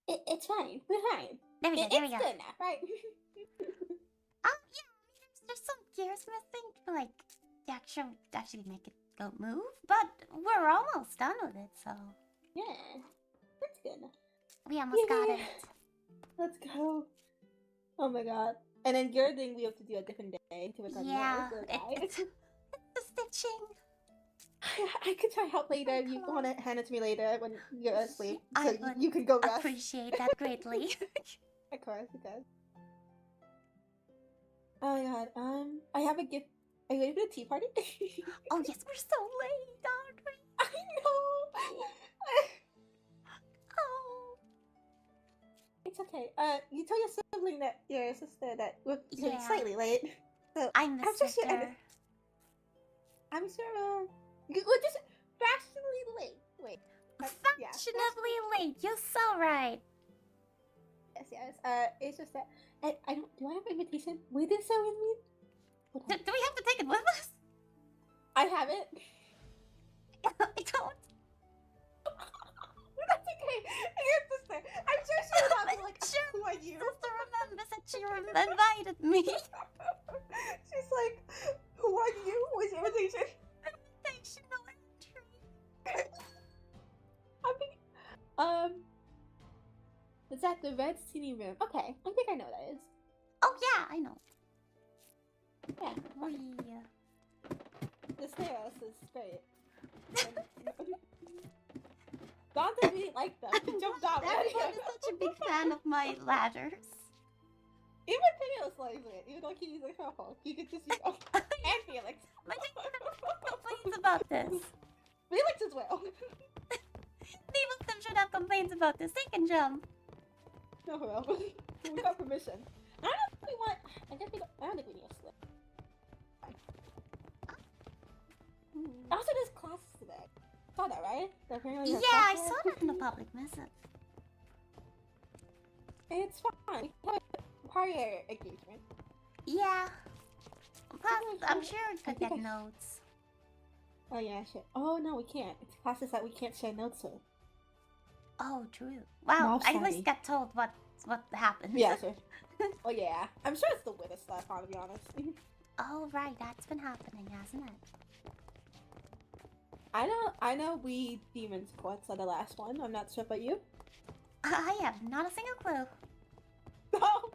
It's fine. We're fine. There we go, there we go. It's good now, right? Oh, yeah, there's some gears missing to, like, actually make it go move, but we're almost done with it, so... Yeah, that's good. We almost got it. Let's go. Oh my god. And then your thing we have to do a different day to work on Yeah, yours, it's the stitching. I could try help later. You want to hand it to me later when you're asleep, so I would you can go rest. Appreciate that greatly. Of course, okay. Oh my god. I have a gift. Are you ready for the tea party? Oh yes, we're so late, aren't we? I know. Oh. It's okay. You tell your sibling that your sister that we're gonna be Yeah. slightly late. So I'm the sister. I'm sure. We're just fashionably late. Wait. Fashionably late. You're so right. Yes. It's just that I don't. Do I have an invitation? With this with me? Do we have to take it with us? I have it. I don't. That's okay. Your sister. I'm sure she would have like, Sure. who are you? Sister remembers that she invited me. She's like, who are you? What's your invitation? Invitational entry. Is that the red seating room? Okay, I think I know what that is. Oh yeah, I know. Yeah. We. The stairs is great. Dante really liked them. He jumped out. Everyone is such a big fan of my ladders. Even Felix likes it. Even though he's like her fault. You could just use and Felix. My complaints about this. Felix as well. Neither of them should have complaints about this. They can jump. No, for real. We got permission. I don't know if we want. I don't think we need a slip. Also, there's classes today. Saw that, right? Apparently Yeah, I saw that in the public message. It's fine. We have a prior engagement. Yeah. But I'm sure we could get notes. Oh yeah, shit. Oh no, we can't. It's classes that we can't share notes with. Oh, true. Wow, I at least got told what happened. Yeah, sure. Oh yeah. I'm sure it's the weirdest stuff, to be honest. Oh right, that's been happening, hasn't it? I know we demons courts are the last one. I'm not sure about you. I have not a single clue. Oh,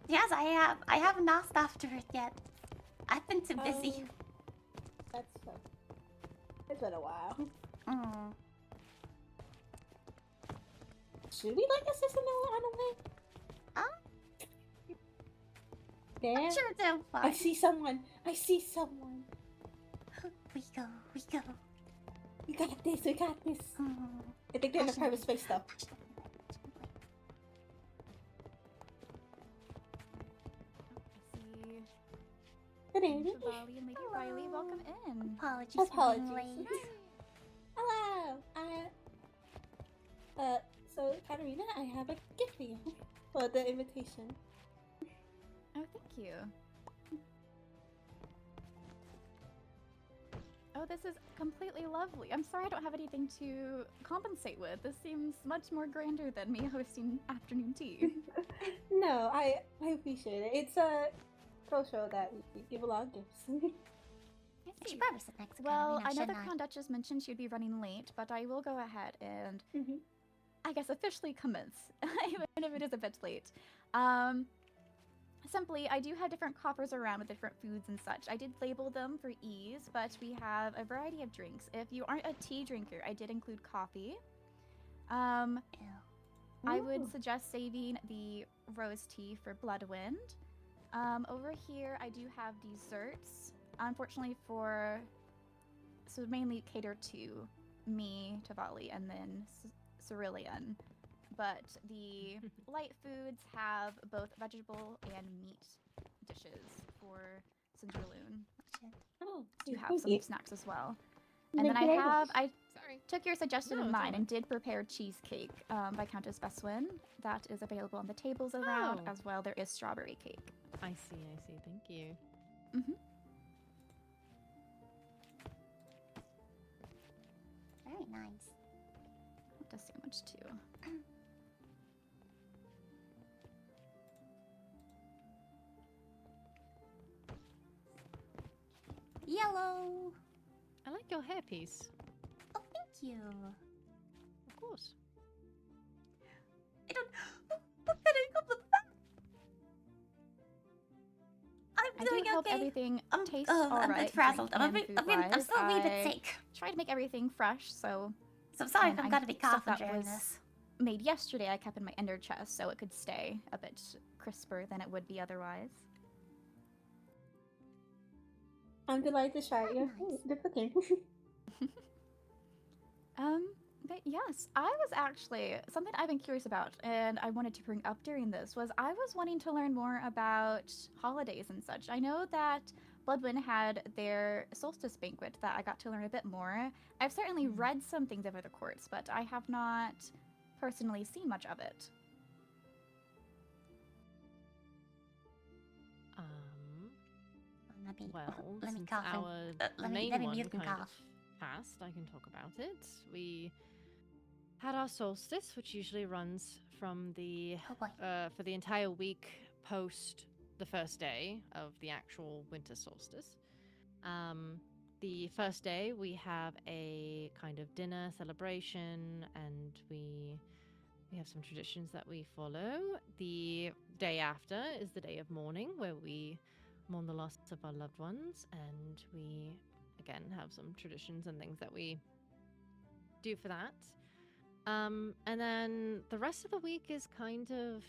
Yes, I haven't asked after it yet. I've been too busy. That's it's been a while. Mm. Should we let the system know on the way? There. I'm sure they'll find. I see someone. We go. We got this. Mm. I think they're in the private space though. Good evening. Bali and Lady Riley, welcome in. Apologies for being late. Hello. So Katarina, I have a gift for you for the invitation. Oh, thank you. Oh, this is completely lovely. I'm sorry I don't have anything to compensate with. This seems much more grander than me hosting afternoon tea. No, I appreciate it. It's a show that we give a lot of gifts. She probably sit next to Well, Katarina, I know the shouldn't Crown Duchess mentioned she'd be running late, but I will go ahead and Mm-hmm. I guess officially commence, even if it is a bit late. Simply, I do have different coffers around with different foods and such. I did label them for ease, but we have a variety of drinks. If you aren't a tea drinker, I did include coffee. I would suggest saving the rose tea for Bloodwyn. Over here, I do have desserts. Unfortunately so mainly cater to me, Tavali, and then Cerulean. But the light foods have both vegetable and meat dishes for Cindralune. Oh, Do have some snacks as well. And then I took your suggestion in mind and did prepare cheesecake by Countess Beswin. That is available on the tables around as well. There is strawberry cake. I see. Thank you. Mm-hmm. Very nice. Not so much too. yellow. I like your hairpiece. Oh, thank you. Of course. I don't. What did I come with that? I'm I do doing hope okay. everything tastes I'm a alright. bit frazzled. I'm drinking and I'm food-wise. still a wee bit I sick. try to make everything fresh, so So I'm sorry if and I'm I- gonna be stuff coughing that during was this. made yesterday I kept in my ender chest so it could stay a bit crisper than it would be otherwise. I'm delighted to try your Nice. the cooking. But yes, I was actually something I've been curious about and I wanted to bring up during this was I was wanting to learn more about holidays and such. I know that Bloodwyn had their solstice banquet that I got to learn a bit more. I've certainly read some things over the courts, but I have not personally seen much of it. Let me, Well, let me since cough. our let main me one mute and kind cough. of passed, I can talk about it. We had our solstice, which usually runs from the Oh boy. for the entire week post the first day of the actual winter solstice. The first day we have a kind of dinner celebration, and we have some traditions that we follow. The day after is the day of mourning, where we mourn the loss of our loved ones, and we again have some traditions and things that we do for that. And then the rest of the week is kind of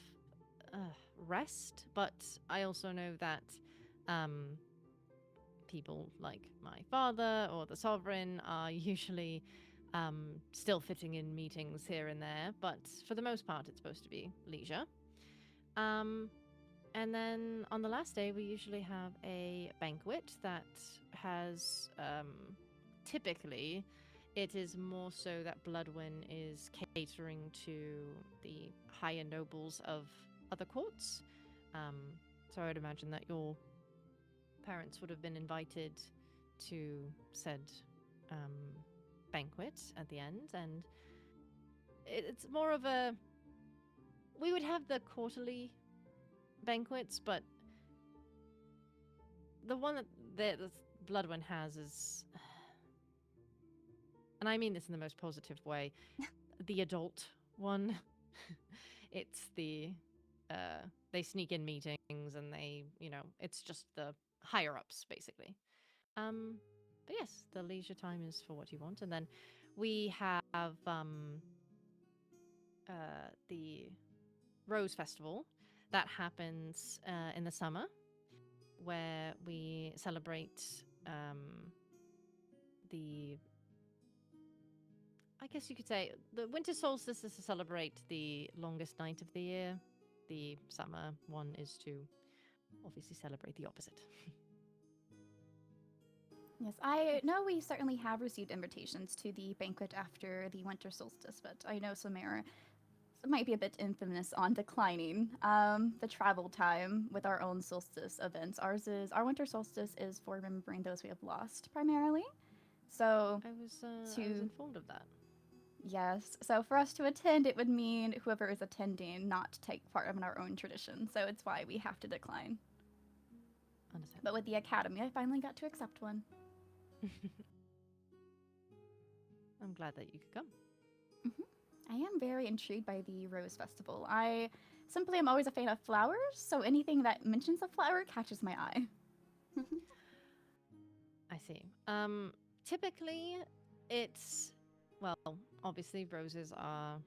rest, but I also know that people like my father or the sovereign are usually still fitting in meetings here and there, but for the most part it's supposed to be leisure. And then on the last day we usually have a banquet that has typically it is more so that Bloodwyn is catering to the higher nobles of other courts. So I would imagine that your parents would have been invited to said banquet at the end, and it's more of a... We would have the quarterly banquets, but the one that the Bloodwyn has is... And I mean this in the most positive way. The adult one. It's the... they sneak in meetings and they, it's just the higher ups, basically. But yes, the leisure time is for what you want. And then we have the Rose Festival that happens in the summer, where we celebrate the... I guess you could say the winter solstice is to celebrate the longest night of the year. The summer one is to obviously celebrate the opposite. Yes, I know we certainly have received invitations to the banquet after the winter solstice, but I know Solmera might be a bit infamous on declining the travel time with our own solstice events. Our winter solstice is for remembering those we have lost primarily. So I was informed of that. yes, so for us to attend, it would mean whoever is attending not take part in our own tradition. So it's why we have to decline. Understand. But with the academy, I finally got to accept one. I'm glad that you could come. I am very intrigued by the Rose Festival. I simply am always a fan of flowers, so anything that mentions a flower catches my eye. I see. Typically, it's... Well, obviously, roses are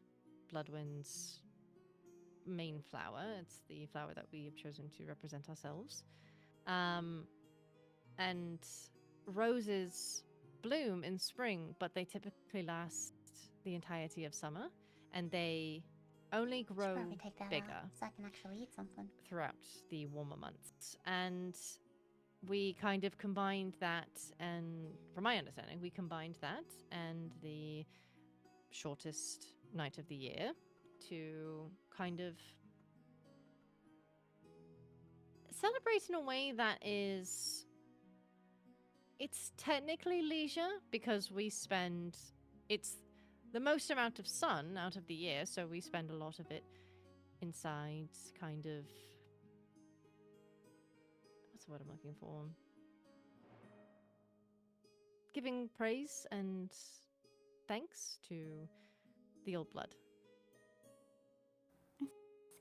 Bloodwyn's main flower. It's the flower that we have chosen to represent ourselves. And roses bloom in spring, but they typically last the entirety of summer, and they only grow Should probably take that bigger out so I can actually eat something. throughout the warmer months. And we kind of combined that, and from my understanding, we combined that and the shortest night of the year to kind of celebrate in a way that is... It's technically leisure, because we spend... It's the most amount of sun out of the year, so we spend a lot of it inside, kind of... What's the word I'm looking for? giving praise and thanks to the old blood.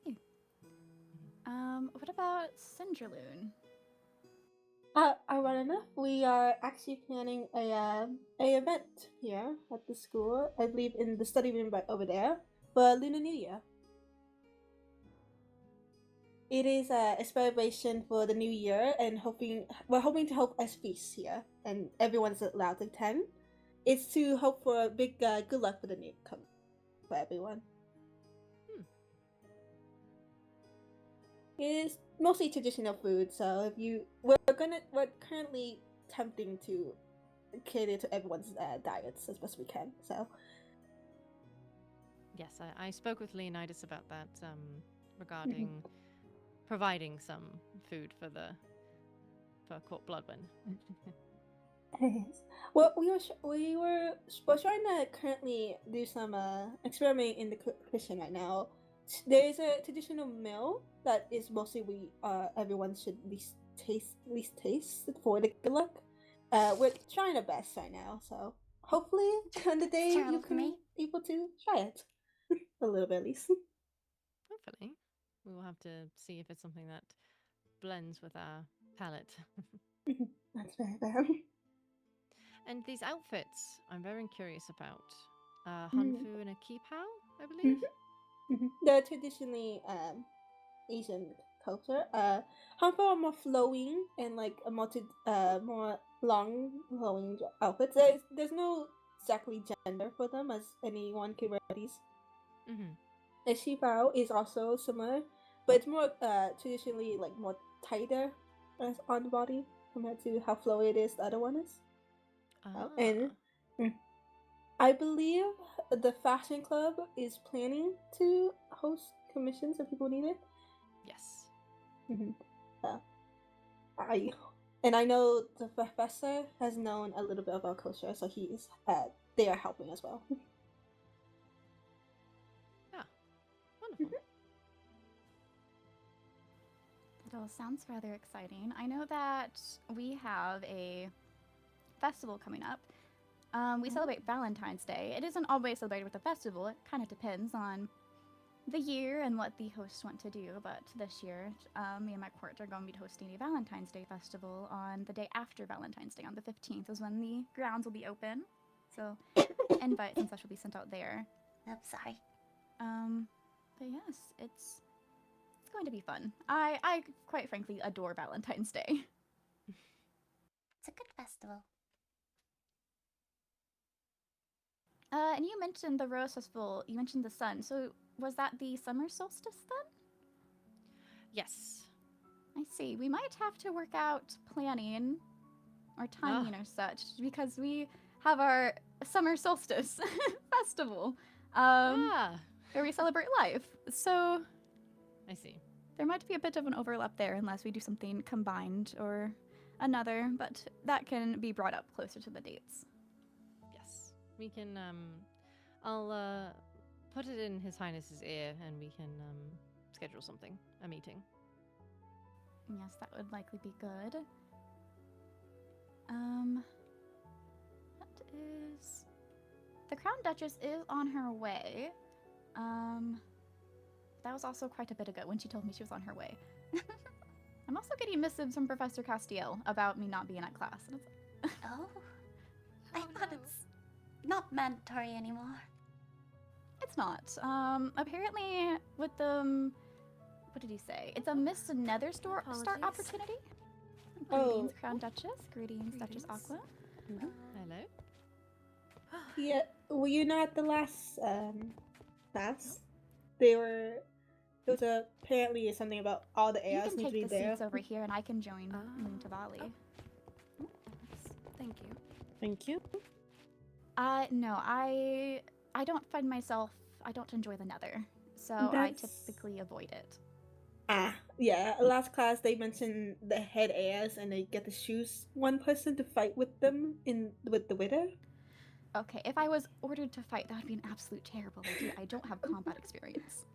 See. What about Cindralune? Ironic enough, we are actually planning a event here at the school. I believe in the study room right over there for Lunar New Year. It is a celebration for the new year, and we're hoping to hope a feast here, and everyone's allowed to attend. It's to hope for a big good luck for the new for everyone. It's mostly traditional food, so we're currently attempting to cater to everyone's diets as best we can. So Yes, I spoke with Leonidas about that regarding providing some food for Court Bloodwyn. Well, we're trying to currently do some experiment in the kitchen right now. There is a traditional meal that is mostly everyone should at least taste for the good luck. We're trying our best right now, so hopefully on the day you can be able to try it a little bit at least. Hopefully, we will have to see if it's something that blends with our palate. That's very fair. And these outfits, I'm very curious about. Hanfu and a kipao, I believe. They're traditionally Asian culture. Hanfu are more flowing and like a more long flowing outfits. There's no exactly gender for them, as anyone can wear these. The kipao is also similar, but it's more traditionally like more tighter on the body compared to how flowy it is the other one is. And I believe the fashion club is planning to host commissions if people need it. Yes. I know the professor has known a little bit about culture, so they are helping as well. Yeah, wonderful. It all sounds rather exciting. I know that we have a festival coming up. We celebrate Valentine's Day. It isn't always celebrated with a festival. It kind of depends on the year and what the hosts want to do. But this year, me and my court are going to be hosting a Valentine's Day festival on the day after Valentine's Day. On the 15th is when the grounds will be open. So invites and such will be sent out there. Oops, sorry. But yes, it's going to be fun. I quite frankly adore Valentine's Day. It's a good festival. And you mentioned the Rose Festival, you mentioned the sun. So was that the summer solstice then? Yes. I see. We might have to work out planning or timing or such, because we have our summer solstice festival where we celebrate life. So I see. There might be a bit of an overlap there unless we do something combined or another, but that can be brought up closer to the dates. Yes. We can, I'll put it in His Highness's ear and we can schedule something, a meeting. Yes, that would likely be good. What is... The Crown Duchess is on her way. That was also quite a bit ago when she told me she was on her way. I'm also getting missives from Professor Castiel about me not being at class. Oh, I thought it's not mandatory anymore. It's not. Apparently with the... What did he say? It's a Miss Netherstar opportunity. Greetings, Crown Duchess. Greetings, Duchess Aqua. Hello. Yeah, were you not at the last class? There was apparently something about all the heirs need to be You can take the there. seats over here and I can join Moon Tavali. Thank you. Thank you. No, I don't find myself... I don't enjoy the Nether, so I typically avoid it. Yeah, last class they mentioned the head heirs and they get to choose one person to fight with them with the widow. Okay, if I was ordered to fight, that would be an absolute terrible idea. I don't have combat experience.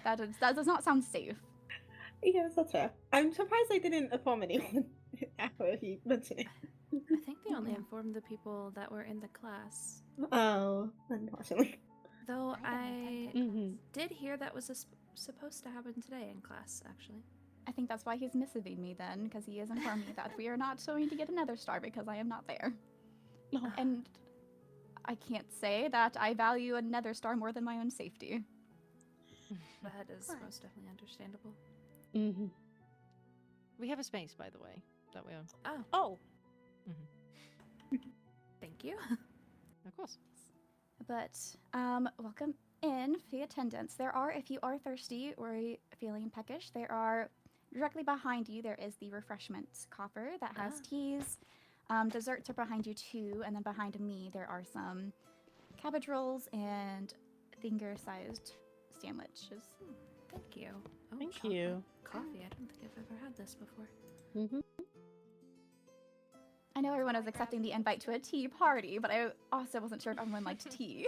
That does not sound safe. Yes, that's fair. I'm surprised they didn't inform anyone after he mentioned it. I think they only informed the people that were in the class. Oh, unfortunately. Though I I did hear that was supposed to happen today in class, actually. I think that's why he's missing me then, because he has informed me that we are not going to get another star because I am not there. No. And I can't say that I value another star more than my own safety. That is What? most definitely understandable. Mm-hmm. We have a space, by the way, that we own. Oh, Oh. thank you. Of course. But welcome in for the attendance. If you are thirsty or feeling peckish, there are directly behind you. There is the refreshment coffer that has teas. Desserts are behind you too, and then behind me there are some cabbage rolls and finger-sized sandwiches. Thank you. Oh, Thank chocolate you. Coffee. I don't think I've ever had this before. Mm-hmm. I know everyone was accepting the invite to a tea party, but I also wasn't sure if everyone liked tea.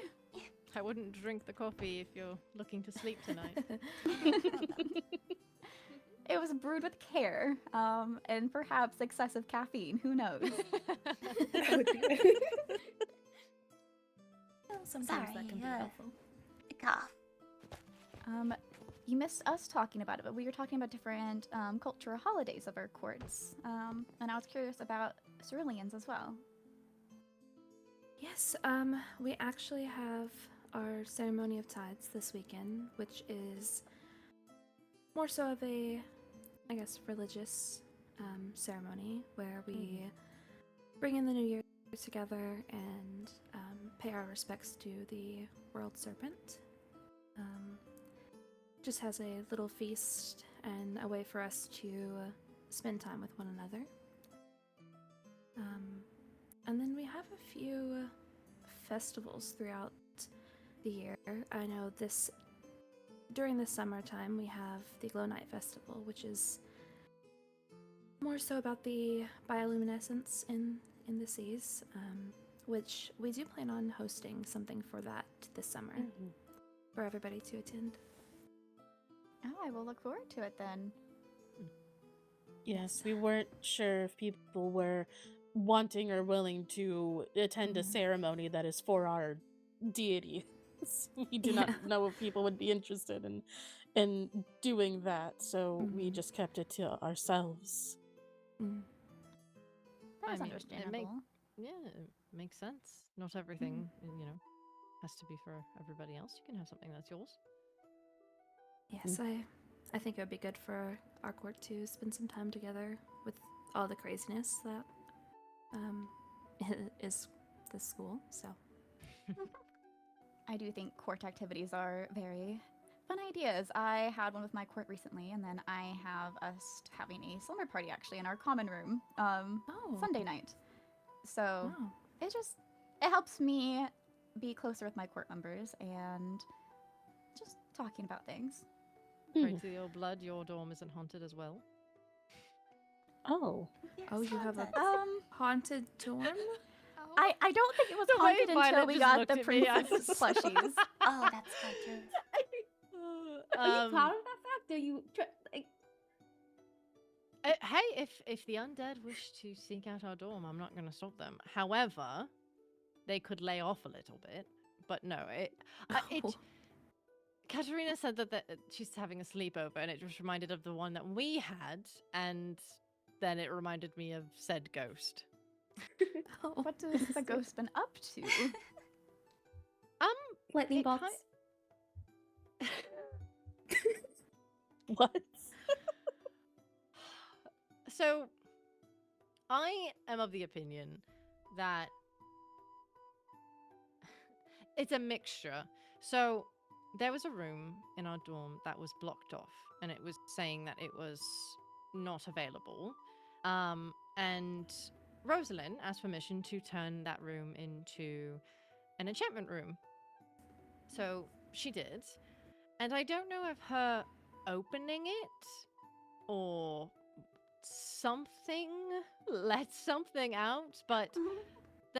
I wouldn't drink the coffee if you're looking to sleep tonight. It was brewed with care, and perhaps excessive caffeine. Who knows? That would be good. Well, sometimes Sorry, that can be uh, helpful. Cough. You missed us talking about it, but we were talking about different cultural holidays of our courts, and I was curious about Ceruleans as well. Yes, we actually have our ceremony of tides this weekend, which is more so of a, I guess, religious ceremony where we bring in the new year together and pay our respects to the world serpent. Just has a little feast and a way for us to spend time with one another. And then we have a few festivals throughout the year. I know during the summertime we have the Glow Night Festival, which is more so about the bioluminescence in the seas, which we do plan on hosting something for that this summer for everybody to attend. Oh, I will look forward to it then. Yes, we weren't sure if people were wanting or willing to attend a ceremony that is for our deity. We do not know if people would be interested in doing that, so we just kept it to ourselves. That is I mean, understandable. it makes sense. Not everything, has to be for everybody else. You can have something that's yours. Yes, I think it would be good for our court to spend some time together with all the craziness that is this school, so. I do think court activities are very fun ideas. I had one with my court recently, and then I have us having a slumber party actually in our common room Sunday night. So Wow. it helps me be closer with my court members and just talking about things. Pray to your blood, your dorm isn't haunted as well. Oh. Yes, Oh, you have a haunted. haunted dorm? I don't think it was The way haunted until Violet we just got looked the at me, I princess was- plushies. Oh, that's quite true. Are you proud of that fact? Are you Hey, if the undead wish to seek out our dorm, I'm not going to stop them. However, they could lay off a little bit. But no, Katerina said that she's having a sleepover, and it just reminded of the one that we had, and then it reminded me of said ghost. What has the ghost been up to? lightning It bolts? What? So, I am of the opinion that it's a mixture. So, there was a room in our dorm that was blocked off, and it was saying that it was not available. And Rosalind asked permission to turn that room into an enchantment room. So, she did. And I don't know if her opening it or something let something out, but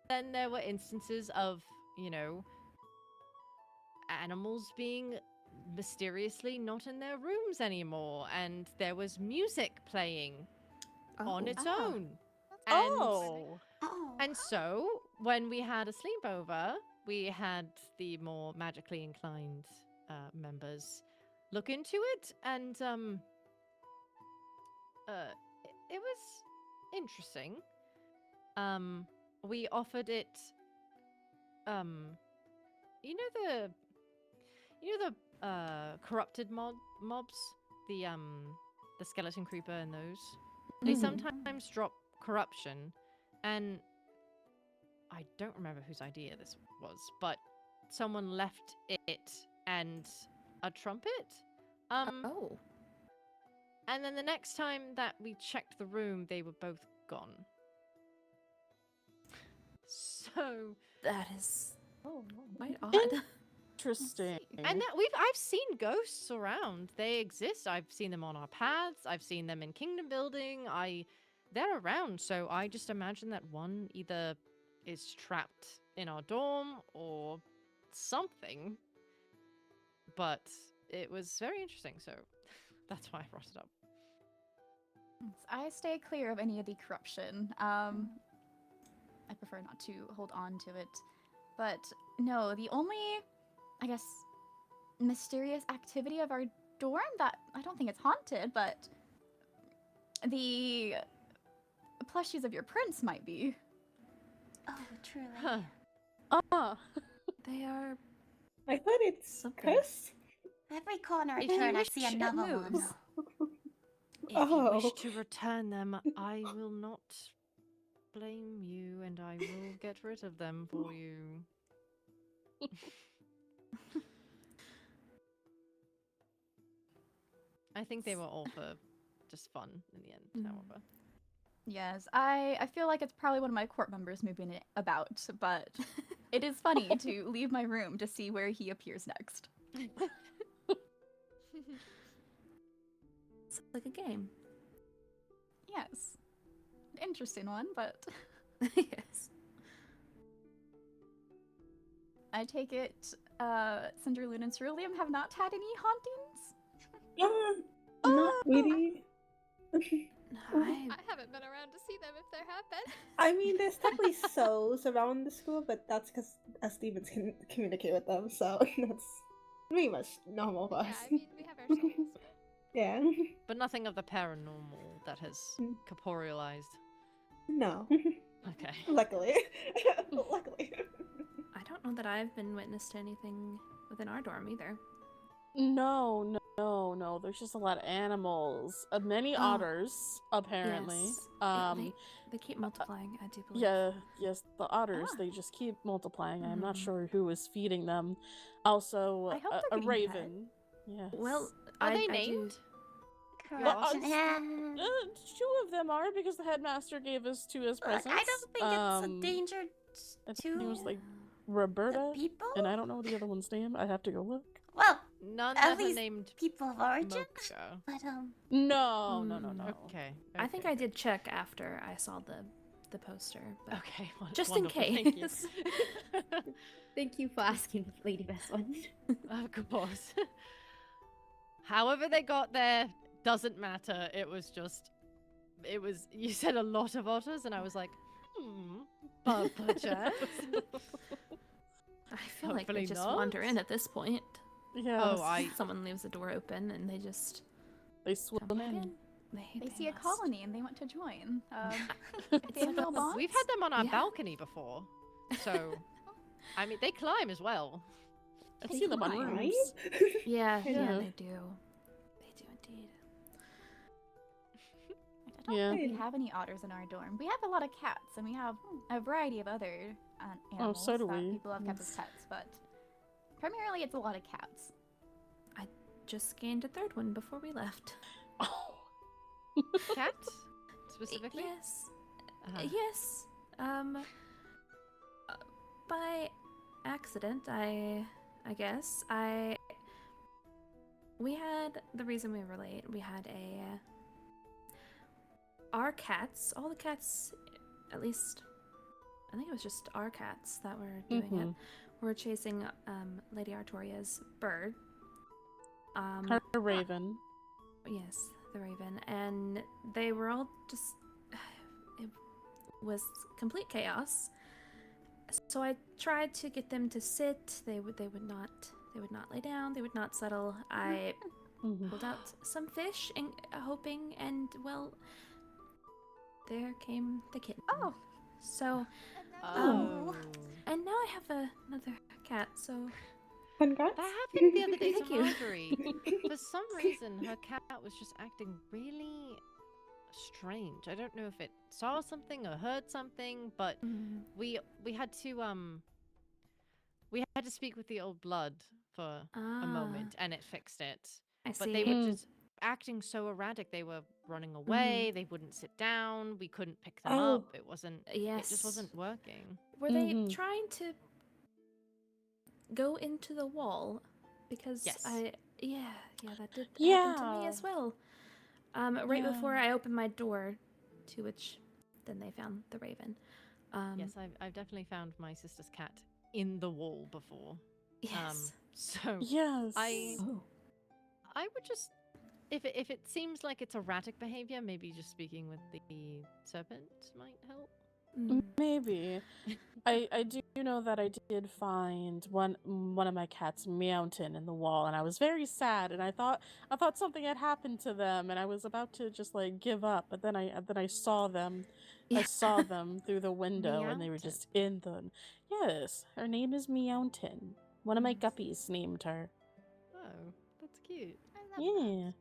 then there were instances of, animals being mysteriously not in their rooms anymore, and there was music playing on its Oh. own. That's Oh. Oh. And so, when we had a sleepover, we had the more magically inclined members look into it, and it was interesting. We offered it, you know the corrupted mobs, the skeleton creeper and those. They Mhm. sometimes drop corruption, and I don't remember whose idea this was, but someone left it and a trumpet. Oh. And then the next time that we checked the room, they were both gone. So, That is Oh. quite odd. Interesting. and that I've seen ghosts around. They exist. I've seen them on our paths. I've seen them in kingdom building. They're around. So I just imagine that one either is trapped in our dorm or something. But it was very interesting, so that's why I brought it up. I stay clear of any of the corruption. I prefer not to hold on to it. But no, the only, I guess, mysterious activity of our dorm that I don't think it's haunted, but the plushies of your prince might be. Oh, truly. Huh. Ah. They are I thought it's Something. cursed. Every corner I If you turn, I wish see it another one. moves. If you Oh. wish to return them, I will not blame you, and I will get rid of them for you. I think they were all for just fun in the end, however. Yes, I feel like it's probably one of my court members moving it about, but it is funny to leave my room to see where he appears next. It's like a game. Yes. Interesting one, but Yes. I take it Cindralune and Cerulean have not had any hauntings? Not really. I I haven't been around to see them if there have been. I mean, there's definitely souls around the school, but that's because Stevens can communicate with them, so that's pretty much normal for Yeah, us. I mean, we have our souls. Yeah. But nothing of the paranormal that has corporealized. No. Okay. Luckily. Luckily. I don't know that I've been witness to anything within our dorm either. No. There's just a lot of animals. Many Oh. otters, apparently. Yes. Yeah, they keep multiplying, I do believe. Yes, the otters, Ah. they just keep multiplying. I'm not Mhm. sure who is feeding them. Also, I hope a they're being raven. Yes. Well, Are they I do- named? Corruption. Well, Yeah. Two of them are because the headmaster gave us two as Look, presents. I don't think it's a danger I to think it was like the Roberta, people. and I don't know the other one's name. I'd have to go look. Well, None At ever least named people of origin. Mocha. But No. Okay. I think I did check after I saw the poster. But Okay. just in wonderful, thank you. case. Thank you for asking, Lady Best One. Of course. However they got there doesn't matter. You said a lot of otters, and I was like, perchance. I feel like they Hopefully just not. wander in at this point. Yeah. Oh, Someone leaves the door open and they just They swim come in. in. They see a must. colony and they want to join. It's They have like no a- bonds? We've had them on our Yeah. balcony before, so I mean they climb as well. I've They seen them on climb. roofs. Yeah, Yeah. they do. They do indeed. I don't Yeah. think we have any otters in our dorm. We have a lot of cats, and we have a variety of other animals so do that we. people have kept as Yes. pets, but primarily it's a lot of cats. Just gained a third one before we left. Oh. Cat specifically. Yes. Uh-huh. Yes. By accident, I guess. We had the reason we were late. We had our cats, all the cats, at least, I think it was just our cats that were doing it. Were chasing Lady Artoria's bird. Her raven. Yes, the raven, and they were all just. was complete chaos. So I tried to get them to sit. They would not lay down. They would not settle. I pulled out some fish and hoping, and well, there came the kitten. Oh. So Oh. and now I have another cat. So Congrats. That happened the other day to Thank you. Marjorie. For some reason, her cat was just acting really strange. I don't know if it saw something or heard something, but we had to speak with the old blood for a moment, and it fixed it. I But see. they were just acting so erratic. They were running away. They wouldn't sit down. We couldn't pick them up. It wasn't. Yes. It just wasn't working. Were they trying to go into the wall? Because Yes. that did happen to me as well. Right Yeah. before I opened my door, to which then they found the raven. Yes, I've definitely found my sister's cat in the wall before. Yes. So Yes. I would just, if it seems like it's erratic behavior, maybe just speaking with the serpent might help. Maybe. I do know that I did find one of my cats mountain in the wall, and I was very sad, and I thought something had happened to them, and I was about to just like give up, but then I saw them. I saw them through the window, and they were just in the. Yes, her name is Meowton. One of my guppies named her. Oh, that's cute. I love Yeah.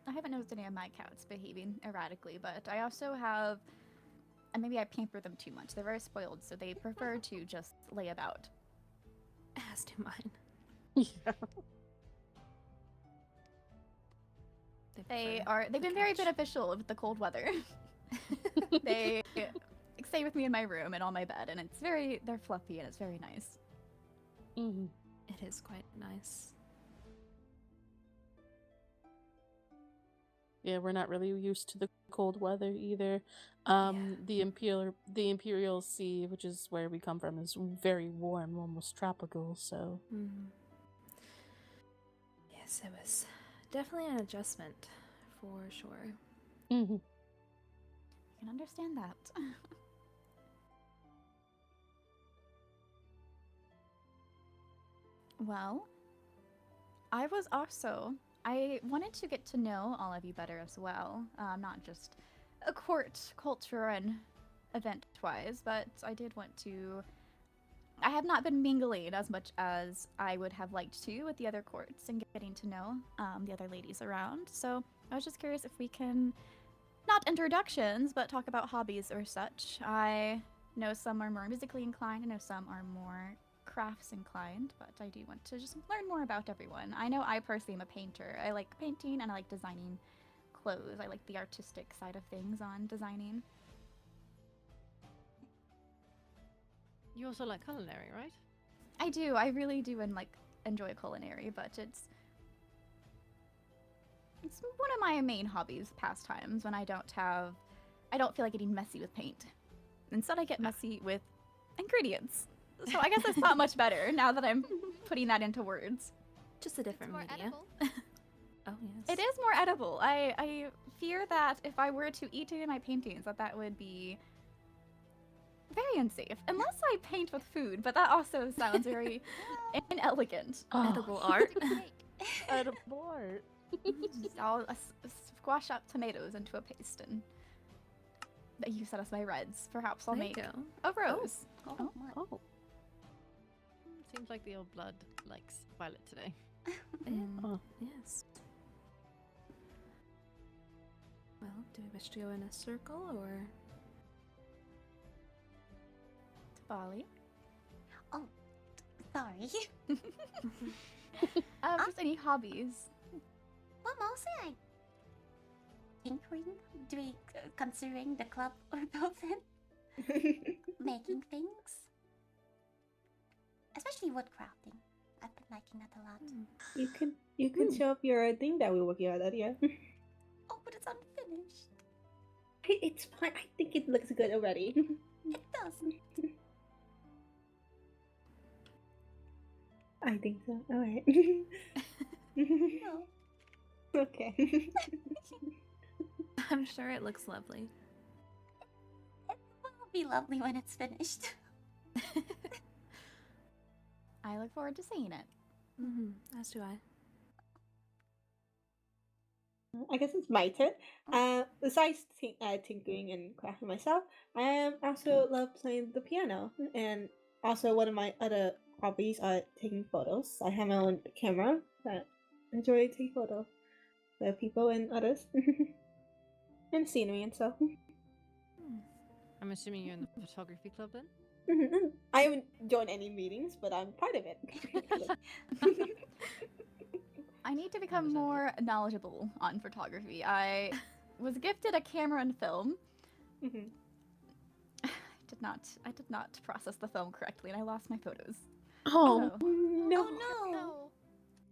I haven't noticed any of my cats behaving erratically, but I also have, and maybe I pamper them too much. They're very spoiled, so they prefer to just lay about. As do mine. Yeah. They've been very beneficial with the cold weather. They stay with me in my room and on my bed, and they're fluffy and it's very nice. It is quite nice. Yeah, we're not really used to the cold weather either. The Imperial Sea, which is where we come from, is very warm, almost tropical. So Yes, it was definitely an adjustment for sure. I can understand that. Well, I wanted to get to know all of you better as well, not just a court culture and event-wise, but I did want to. I have not been mingling as much as I would have liked to with the other courts and getting to know the other ladies around. So I was just curious if we can, not introductions, but talk about hobbies or such. I know some are more musically inclined. I know some are more crafts inclined, but I do want to just learn more about everyone. I know I personally am a painter. I like painting and I like designing clothes. I like the artistic side of things on designing. You also like culinary, right? I do. I really do enjoy culinary, but it's one of my main hobbies, pastimes, when I don't feel like getting messy with paint. Instead, I get messy with ingredients. So I guess it's not much better now that I'm putting that into words. Just a different More media. edible. Oh yes. It is more edible. I fear that if I were to eat it in my paintings, that would be very unsafe. Unless I paint with food, but that also sounds very inelegant. Edible art. edible art. I'll squash up tomatoes into a paste and use that as my reds. Perhaps I'll There you make go. a rose. Oh, my. Oh. Seems like the old blood likes Violet today. Oh. Yes. Well, do we wish to go in a circle or? To Bali. Oh, sorry. Just any hobbies. Well, mostly tinkering, considering the club we're both in, making things. Especially wood crafting. I've been liking that a lot. You can show up your thing that we're working on, yeah. Oh, but it's unfinished. It's fine. I think it looks good already. It does. I think so. All right. No. Okay. I'm sure it looks lovely. It will be lovely when it's finished. I look forward to seeing it. As do I. I guess it's my turn. Besides tinkering and crafting myself, I also love playing the piano, and also one of my other hobbies are taking photos. I have my own camera that I enjoy taking photos of people and others, and scenery and stuff. I'm assuming you're in the photography club then? I haven't joined any meetings, but I'm part of it. I need to become more knowledgeable on photography. I was gifted a camera and film. I did not process the film correctly, and I lost my photos. Oh, So, No. Oh no!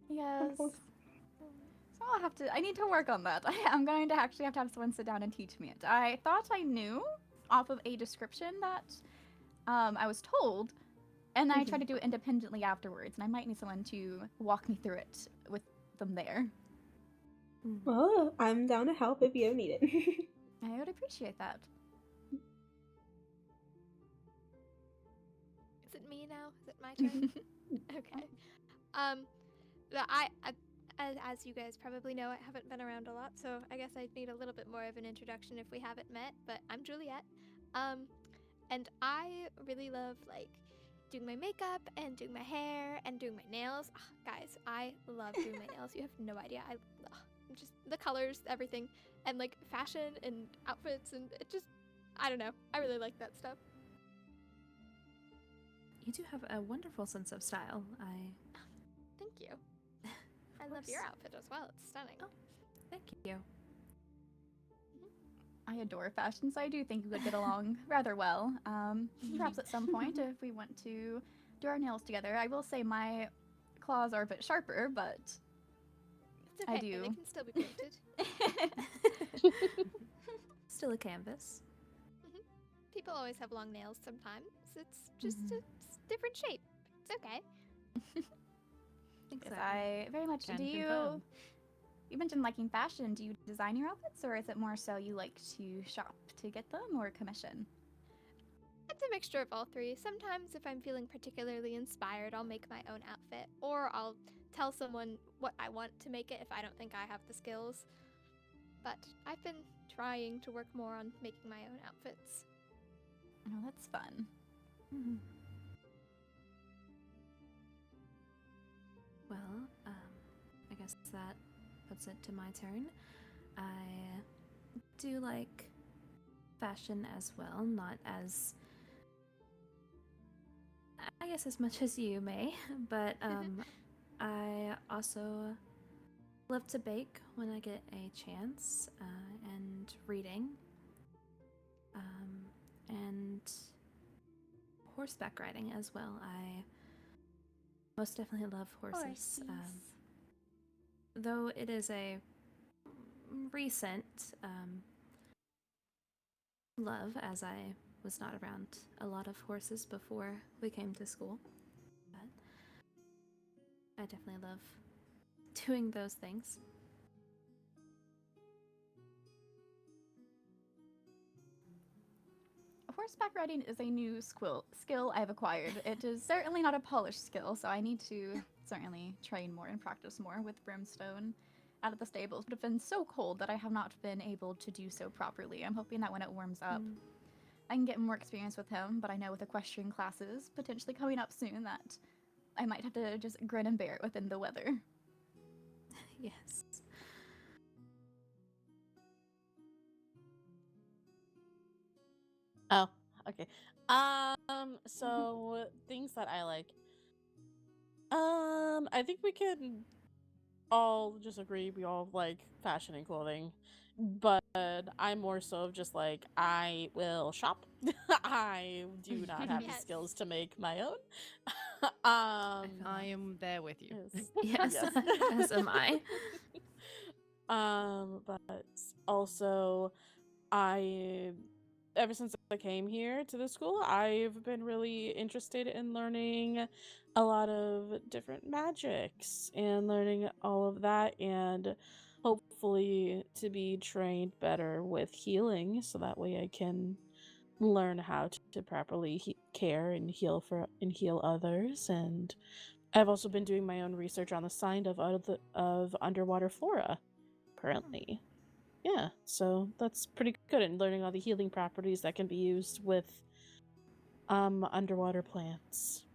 yes. So I need to work on that. I'm going to actually have to have someone sit down and teach me it. I thought I knew off of a description that I was told, and I tried to do it independently afterwards, and I might need someone to walk me through it with them there. Oh, I'm down to help if you ever need it. I would appreciate that. Is it me now? Is it my turn? Okay. As you guys probably know, I haven't been around a lot, so I guess I need a little bit more of an introduction if we haven't met. But I'm Juliet, and I really love doing my makeup and doing my hair and doing my nails. Guys, I love doing my nails. You have no idea. Just the colors, everything, and fashion and outfits, and I don't know. I really like that stuff. You do have a wonderful sense of style. Thank you. I love your outfit as well. It's stunning. Oh, thank you. I adore fashion, so I do think we would get along rather well. Perhaps at some point, if we want to do our nails together. I will say my claws are a bit sharper, but It's okay. I do. They can still be painted. Still a canvas. People always have long nails sometimes. It's just a different shape. It's okay. Yes, I very much Can do. confirm. You mentioned liking fashion. Do you design your outfits, or is it more so you like to shop to get them or commission? It's a mixture of all three. Sometimes if I'm feeling particularly inspired, I'll make my own outfit, or I'll tell someone what I want to make it if I don't think I have the skills. But I've been trying to work more on making my own outfits. Oh, that's fun. Well, I guess that puts it to my turn. I do like fashion as well, not as, I guess, as much as you may, but I also love to bake when I get a chance, and reading, and horseback riding as well. I most definitely love horses. Though it is a recent love, as I was not around a lot of horses before we came to school. But I definitely love doing those things. Horseback riding is a new skill I've acquired. It is certainly not a polished skill, so I need to certainly train more and practice more with Brimstone out of the stables, but it's been so cold that I have not been able to do so properly. I'm hoping that when it warms up, I can get more experience with him, but I know with equestrian classes potentially coming up soon that I might have to just grin and bear it within the weather. Yes. Oh, okay. So things that I like. I think we can all just agree we all like fashion and clothing, but I'm more so of just like I will shop. I do not have the Yes. skills to make my own. I am there with you. Yes, as am I. But also ever since I came here to the school, I've been really interested in learning a lot of different magics and learning all of that. And hopefully to be trained better with healing, so that way I can learn how to properly care and heal others. And I've also been doing my own research on the side of underwater flora currently. Yeah, so that's pretty good, and learning all the healing properties that can be used with underwater plants.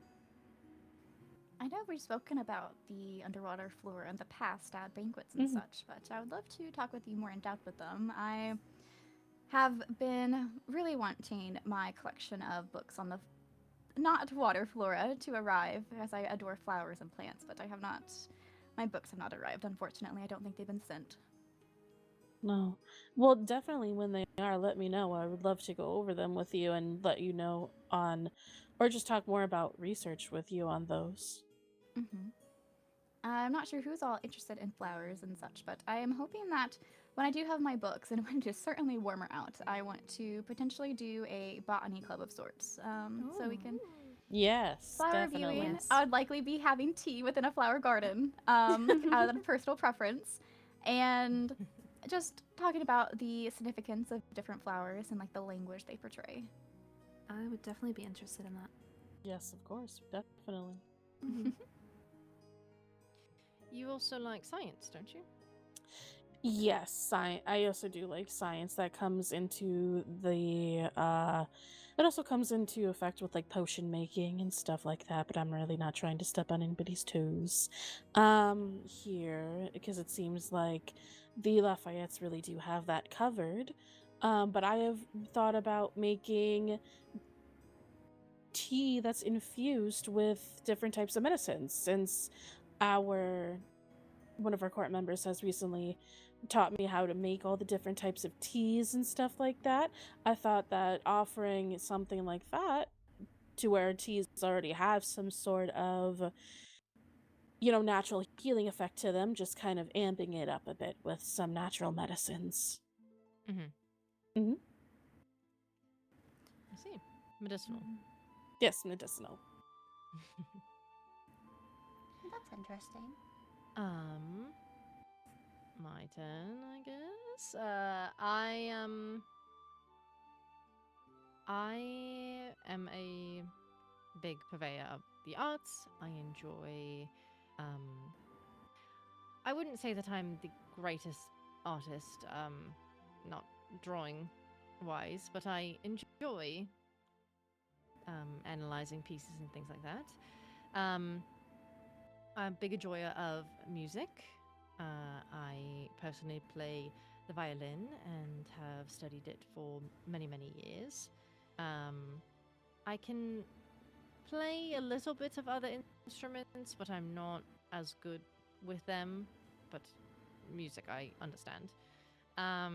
I know we've spoken about the underwater flora in the past at banquets and such, but I would love to talk with you more in depth with them. I have been really wanting my collection of books on the not water flora to arrive, as I adore flowers and plants, but I have not. My books have not arrived, unfortunately. I don't think they've been sent. No. Well, definitely when they are, let me know. I would love to go over them with you and let you know on, or just talk more about research with you on those. Mm-hmm. I'm not sure who's all interested in flowers and such, but I am hoping that when I do have my books, and when it is certainly warmer out, I want to potentially do a botany club of sorts. So we can Yes, flower definitely. viewing. Yes. I would likely be having tea within a flower garden, out of personal preference, and just talking about the significance of different flowers and like the language they portray. I would definitely be interested in that. Yes, of course, definitely. You also like science, don't you? Yes, I also do like science. That comes into the it also comes into effect with like potion making and stuff like that, but I'm really not trying to step on anybody's toes here, because it seems like the Lafayettes really do have that covered. But I have thought about making tea that's infused with different types of medicines, since one of our court members has recently taught me how to make all the different types of teas and stuff like that. I thought that offering something like that, to where teas already have some sort of, natural healing effect to them, just kind of amping it up a bit with some natural medicines. I see. Medicinal. Yes, medicinal. That's interesting. My turn, I guess. I am a big purveyor of the arts. I enjoy, I wouldn't say that I'm the greatest artist, not drawing wise, but I enjoy analyzing pieces and things like that. I'm a big enjoyer of music. I personally play the violin and have studied it for many, many years. I can play a little bit of other instruments, but I'm not as good with them. But music, I understand. I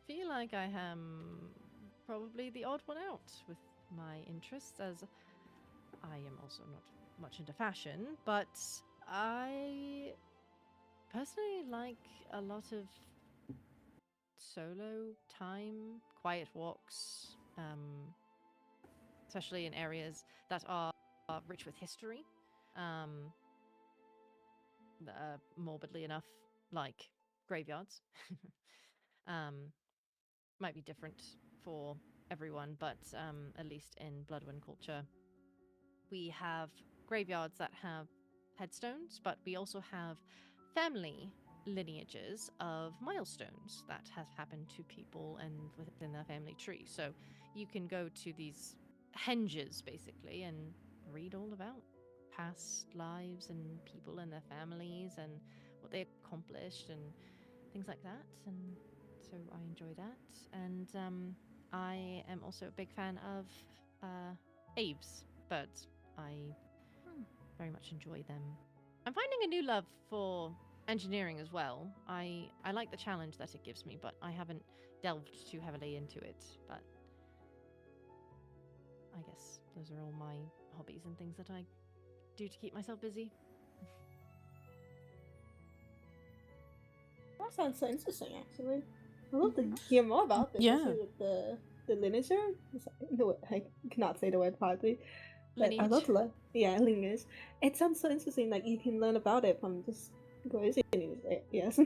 feel like I am probably the odd one out with my interests, as I am also not much into fashion, but I personally like a lot of solo time, quiet walks, especially in areas that are rich with history. Morbidly enough, like graveyards. Might be different for everyone, but at least in Bloodwyn culture, we have graveyards that have headstones, but we also have family lineages of milestones that have happened to people and within their family tree. So you can go to these henges basically and read all about past lives and people and their families and what they accomplished and things like that. And so I enjoy that. And I am also a big fan of aves, birds. I very much enjoy them. I'm finding a new love for engineering as well. I like the challenge that it gives me, but I haven't delved too heavily into it. But I guess those are all my hobbies and things that I do to keep myself busy. That sounds so interesting, actually. I'd love to hear more about this. Yeah. Especially with the lineager. Sorry, I cannot say the word properly. But I love Lineage. to learn. Yeah, lineage. It sounds so interesting. Like you can learn about it from just going to it. Yes.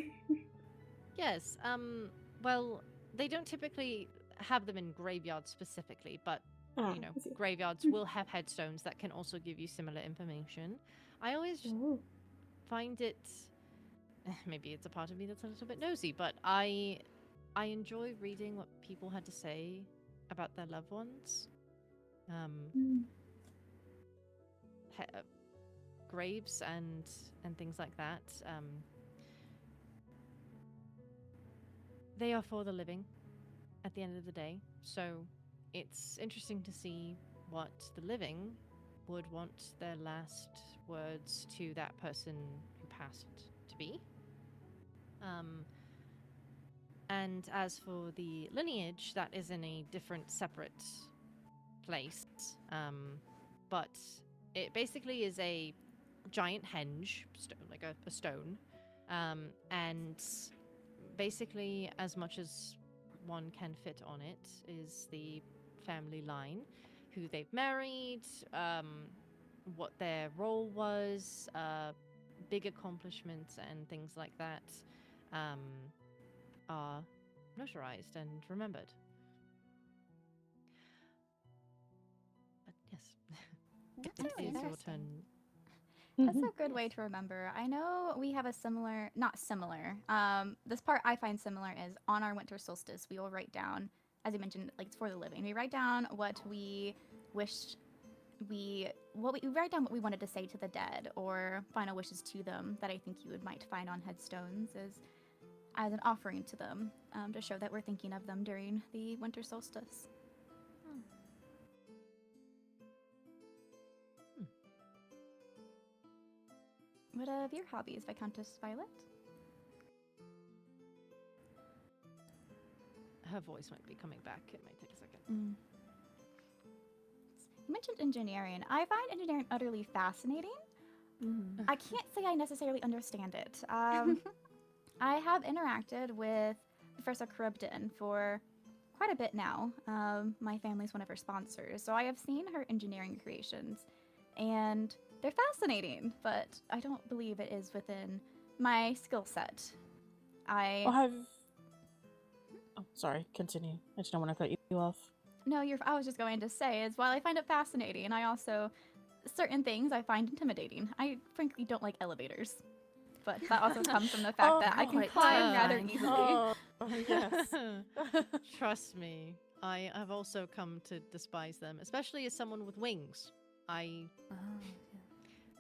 Yes. Well, they don't typically have them in graveyards specifically, but Ah, you know, I see. graveyards will have headstones that can also give you similar information. I always Oh. find it. Maybe it's a part of me that's a little bit nosy, but I enjoy reading what people had to say about their loved ones. Mm. Graves and things like that. They are for the living at the end of the day, so it's interesting to see what the living would want their last words to that person who passed to be. And as for the lineage, that is in a different, separate place. But it basically is a giant henge, like a stone, and basically as much as one can fit on it is the family line, who they've married, what their role was, big accomplishments and things like that are notarized and remembered. But yes, That's it really is your interesting. turn. That's a good way to remember. I know we have a similar, not similar. This part I find similar is on our winter solstice, we will write down, as you mentioned, like it's for the living. We write down what we wished we write down what we wanted to say to the dead or final wishes to them that I think you might find on headstones as an offering to them to show that we're thinking of them during the winter solstice. What of your hobbies, Viscountess Violet? Her voice might be coming back. It might take a second. You mentioned engineering. I find engineering utterly fascinating. I can't say I necessarily understand it. I have interacted with Professor Caribdon for quite a bit now. My family's one of her sponsors, so I have seen her engineering creations, and they're fascinating, but I don't believe it is within my skill set. Oh, sorry, continue. I just don't want to cut you off. No, I was just going to say is while I find it fascinating, I also certain things I find intimidating. I frankly don't like elevators, but that also comes from the fact that I can quite climb rather terrifying. easily. Oh, yes. Trust me, I have also come to despise them, especially as someone with wings.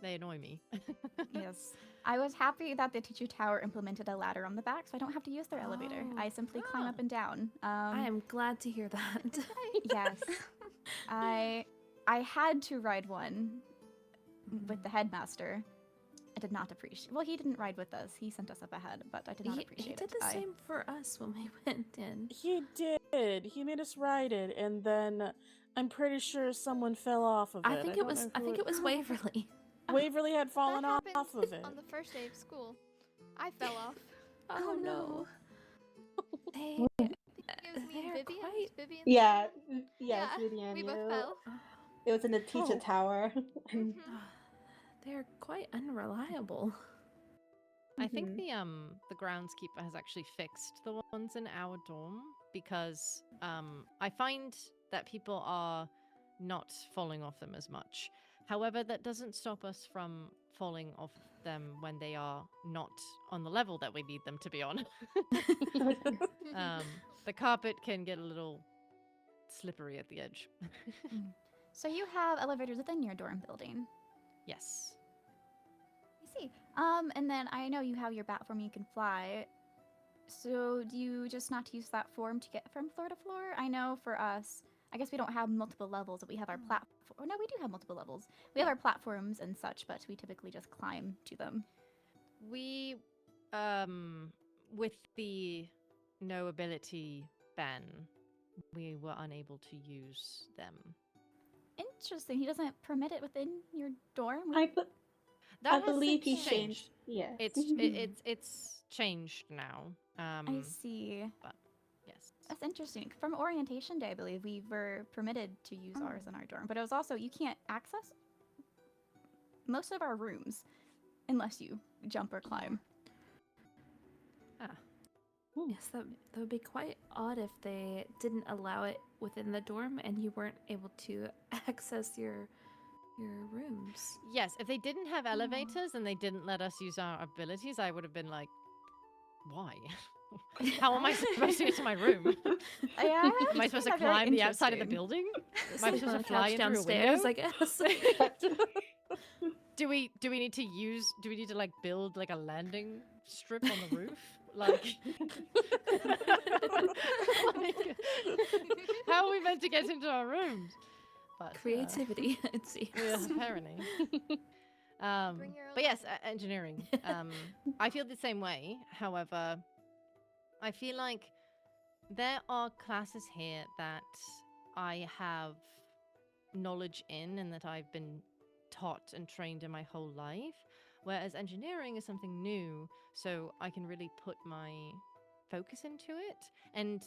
They annoy me. Yes. I was happy that the teacher tower implemented a ladder on the back, so I don't have to use their elevator. I simply climb up and down. I am glad to hear that. Yes. I had to ride one with the headmaster. I did not appreciate. Well, he didn't ride with us. He sent us up ahead, but I did not appreciate it. He did the same for us when we went in. He did. He made us ride it, and then I'm pretty sure someone fell off of it. I think it was Waverly. Waverly had fallen That off happened of it. on the first day of school. I fell off. Oh no. They I think it was me and they're Vivian. quite. Vivian? Yes, Yeah, Vivian. we you. both fell. It was in the teacher Oh. tower. They're quite unreliable. I think the groundskeeper has actually fixed the ones in our dorm because I find that people are not falling off them as much. However, that doesn't stop us from falling off them when they are not on the level that we need them to be on. The carpet can get a little slippery at the edge. So you have elevators within your dorm building. Yes. I see. And then I know you have your bat form you can fly. So do you just not use that form to get from floor to floor? I know for us, I guess we don't have multiple levels, but we have our platform. Oh, no, we do have multiple levels. We have our platforms and such, but we typically just climb to them. We, with the no ability ban, we were unable to use them. Interesting. He doesn't permit it within your dorm? I That has believe he since changed. Yeah. It's changed now. I see. But yes. That's interesting. From orientation day, I believe we were permitted to use ours in our dorm, but it was also you can't access most of our rooms unless you jump or climb. Yes, that would be quite odd if they didn't allow it within the dorm and you weren't able to access your rooms. Yes, if they didn't have elevators and they didn't let us use our abilities, I would have been like, why? How am I supposed to get to my room? Yeah, Am I supposed to climb the outside of the building? Am I supposed to fly in through a downstairs, window? I guess. Do we need to like build like a landing strip on the roof? Like, like, how are we meant to get into our rooms? But, Creativity, it seems. yeah, apparently. Bring your own But yes, ladder. engineering. I feel the same way. However, I feel like there are classes here that I have knowledge in and that I've been taught and trained in my whole life, whereas engineering is something new, so I can really put my focus into it. And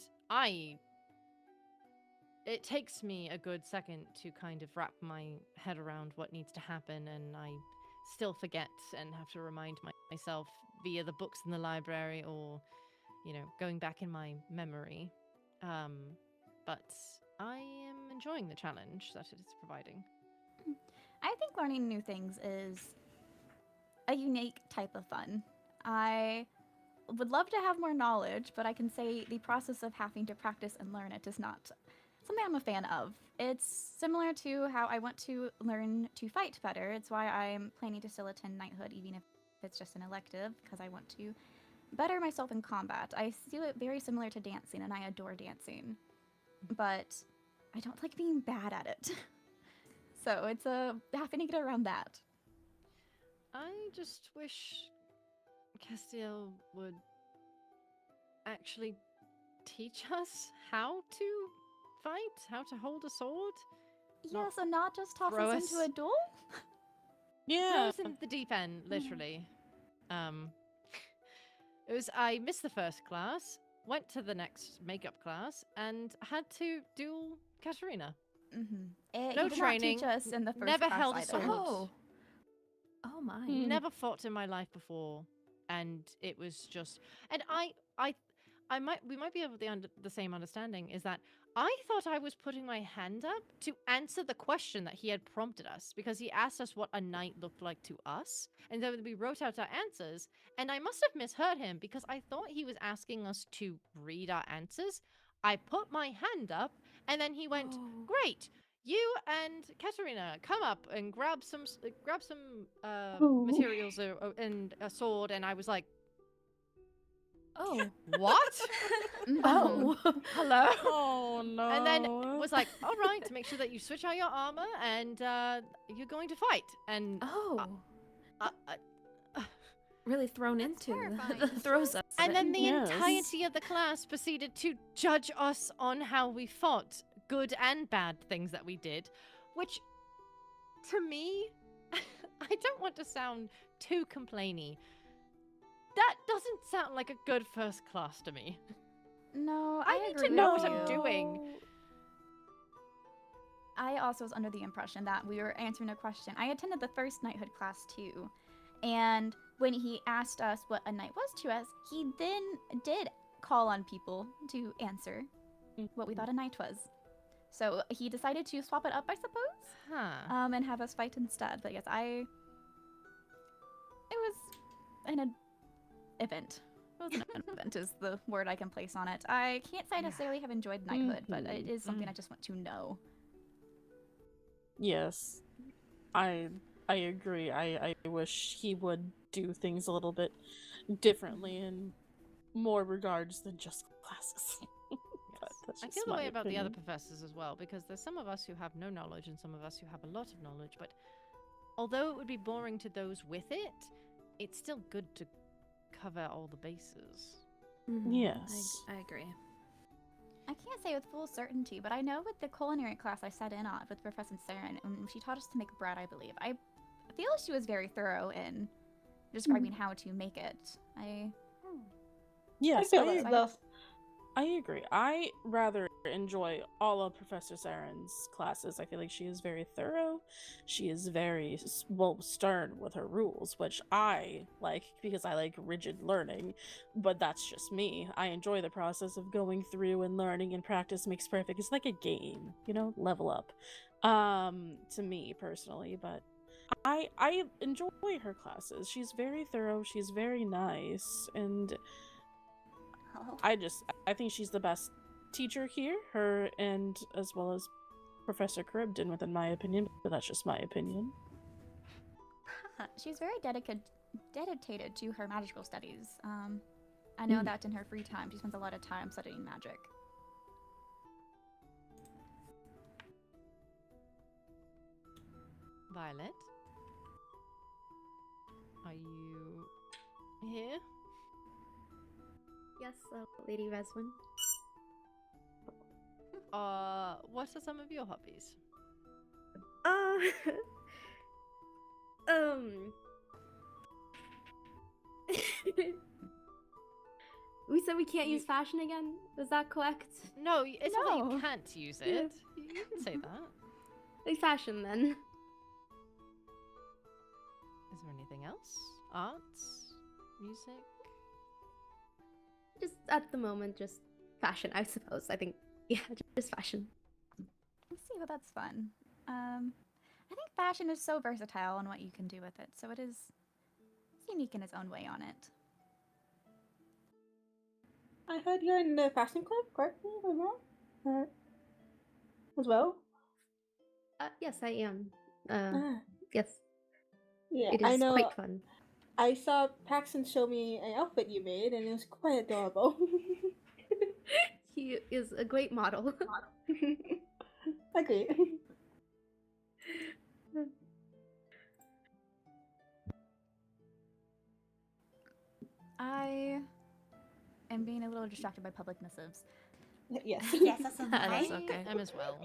it takes me a good second to kind of wrap my head around what needs to happen, and I still forget and have to remind myself via the books in the library or, you know, going back in my memory. But I am enjoying the challenge that it is providing. I think learning new things is a unique type of fun. I would love to have more knowledge, but I can say the process of having to practice and learn it is not something I'm a fan of. It's similar to how I want to learn to fight better. It's why I'm planning to still attend knighthood, even if it's just an elective, because I want to better myself in combat. I see it very similar to dancing, and I adore dancing, but I don't like being bad at it. So it's having to get around that. I just wish Castiel would actually teach us how to fight, how to hold a sword. Yeah, Not so not just toss throw us into us- a duel? Yeah. Throw us in the deep end, literally. I missed the first class, went to the next makeup class, and had to duel Katarina. Mm-hmm. No He did training, not teach us in the first never class held a either. sword. Oh my. Never fought in my life before, and it was just. And we might be able to the same understanding is that I thought I was putting my hand up to answer the question that he had prompted us, because he asked us what a knight looked like to us, and then we wrote out our answers, and I must have misheard him because I thought he was asking us to read our answers. I put my hand up, and then he went, "Great, you and Katarina come up and grab some materials and a sword," and I was like, Oh. "What? Oh. Hello?" Oh no. And then was like, "All right, to make sure that you switch out your armor and you're going to fight." And Oh. uh, Really thrown That's into terrifying. the throes of and it. then the Yes. entirety of the class proceeded to judge us on how we fought, good and bad things that we did, which to me, I don't want to sound too complainy. That doesn't sound like a good first class to me. No, I I need agree to know with what I'm you. doing. I also was under the impression that we were answering a question. I attended the first knighthood class too, and when he asked us what a knight was to us, he then did call on people to answer what we thought a knight was. So he decided to swap it up, I suppose, Huh. and have us fight instead. But yes, it was an event. It was an event is the word I can place on it. I can't say I necessarily have enjoyed knighthood, but it is something I just want to know. Yes. I agree. I wish he would do things a little bit differently in more regards than just classes. But that's I just feel the my way about the other opinion. professors as well, because there's some of us who have no knowledge and some of us who have a lot of knowledge, but although it would be boring to those with it, it's still good to cover all the bases. Yes. I agree. I can't say with full certainty, but I know with the culinary class I sat in on with Professor Saren, and she taught us to make bread, I believe. I feel she was very thorough in describing how to make it. Yes, I feel as though I agree. I rather enjoy all of Professor Saren's classes. I feel like she is very thorough. She is very, stern with her rules, which I like because I like rigid learning, but that's just me. I enjoy the process of going through and learning, and practice makes perfect. It's like a game, level up. To me personally, but I enjoy her classes. She's very thorough, she's very nice, and Oh. I think she's the best teacher here, her and as well as Professor Caribdon, within my opinion, but that's just my opinion. She's very dedicated to her magical studies. I know that in her free time, she spends a lot of time studying magic. Violet, are you here? Yes, Lady Reswin. What are some of your hobbies? We said we can't use fashion again? Was that correct? No, it's not that No. you can't use it. You can say that. Like fashion then. Is there anything else? Arts? Music? Just at the moment, just fashion, I suppose. I think, yeah, just fashion. I see, well, that's fun. I think fashion is so versatile on what you can do with it, so it's unique in its own way on it. I heard you're in the fashion club, correct me if I'm wrong? As well? Yes, I am. Ah, Yes, yeah, it I is know. quite fun. I saw Paxton show me an outfit you made, and it was quite adorable. He is a great model. Agree. I am being a little distracted by public missives. Yes. Yes, that's okay. That's okay. Them as well.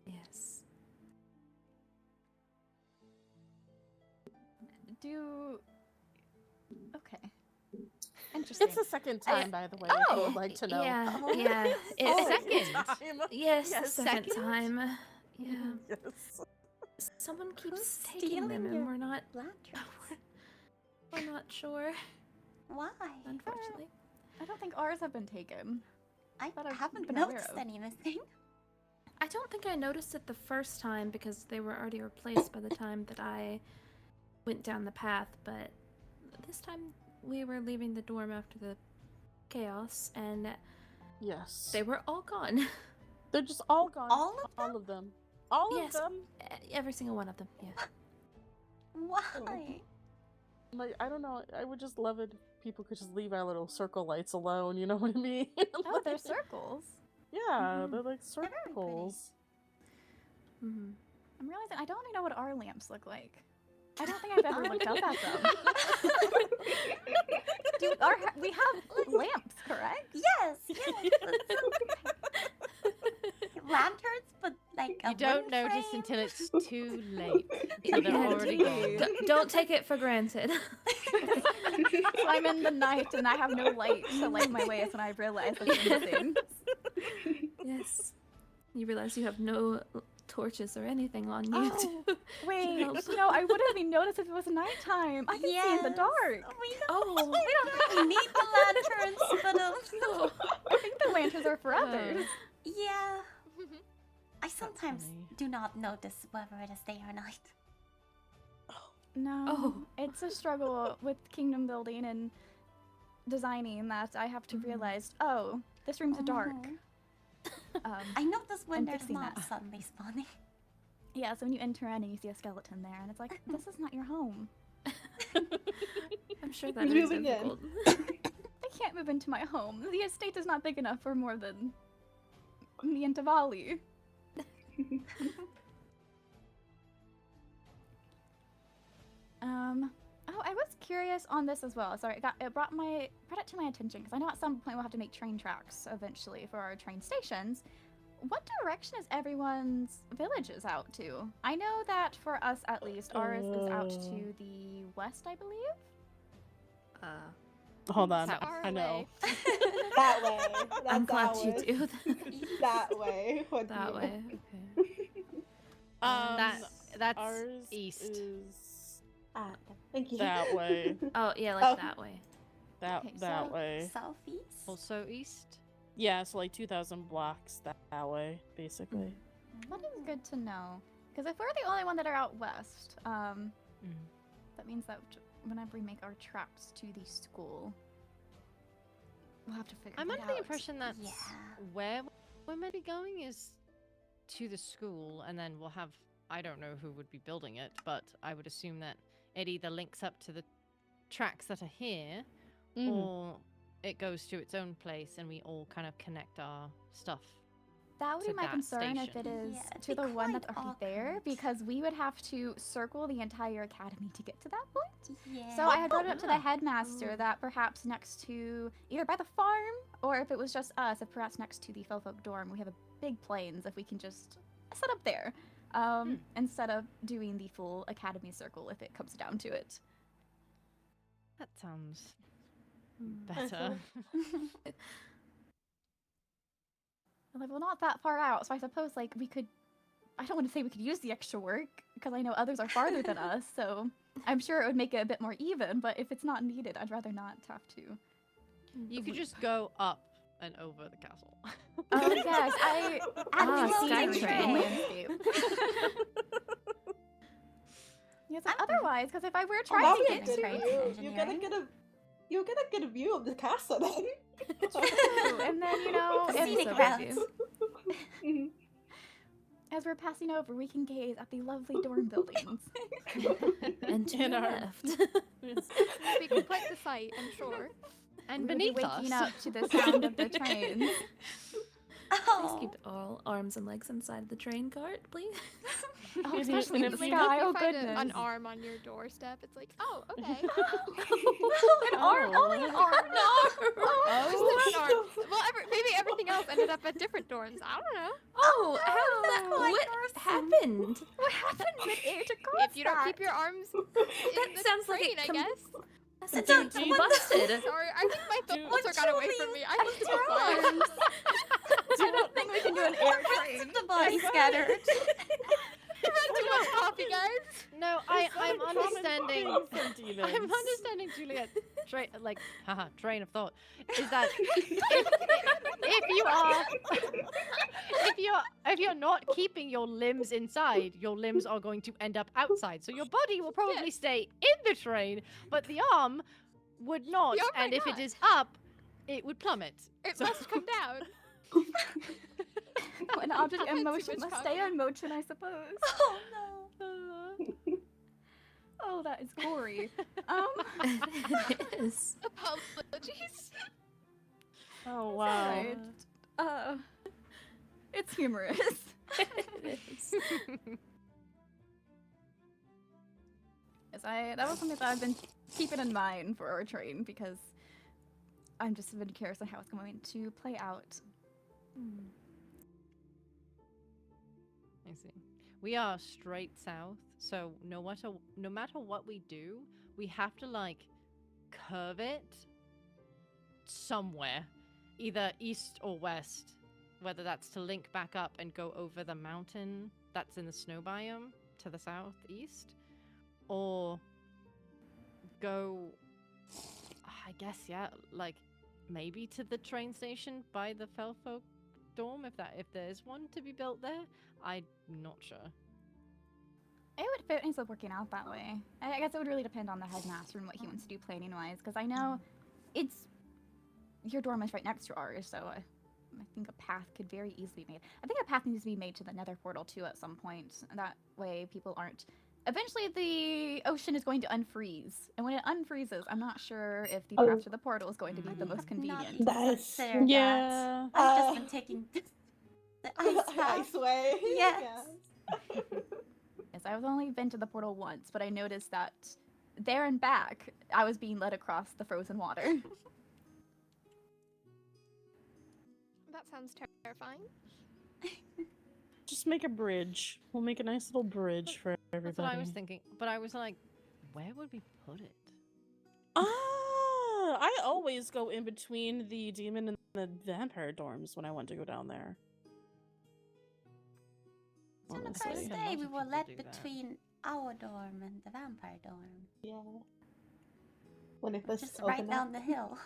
Yes. Okay. Interesting. It's the second time, by the way, if you would like to know. Yeah, Oh, yeah. Second. Yes, the Yes, second second. time. Yeah. Yes. Someone keeps Who's taking them, stealing and your we're not lanterns? we're not sure, Why? unfortunately. I don't think ours have been taken. I But I've haven't been aware noticed of. anything. I don't think I noticed it the first time because they were already replaced by the time that I went down the path, but this time we were leaving the dorm after the chaos and Yes. they were all gone. They're just all gone. All of them? All of them. All Yes. of them. Every single one of them, yeah. Why? Like, I don't know. I would just love it if people could just leave our little circle lights alone. You know what I mean? Oh, they're circles. Yeah, they're like They're very pretty. circles. Mm-hmm. I'm realizing I don't even know what our lamps look like. I don't think I've ever looked up at them. We have lamps, correct? Yes, yes. Lanterns, but like a You don't wooden notice frame? until it's too late. So they're already gone. Don't take it for granted. So I'm in the night and I have no light to light my way, when I realize that they're missing. Yes. You realize you have no torches or anything on you. Oh, wait, help. no, I would have even noticed if it was nighttime. I can see in the Yes. dark. We Oh. don't really need the lanterns, but I think the lanterns are for others. yeah. I sometimes funny. do not notice whether it is day or night. No, Oh. it's a struggle with kingdom building and designing that I have to realize, oh, this room's dark. I notice when I'm there's fixing not that. suddenly spawning. Yeah, so when you enter in and you see a skeleton there, and it's like, this is not your home. I'm sure that Who's is moving in? difficult. I can't move into my home. The estate is not big enough for more than me and Tavali. Oh, I was curious on this as well. Sorry, it brought it to my attention because I know at some point we'll have to make train tracks eventually for our train stations. What direction is everyone's villages out to? I know that for us at least, ours is out to the west, I believe. Hold on, South. I know. That way. That's I'm glad that you way. do. That way. What do That you way. mean? Okay. That's ours east. is Thank you. that way. Oh yeah, like Oh. that way. Okay, that so- way. Southeast? Also east. Yeah, so like 2,000 blocks that way, basically. That is good to know. Because if we're the only one that are out west, that means that whenever we make our traps to the school, we'll have to figure I'm that under the out. impression that Yeah. where we're meant to be going is to the school, and then we'll have, I don't know who would be building it, but I would assume that it either links up to the tracks that are here, or it goes to its own place and we all kind of connect our stuff. That would to be my that concern if station. it is Yeah, it'd to be the one that's quite already there, awkward. because we would have to circle the entire academy to get to that point. Yeah. So I had brought it up to the Yeah. headmaster Ooh. that perhaps next to, either by the farm, or if it was just us, if perhaps next to the Felfolk dorm, we have a big plains, if we can just set up there, instead of doing the full academy circle if it comes down to it. That sounds Hmm. better. Like, well, not that far out, so I suppose, like, we could, I don't want to say we could use the extra work, because I know others are farther than us, so I'm sure it would make it a bit more even, but if it's not needed, I'd rather not have to. You could just go up and over the castle. Oh, yes, I Ah, actually see Skytrain. landscape. Yes, like, otherwise, because if I were Oh, trying that to would get be to good. engineering. You'll get a good view of the castle then. True, and then, you know, The if- scenic so routes. Mhm. as we're passing over, we can gaze at the lovely dorm buildings. And to In the our- left. Be quite the sight, I'm sure. And We would be beneath waking us. up to the sound of the trains. Please Oh. keep all arms and legs inside the train cart, please. Oh, It is- especially in and the if Like, you- sky. if you Oh, find goodness. an arm on your doorstep, it's like, oh, okay. An arm, only an arm. Just an arm. Well, maybe everything else ended up at different dorms. I don't know. Oh, how did that? Oh, What happened? What happened mid-air to If you don't keep your arms in the sounds like train, it I com- guess. That sounds Dude, busted. Sorry, I think my Dude, filter got away from me. I need to be quiet. I don't think we can do an air train. The body scattered. I've had too much coffee, guys. No, I'm understanding. I'm I'm understanding Juliet. Train of thought is that if you're not keeping your limbs inside, your limbs are going to end up outside. So your body will probably stay in the train, but the arm would not. The arm And might if not. it is up, it would plummet. It So- must come down. An object I've had in too motion much must stay coffee. in motion, I suppose. Oh no. Oh, that is gory. It is. Apologies. Oh wow. Alright. It's humorous. It is. Yes, that was something that I've been keeping in mind for our train, because I'm just been curious on how it's going to play out. I see. We are straight south, so no matter what we do, we have to like curve it somewhere, either east or west, whether that's to link back up and go over the mountain that's in the snow biome to the southeast, or go, I guess, yeah, like maybe to the train station by the Felfolk dorm, if there's one to be built there. I'm not sure. It would fit ends up working out that way. I guess it would really depend on the headmaster and what he wants to do planning wise, because I know your dorm is right next to ours, so I think a path could very easily be made. I think a path needs to be made to the nether portal too at some point. That way people aren't. Eventually the ocean is going to unfreeze, and when it unfreezes, I'm not sure if the path to the portal is going to be the most convenient. That's Yeah. I've just been taking the ice path. Ice way. Yes. Yes, I've only been to the portal once, but I noticed that there and back, I was being led across the frozen water. That sounds terrifying. Just make a bridge. We'll make a nice little bridge for everybody. That's what I was thinking, but I was like, where would we put it? Ah, I always go in between the demon and the vampire dorms when I want to go down there. So on the Honestly. first A day, lot we of were people led do that. between our dorm and the vampire dorm. Yeah. When it first Just opened right up. down the hill.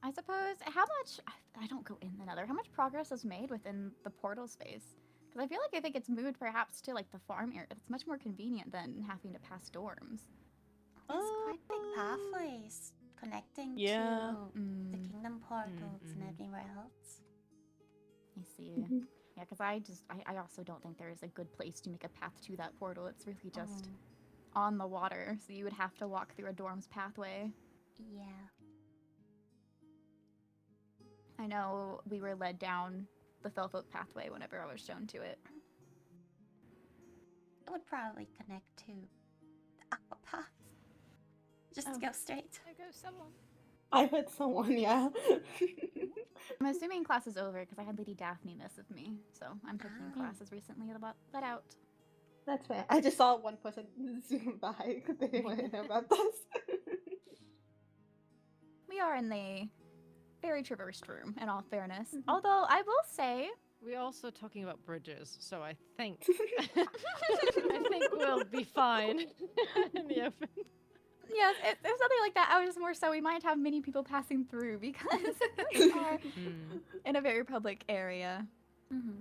I suppose, how much, I don't go in the nether, how much progress is made within the portal space? Because I feel like if it gets moved perhaps to like the farm area, it's much more convenient than having to pass dorms. There's quite big pathways connecting Yeah. to the kingdom portals and mhm. everywhere else. I see. Mhm. Yeah, because I also don't think there is a good place to make a path to that portal. It's really just on the water, so you would have to walk through a dorm's pathway. Yeah. I know we were led down the Felfolk pathway whenever I was shown to it. It would probably connect to the aqua path. Just Oh. to go straight. There goes someone. I heard someone, yeah. I'm assuming class is over because I had Lady Daphne miss of me, so I'm taking Ah. classes recently let out. That's fair. I just saw one person zoom by because they didn't know about this. We are in the very traversed room, in all fairness. Although I will say, We're also talking about bridges, so I think I think we'll be fine in the open. yes, if something like that, I was just more so we might have many people passing through because we are in a very public area.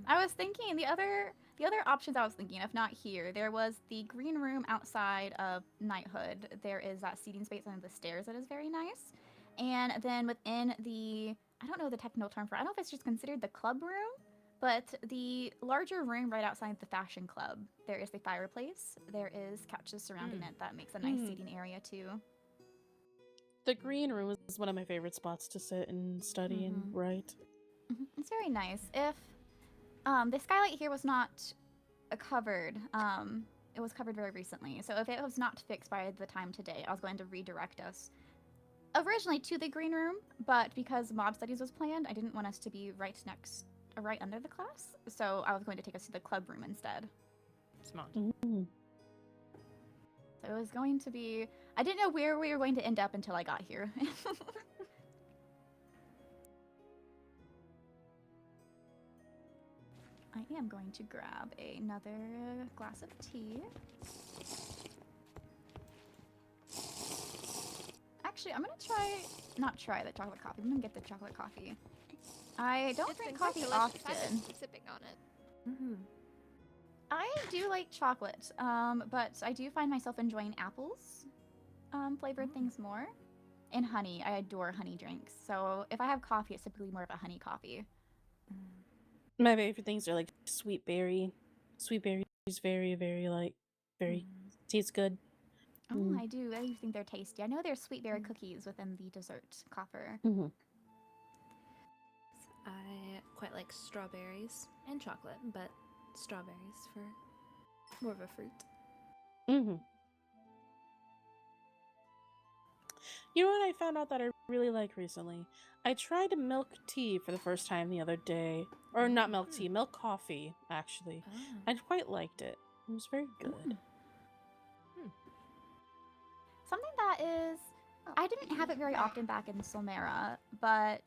I was thinking the other options I was thinking, if not here, there was the green room outside of Knighthood. There is that seating space under the stairs that is very nice. And then within the, I don't know the technical term for it, I don't know if it's just considered the club room, but the larger room right outside the fashion club, there is the fireplace. There is couches surrounding it that makes a nice seating area too. The green room is one of my favorite spots to sit and study and write. It's very nice. If the skylight here was not covered, it was covered very recently. So if it was not fixed by the time today, I was going to redirect us originally to the green room, but because mob studies was planned, I didn't want us to be right under the class. So I was going to take us to the club room instead. Smart. So it was going to be, I didn't know where we were going to end up until I got here. I am going to grab another glass of tea. Actually, I'm gonna not try the chocolate coffee. I'm gonna get the chocolate coffee. I don't It's been drink quite coffee delicious. I've often. been sipping on it. I do like chocolate, but I do find myself enjoying apples, flavored things more. And honey. I adore honey drinks. So if I have coffee, it's typically more of a honey coffee. My favorite things are like sweet berry. Sweet berry is very, very tastes good. Oh, I do think they're tasty. I know there's sweet berry cookies within the dessert coffer. I quite like strawberries and chocolate, but strawberries for more of a fruit. You know what I found out that I really like recently? I tried milk tea for the first time the other day. Or not milk tea, milk coffee, actually. I quite liked it. It was very good. Something that is... I didn't have it very often back in Solmera, but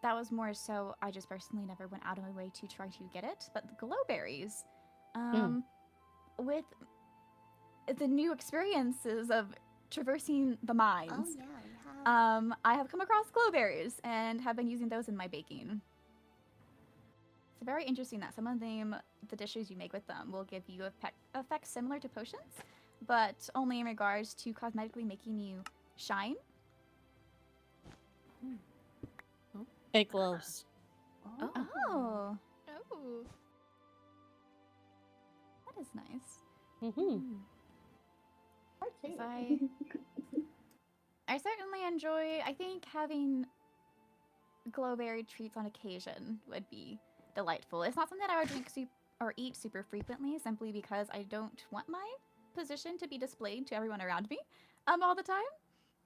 that was more so I just personally never went out of my way to try to get it. But the glowberries, with the new experiences of traversing the mines, Oh yeah, we have. I have come across glowberries and have been using those in my baking. It's very interesting that some of them, the dishes you make with them will give you effects similar to potions, but only in regards to cosmetically making you shine. It glows. Oh, Oh. that is nice. Okay. I certainly enjoy, I think having glowberry treats on occasion would be delightful. It's not something that I would drink or eat super frequently, simply because I don't want my position to be displayed to everyone around me all the time.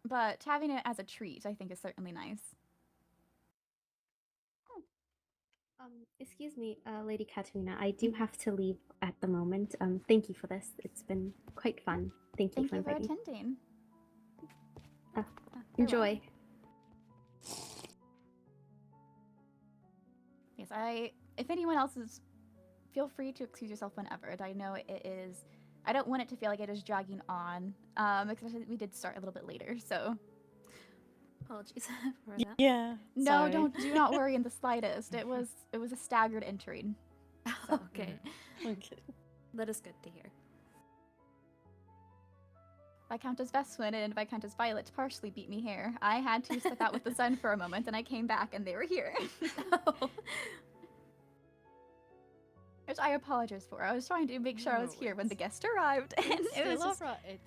But having it as a treat, I think, is certainly nice. Excuse me, Lady Katuna. I do have to leave at the moment. Thank you for this. It's been quite fun. Thank you Thank for you for inviting. attending. Farewell. Enjoy. Enjoy. Yes, if anyone else is, feel free to excuse yourself whenever. I know it is, I don't want it to feel like it is dragging on, especially we did start a little bit later, so. Apologies for that. Yeah. No, sorry. do not worry in the slightest. It was a staggered entry. So. Okay. Okay. That is good to hear. Viscountess Veswin and Viscountess Violet partially beat me here. I had to step out with the sun for a moment, and I came back, and they were here. Which I apologize for. I was trying to make sure I was here when the guest arrived, and it was just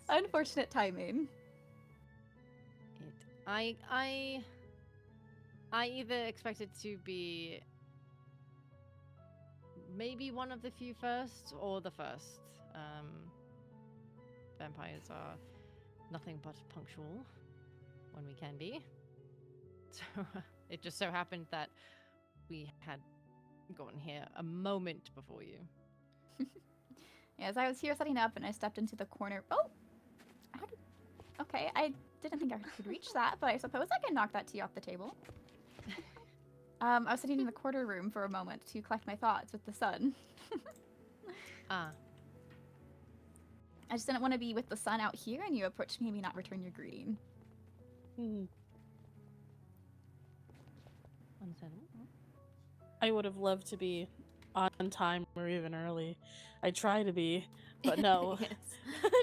unfortunate timing. I either expected to be maybe one of the few first or the first. Vampires are nothing but punctual when we can be. So it just so happened that we had gotten here a moment before you. As I was here setting up and I stepped into the corner. Oh! Okay, I didn't think I could reach that, but I suppose I can knock that tea off the table. I was sitting in the quarter room for a moment to collect my thoughts with the sun. Ah. I just didn't want to be with the sun out here and you approach me and me not return your greeting. I would have loved to be on time or even early. I try to be, but no.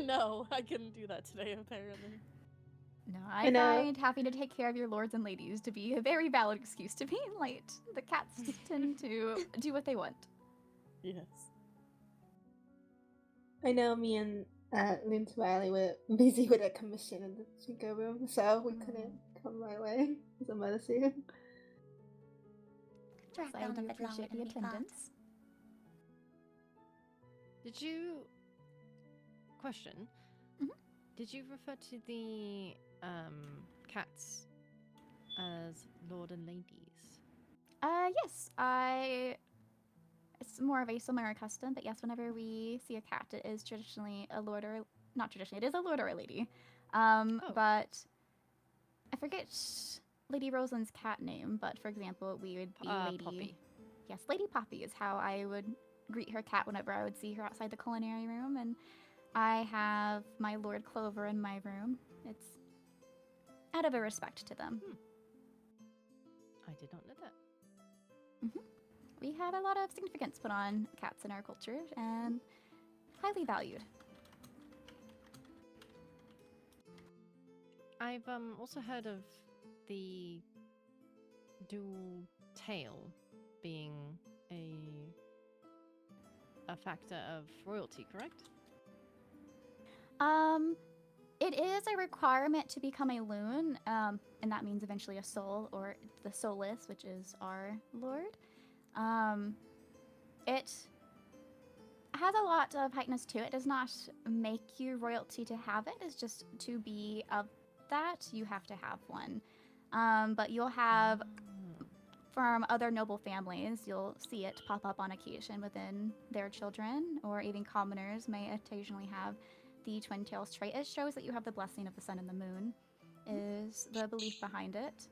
No, I couldn't do that today, apparently. No, I find having to take care of your lords and ladies to be a very valid excuse to be late. The cats tend to do what they want. Yes. I know me and Lynn Wiley were busy with a commission in the Chico room, so we couldn't come my way as a medicine. Yes, I do appreciate the attendance. Did you... Question. Mm-hmm. Did you refer to the cats as lord and ladies? Yes, it's more of a Solmera custom, but yes, whenever we see a cat, it is traditionally a lord or... Not traditionally, it is a lord or a lady. But I forget Lady Rosalind's cat name, but for example, we would be Lady... Poppy. Yes, Lady Poppy is how I would greet her cat whenever I would see her outside the culinary room, and I have my Lord Clover in my room. It's out of a respect to them. I did not know that. We have a lot of significance put on cats in our culture, and highly valued. I've also heard of the dual tail being a factor of royalty, correct? It is a requirement to become a loon, and that means eventually a soul, or the soulless, which is our lord. It has a lot of heightness to it. It does not make you royalty to have it. It's just to be of that, you have to have one. But you'll have, from other noble families, you'll see it pop up on occasion within their children, or even commoners may occasionally have the twin tails trait. It shows that you have the blessing of the sun and the moon, is the belief behind it.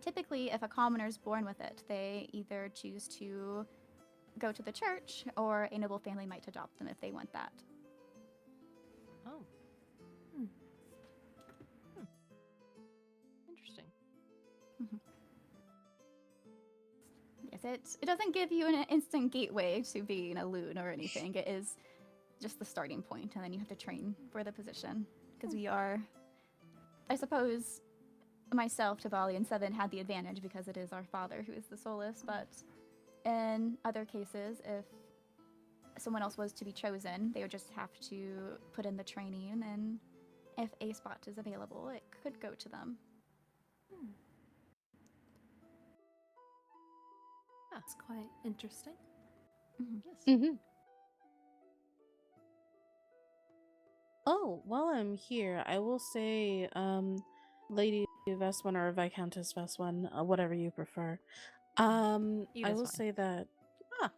Typically, if a commoner is born with it, they either choose to go to the church, or a noble family might adopt them if they want that. Oh. Interesting. Yes, it doesn't give you an instant gateway to being a loon or anything. It is just the starting point, and then you have to train for the position. Because we are, I suppose, myself, Tavali, and Seven had the advantage because it is our father who is the soulless, but in other cases, if someone else was to be chosen, they would just have to put in the training, and if a spot is available, it could go to them. That's quite interesting. Yes. Oh, while I'm here, I will say, Lady Veswin or Viscountess Veswin, whatever you prefer. I Either's will fine. say that.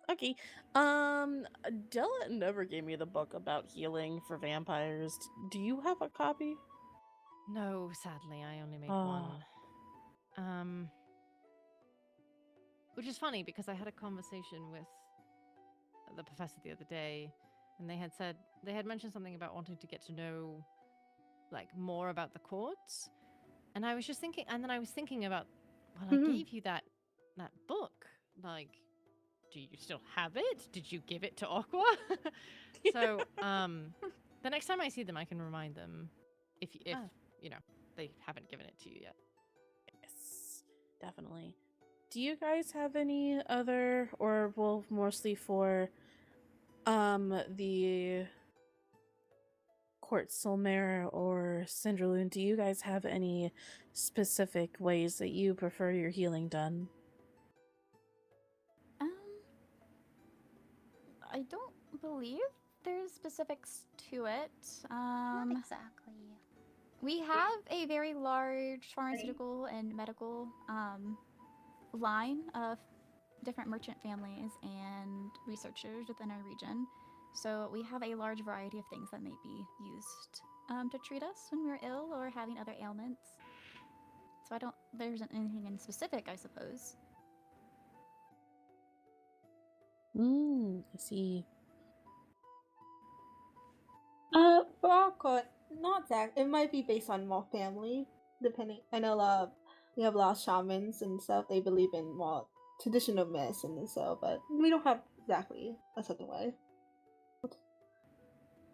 Okay. Della never gave me the book about healing for vampires. Do you have a copy? No, sadly, I only made Oh. one. Which is funny because I had a conversation with the professor the other day, and they had mentioned something about wanting to get to know like more about the courts. And I was just thinking, and then I was thinking about, well, I gave you that book. Like, do you still have it? Did you give it to Aqua? So, the next time I see them, I can remind them if you know they haven't given it to you yet. Yes, definitely. Do you guys have any other, or well, mostly for the Court Solmera or Cindralune, do you guys have any specific ways that you prefer your healing done? I don't believe there's specifics to it. Not exactly. We have a very large pharmaceutical and medical line of different merchant families and researchers within our region. So we have a large variety of things that may be used to treat us when we're ill or having other ailments. So there isn't anything in specific, I suppose. I see. For our court, not that. It might be based on more family, depending. I know we have a lot of shamans and stuff. They believe in more traditional medicine and so, but we don't have exactly a certain way. It's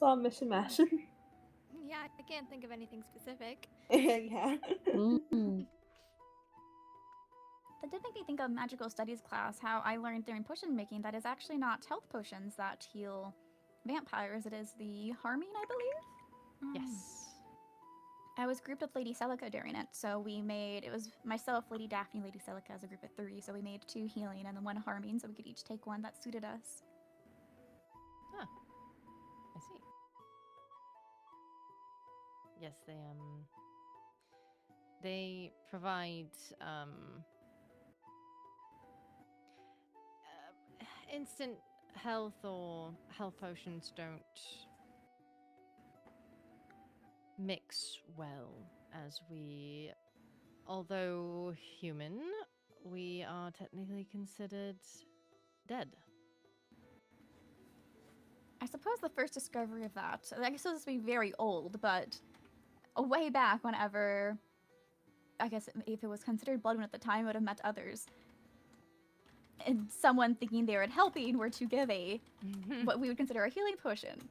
all mishmash. Yeah, I can't think of anything specific. Yeah. That did make me think of magical studies class, how I learned during potion making that is actually not health potions that heal vampires. It is the harming, I believe. Yes. I was grouped with Lady Celica during it, so it was myself, Lady Daphne, Lady Celica as a group of 3, so we made 2 healing and then 1 harming, so we could each take one that suited us. Huh. I see. Yes, they provide instant health, or health potions don't mix well, as although human, we are technically considered dead. I suppose the first discovery of that, I guess this would be very old, but way back whenever, I guess if it was considered Bloodwyn at the time, I would have met others. And someone thinking they were helping were to give what we would consider a healing potion.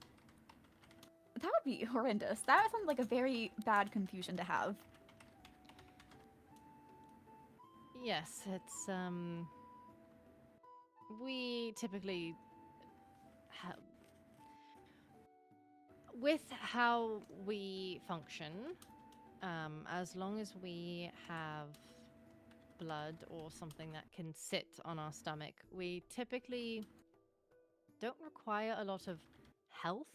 That would be horrendous. That sounds like a very bad confusion to have. Yes, it's we typically with how we function, as long as we have blood or something that can sit on our stomach, we typically don't require a lot of health.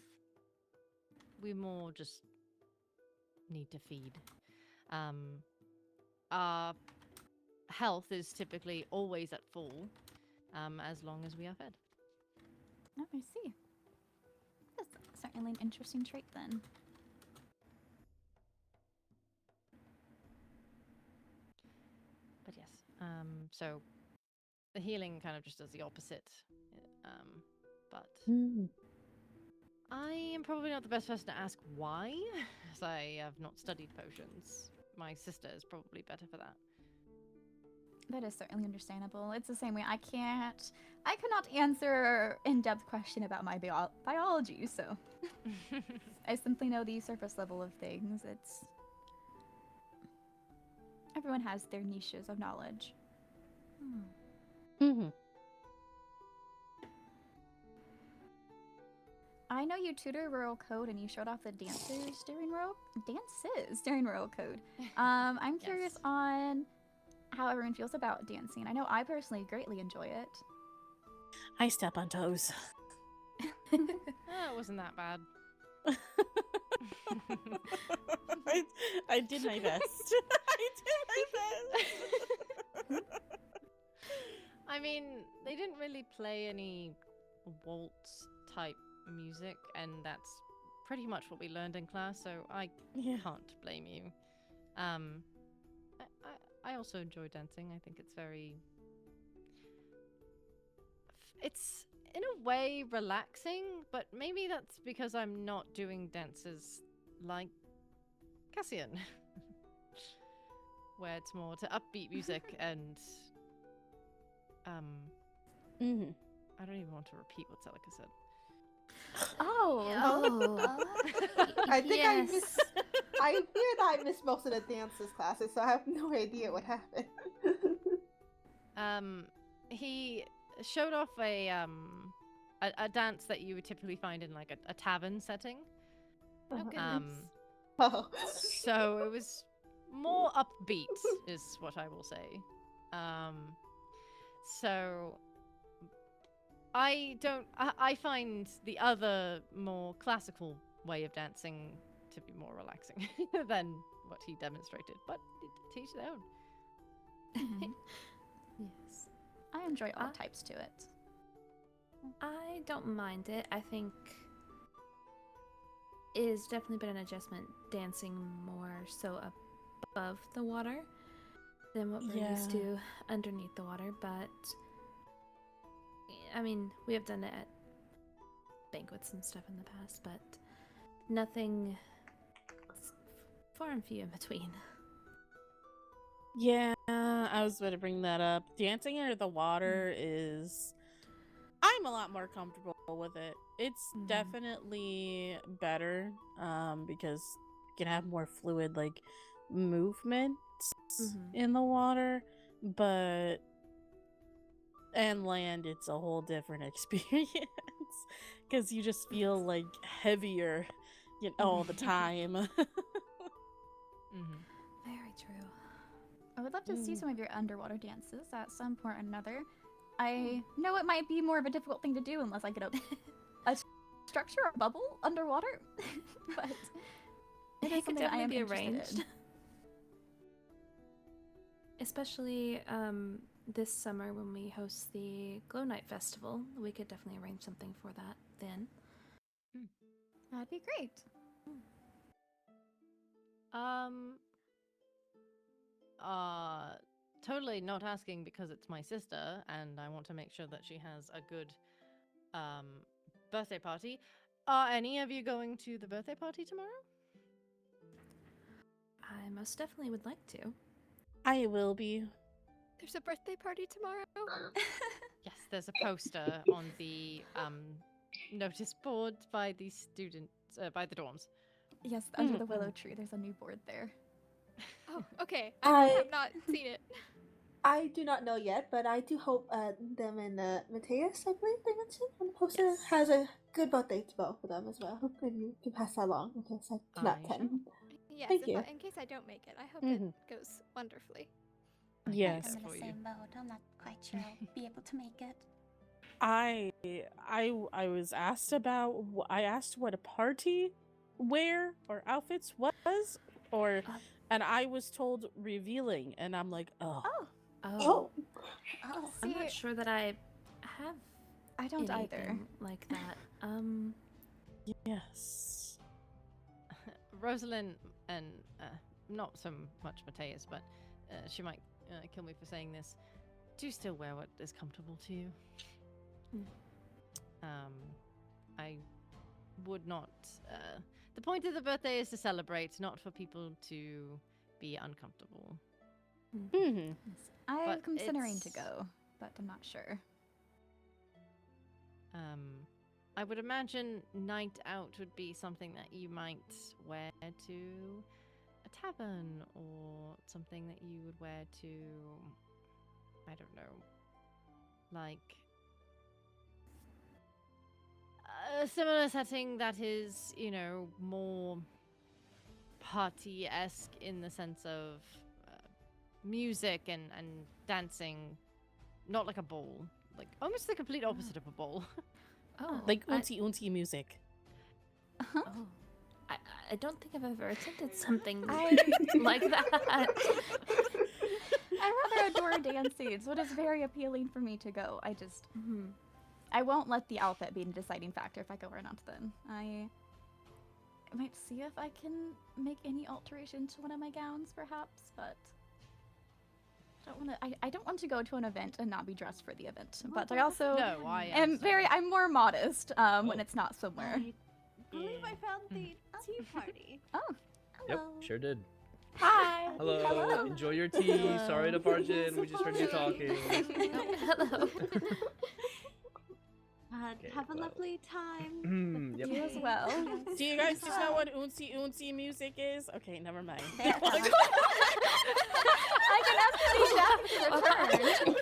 We more just need to feed. Our health is typically always at full, as long as we are fed. Oh, I see. That's certainly an interesting trait then. But yes, so the healing kind of just does the opposite. But I am probably not the best person to ask why, as I have not studied potions. My sister is probably better for that. That is certainly understandable. It's the same way. I could not answer in-depth question about my biology, so I simply know the surface level of things. Everyone has their niches of knowledge. I know you tutor Royal Code and you showed off the dances during Royal Code. I'm curious Yes. on how everyone feels about dancing. I know I personally greatly enjoy it. I step on toes. It wasn't that bad. I did my best. I did my best. I mean, they didn't really play any waltz type music, and that's pretty much what we learned in class, so I can't blame you. I also enjoy dancing. I think it's very... It's, in a way, relaxing, but maybe that's because I'm not doing dances like Cassian, where it's more to upbeat music and... I don't even want to repeat what Celica said. I think I fear that I missed most of the dances classes, so I have no idea what happened. He showed off a dance that you would typically find in like a tavern setting. So it was more upbeat, is what I will say. So I find the other more classical way of dancing to be more relaxing than what he demonstrated, but teach their own. Yes. I enjoy all types to it. I don't mind it. I think it has definitely been an adjustment dancing more so above the water than what we're used to underneath the water, but I mean, we have done it at banquets and stuff in the past, but nothing far and few in between. Yeah, I was about to bring that up. Dancing under the water is... I'm a lot more comfortable with it. It's definitely better because you can have more fluid, like, movement in the water, but... And land, it's a whole different experience because you just feel like heavier, all the time. Very true. I would love to see some of your underwater dances at some point or another. I know it might be more of a difficult thing to do unless I get a structure or bubble underwater, but it is something I am be interested arranged. in. Especially this summer when we host the Glow Night Festival, we could definitely arrange something for that then. That'd be great. Totally not asking because it's my sister and I want to make sure that she has a good birthday party. Are any of you going to the birthday party tomorrow? I most definitely would like to. I will be. There's a birthday party tomorrow. Yes, there's a poster on the notice board by the students, by the dorms. Yes, under the willow tree, there's a new board there. Oh, okay. I have not seen it. I do not know yet, but I do hope them and Mateus, I believe they mentioned on the poster, has a good birthday to both of them as well. And you can pass that along in case I cannot attend. Yes, Thank you. in case I don't make it, I hope it goes wonderfully. Yes. I'm in the same boat. I'm not quite sure I'll be able to make it. I was asked about. I asked what a party wear or outfits was, and I was told revealing, and I'm like, oh. I'm not sure that I have. I don't either. Like that. Yes. Rosalind and not so much Mateus, but she might kill me for saying this. Do still wear what is comfortable to you. I would not. The point of the birthday is to celebrate, not for people to be uncomfortable. I'm considering to go, but I'm not sure. I would imagine night out would be something that you might wear to a tavern, or something that you would wear to, I don't know, like a similar setting that is, more party-esque in the sense of music and dancing, not like a ball, like almost the complete opposite of a ball. Like unti music. Oh, I don't think I've ever attended something like that. I rather adore dancing, so it is very appealing for me to go. I just, I won't let the outfit be a deciding factor if I go or not. Then I might see if I can make any alteration to one of my gowns, perhaps, but. I don't want to go to an event and not be dressed for the event, but I also I'm more modest when it's not somewhere. I believe I found the tea party. Oh, Yep, sure did. hi. Hello. Enjoy your tea. Hello. Sorry to barge in. We just heard you talking. Hello. Have a lovely time. Yep. You as well. Do you guys just know what unsi music is? Okay, never mind. I can ask the after the turn.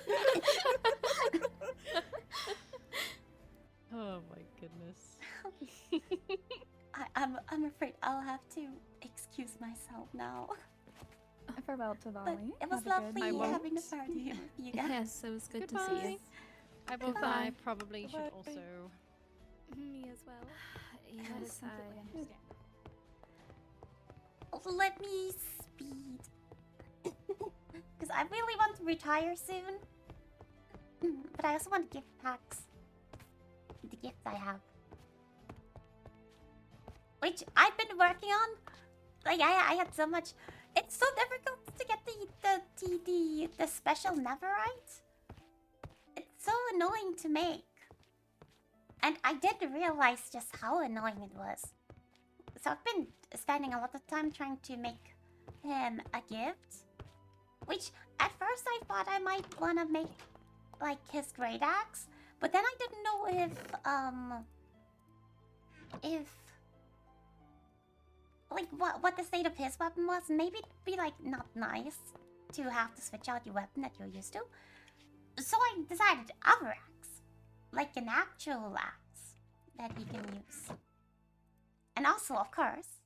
Oh my goodness. I'm afraid I'll have to excuse myself now. Farewell to But Volley. it was Have a good lovely night. having a party with you guys. Yes, it was good to see Goodbye. you. I will. Goodbye. I probably should Goodbye. also. Me as well. Yes, I. Let me speed. Because I really want to retire soon. But I also want to give packs the gifts I have. Which I've been working on. Like, I had so much. It's so difficult to get the special Neverite. It's so annoying to make. And I didn't realize just how annoying it was. So I've been spending a lot of time trying to make him a gift. Which, at first I thought I might want to make, like, his great axe. But then I didn't know like, what the state of his weapon was. Maybe it'd be, like, not nice to have to switch out your weapon that you're used to. So I decided other axe. Like an actual axe that he can use. And also, of course,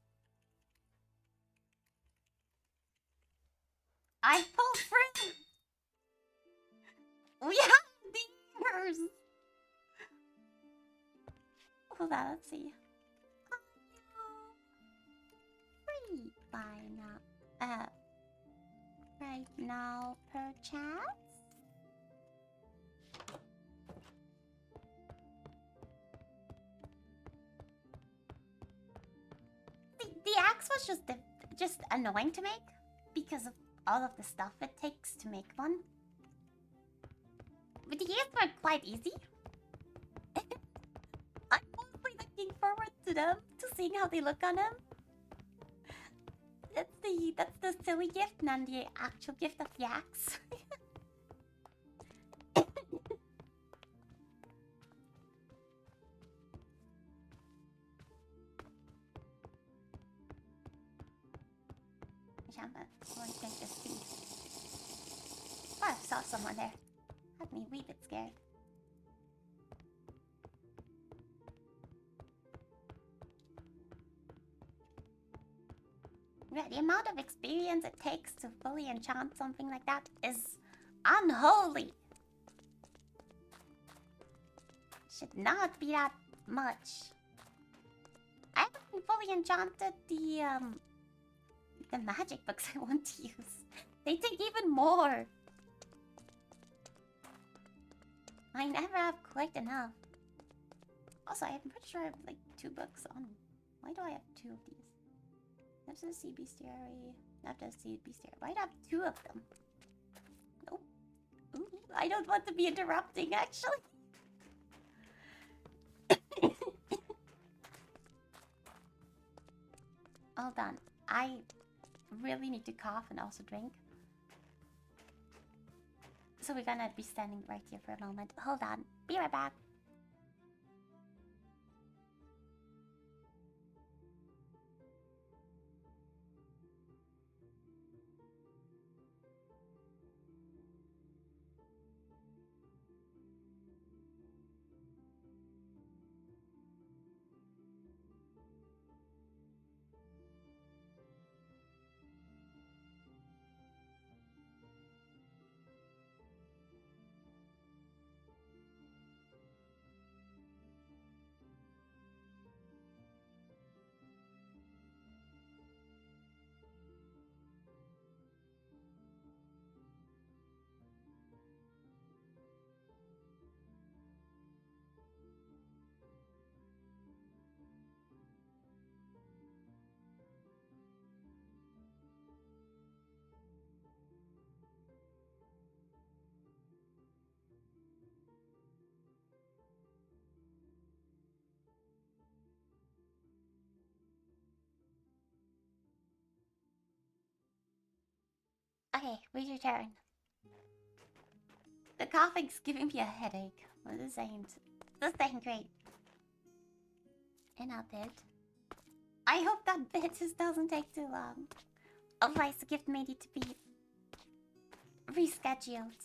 I pulled through! We have the heirs! Hold on, let's see. Free by now. Right now, perchance? The axe was just annoying to make because of all of the stuff it takes to make one. But the gears were quite easy. I'm mostly looking forward to them, to seeing how they look on him. That's the silly gift and the actual gift of the axe. I'm going to take this tea. Oh, I saw someone there. Had me a wee bit scared. Yeah, the amount of experience it takes to fully enchant something like that is unholy. Should not be that much. I haven't fully enchanted the magic books I want to use. They take even more. I never have quite enough. Also, I'm pretty sure I have like 2 books on. Why do I have 2 of these? That's a sea bestiary. That's a sea bestiary. Why do I have 2 of them? Nope. Ooh, I don't want to be interrupting, actually. Hold on. I really need to cough and also drink. So we're gonna be standing right here for a moment. Hold on. Be right back. Okay, where's your turn? The coughing's giving me a headache. Well, this ain't great. And I'll bid. I hope that bid just doesn't take too long. Otherwise, the gift may need to be rescheduled.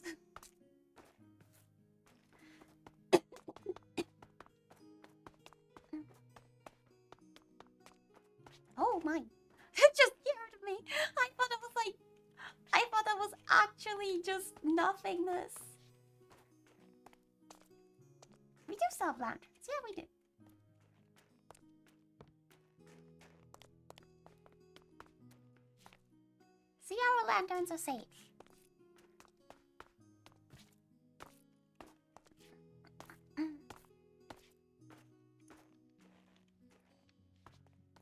Oh my. It just scared me. I thought it was actually just nothingness. We do still have lanterns. Yeah, we do. See, our lanterns are safe.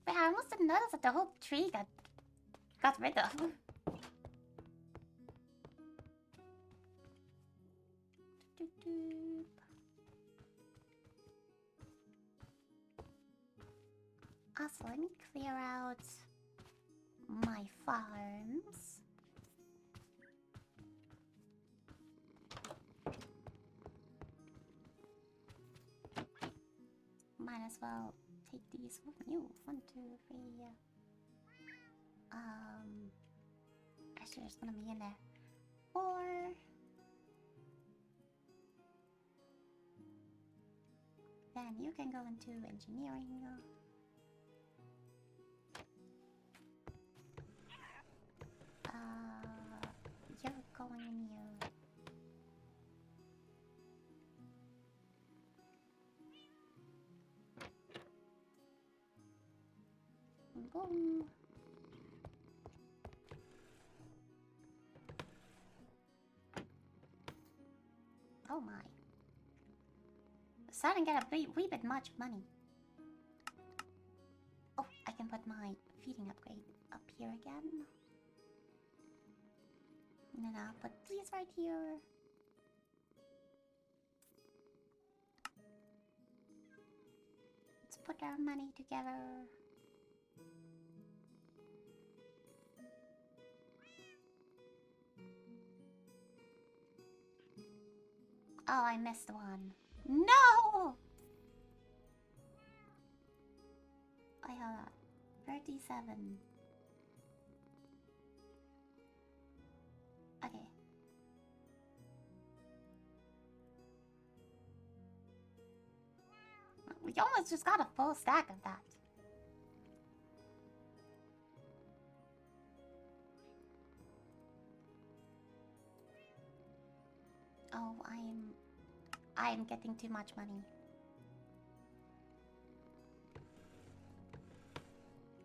But I almost didn't notice that the whole tree got rid of. Also, let me clear out my farms. Might as well take these with you. 1, 2, 3. Actually, there's gonna be in there. 4. Then you can go into engineering. You're going in here. Boom. Oh my. Starting to get a wee bit much money. Oh, I can put my feeding upgrade up here again. And then I'll put these right here. Let's put our money together. Oh, I missed one. No! Hold on. 37. Okay. We almost just got a full stack of that. Oh, I am getting too much money.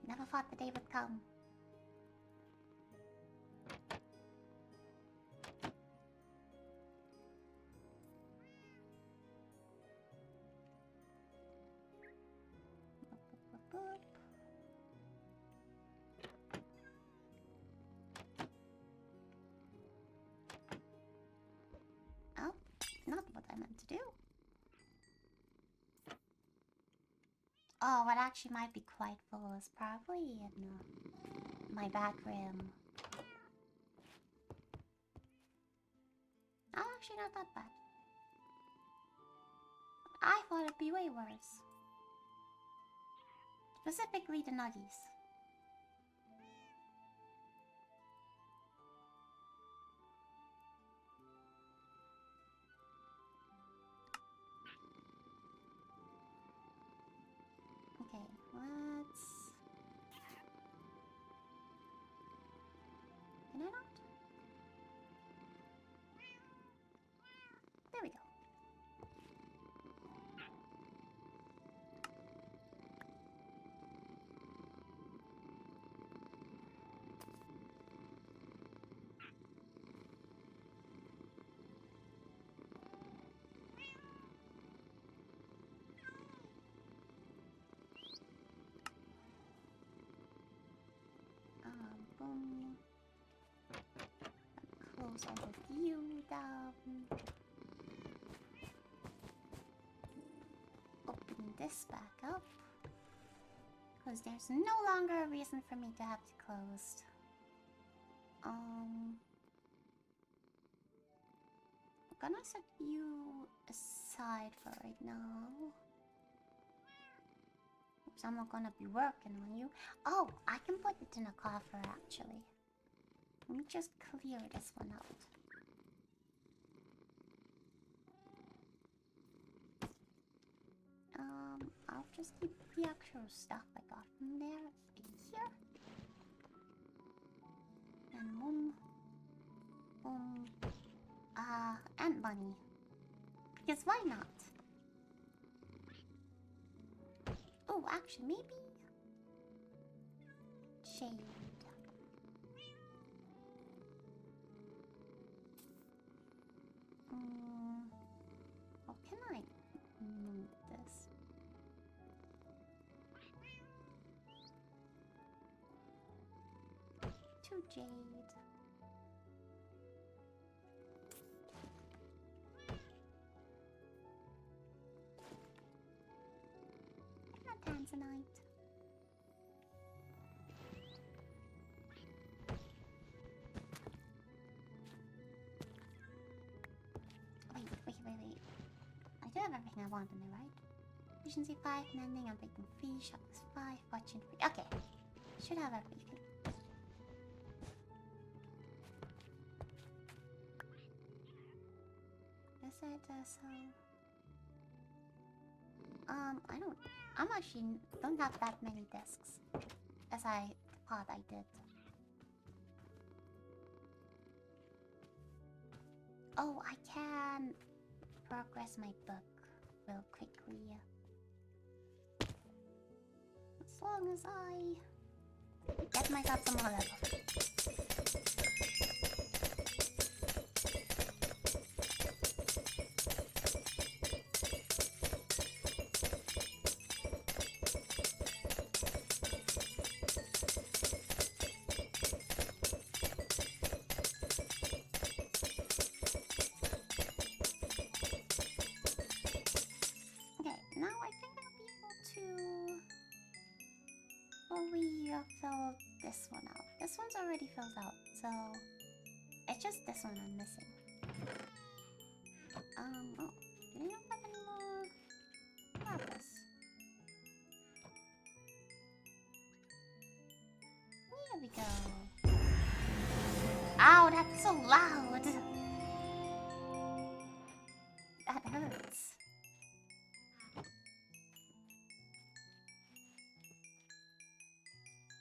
Never thought the day would come. Oh, not what I meant to do. Oh, what actually might be quite full is probably in my back room. Oh, actually not that bad. I thought it'd be way worse. Specifically the nuggies. Okay, let's... Can I not? There we go. Boom. Close all of you down. Open this back up. Because there's no longer a reason for me to have it closed. gonna set you aside for right now. Because I'm not gonna be working on you. Oh, I can put it in a coffer actually. Let me just clear this one out. I'll just keep the actual stuff I got from there in here. And boom. Boom. And money. Because why not? Oh, actually, maybe... Shade. How can I move this? To jade. And a tanzanite. Wait. I do have everything I want in there, right? Efficiency 5, mending, I'm breaking free, sharpness 5, fortune 3. Okay. Should have everything. Is it so? I'm actually don't have that many discs as I thought I did. Oh, I can progress my book real quickly. As long as I get myself some more level. Fill this one out. This one's already filled out, so it's just this one I'm missing. Oh, do you have any more progress? Here we go. Ow, that's so loud! That hurts.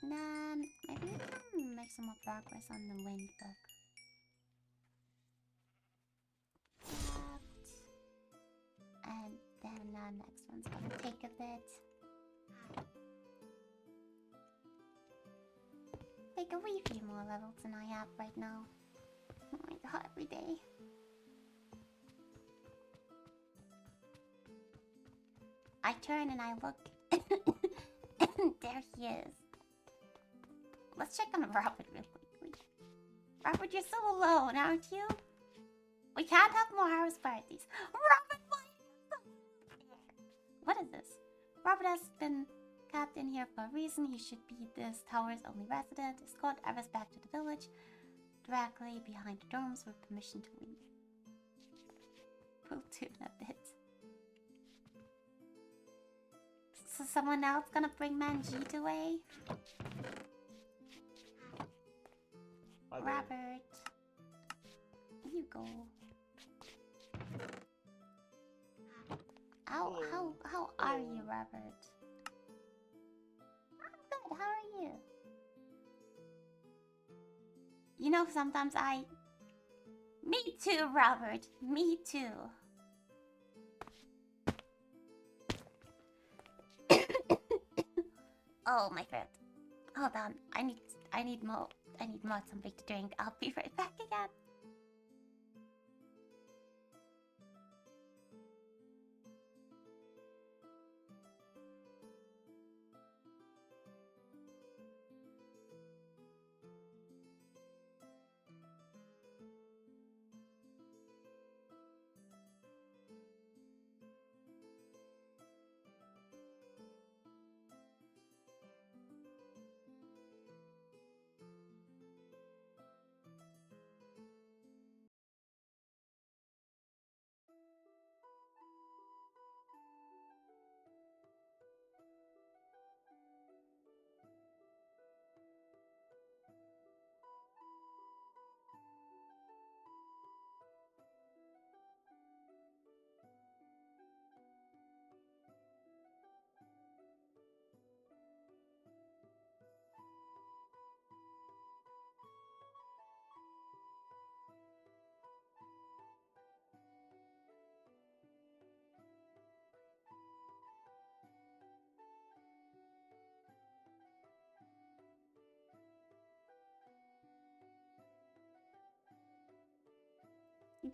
Then maybe we can make some more progress on the wind book. And then the next one's gonna take a bit. Take a wee few more levels than I have right now. Oh my god, every day. I turn and I look. And there he is. Let's check on Robert real quickly. Robert, you're still alone, aren't you? We can't have more house parties. Robert, why? What is this? Robert has been kept in here for a reason. He should be this tower's only resident. Escort Eris back to the village, directly behind the dorms with permission to leave. We'll tune a bit. So someone else gonna bring Manjeet away? Robert, you go. How are you, Robert? I'm good. How are you? You know, sometimes Me too, Robert. Me too. Oh, my throat. Hold on. I need more something to drink. I'll be right back again.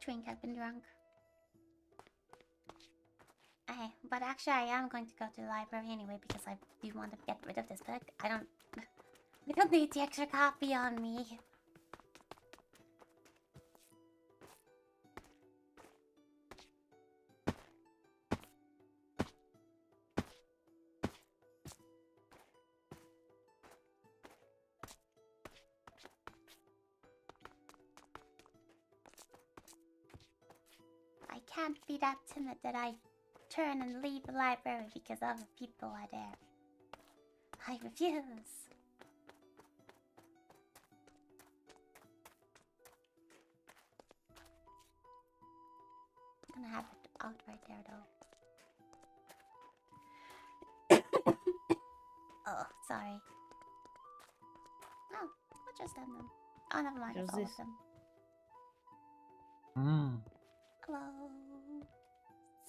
drink. I've been drunk. Okay, but actually I am going to go to the library anyway because I do want to get rid of this book. I don't need the extra copy on me. I can't be that timid that I turn and leave the library because other people are there. I refuse. I'm gonna have it out right there though. Oh, sorry. No, I'll just end them. Oh, never mind, it's all of them. Hello.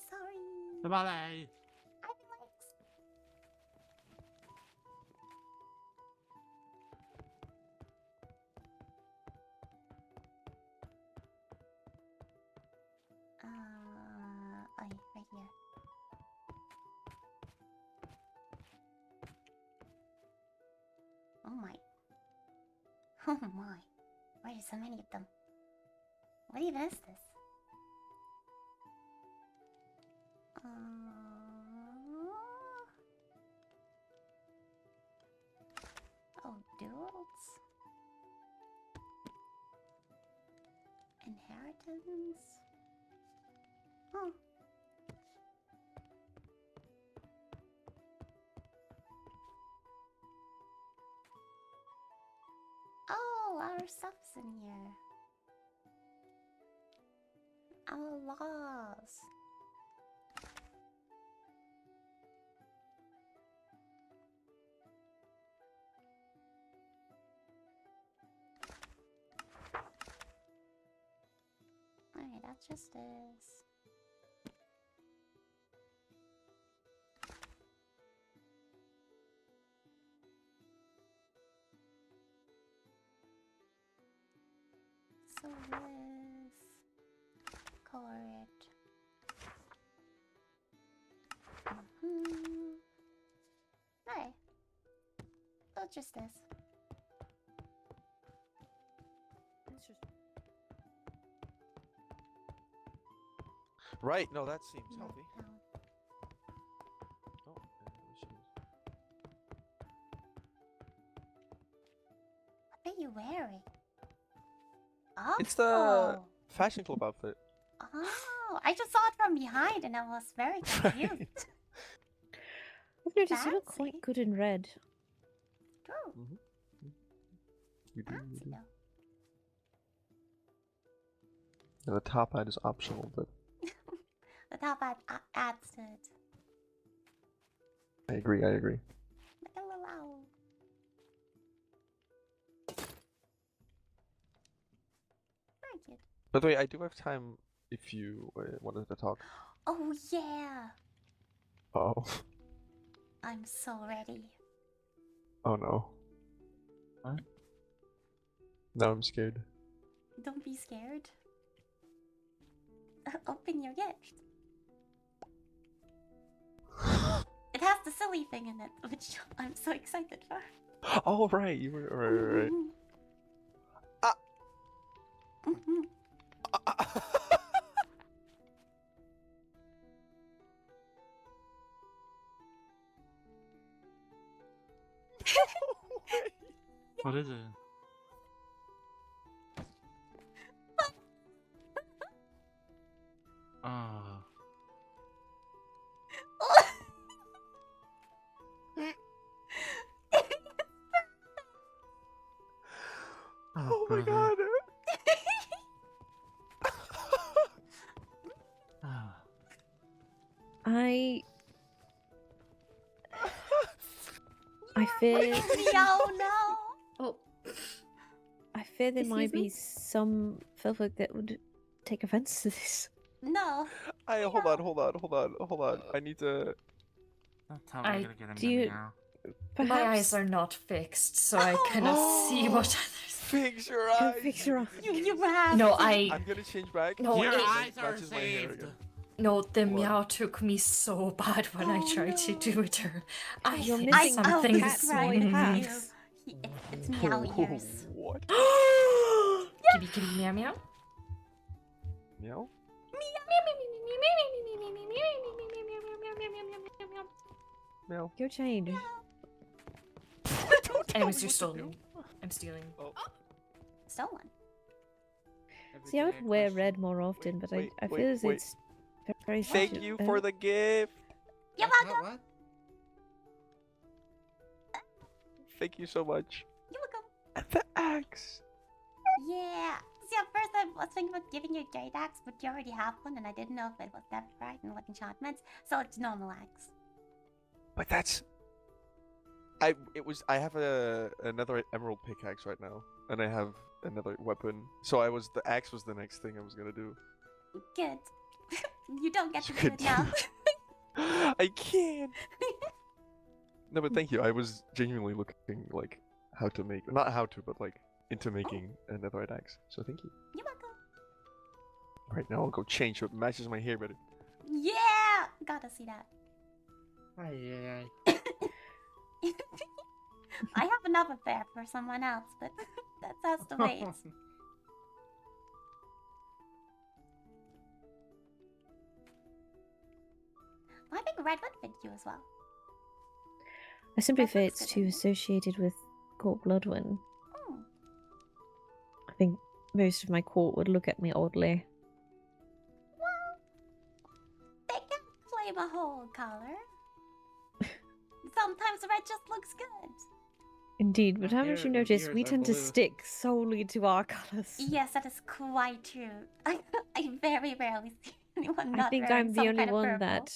Sorry. Bye-bye. I relax. Oh, right here. Oh my. Oh my. Why are so many of them? What even is this? Oh, duels? Inheritance? Huh. Oh, our stuff's in here. Our laws. Alright, that's just this. So this court. Hey. So just this. Right, no, that seems healthy. Oh, What are you wearing? Oh. it's the fashion club outfit. Oh, I just saw it from behind and I was very confused. I've noticed you look quite good in red. True. You do. Fancy though. Yeah, the top hat is optional, but The top hat adds to it. I agree. Like a little owl. Very cute. By the way, I do have time if you wanted to talk. Oh yeah. Oh. I'm so ready. Oh no. What? Now I'm scared. Don't be scared. Open your gift. It has the silly thing in it, which I'm so excited for. Oh right, you were right. Ah. What is it? Oh. Oh my god. I fear. Oh no! Oh. I fear there might Excuse me? be some Filfolk that would take offense to this. No. Hold on. I need to. That's how we're gonna get him do you- now. My eyes are not fixed, so I cannot see what others. fix your Go eyes. fix your eyes. You have No, to. I'm gonna change back. No, Your it- eyes are matches my hair saved. again. No, the What? meow took me so bad when I tried to do it. I You're think missing something cat is boy hacks. It's meow ears. What? Kitty kitty meow meow. Meow? Meow. Go change. Anyways, you're stolen. I'm stealing. Stolen. See, I would wear red more often, but I wait, feel as wait. it's very. Thank you for the gift. You're welcome. What? Thank you so much. You're welcome. And the axe. Yeah. See, at first I was thinking about giving you a jade axe, but you already have one, and I didn't know if it was that right and what enchantments, so it's normal axe. But that's. I have another emerald pickaxe right now, and I have another weapon. So the axe was the next thing I was gonna do. Good. You don't get to You do could it now. I can't. No, but thank you. I was genuinely looking like how to make, not how to, but like into making a netherite axe. So thank you. You're welcome. Right now I'll go change so it matches my hair better. Yeah! Gotta see that. Ay. I have another pair for someone else, but that has to wait. I think red would fit you as well. I simply That feel looks it's good, too doesn't it? associated with Court Bloodwyn. Oh. I think most of my court would look at me oddly. Well, they can flame a whole color. Sometimes red just looks good. Indeed, but haven't you Here, noticed yours we are tend to blue. stick solely to our colours? Yes, that is quite true. I very rarely see anyone not I think wearing I'm the some only kind of one purple. that.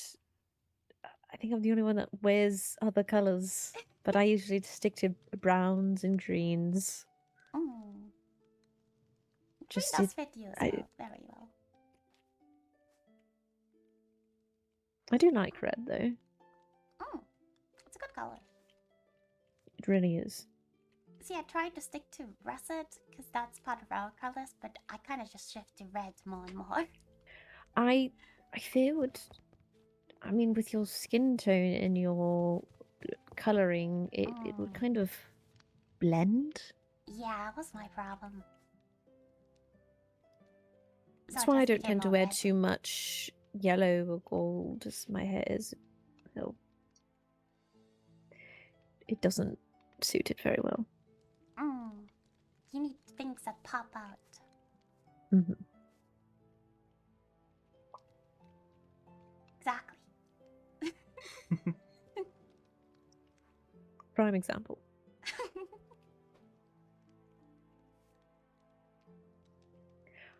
I think I'm the only one that wears other colours, but I usually stick to browns and greens. Mm. Just Green does it- fit you as I- well, very well. I do like red though. Mm. It's a good color. It really is. See, I tried to stick to russet because that's part of our colors, but I kind of just shift to red more and more. I feel it. I mean, with your skin tone and your coloring, it would kind of blend. Yeah, that was my problem. That's So why I just don't became tend to all wear red. too much yellow or gold, as my hair is. Well, it doesn't suit it very well. Mm. You need things that pop out. Hmm. Exactly. Prime example.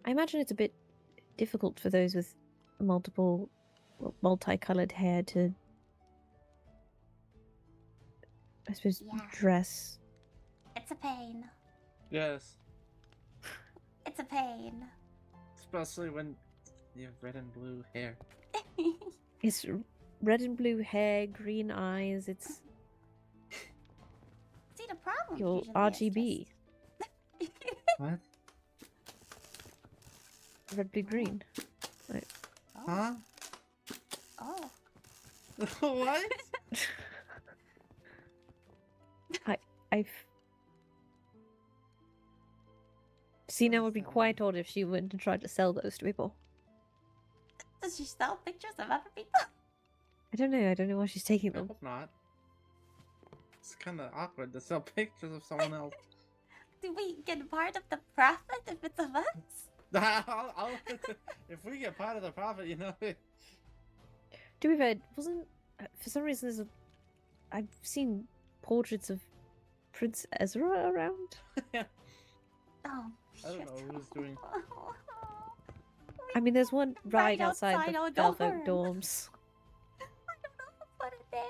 I imagine it's a bit difficult for those with multicolored hair to, I suppose, Yeah. dress. It's a pain. Yes. It's a pain. Especially when you have red and blue hair. It's red and blue hair, green eyes. It's See, the problem your usually RGB. is What? Red, blue, green. Right. Huh? Oh. What? I've seen it would be quite odd if she went and tried to sell those to people. Does she sell pictures of other people? I don't know. I don't know why she's taking I them. hope not. It's kind of awkward to sell pictures of someone else. Do we get part of the profit if it's of us? If we get part of the profit, you know. To be fair, wasn't for some reason I've seen portraits of Prince Ezra around. Oh, I don't know who's doing. I mean, there's one right outside outside the our Velvet dorm. dorms. Put it there.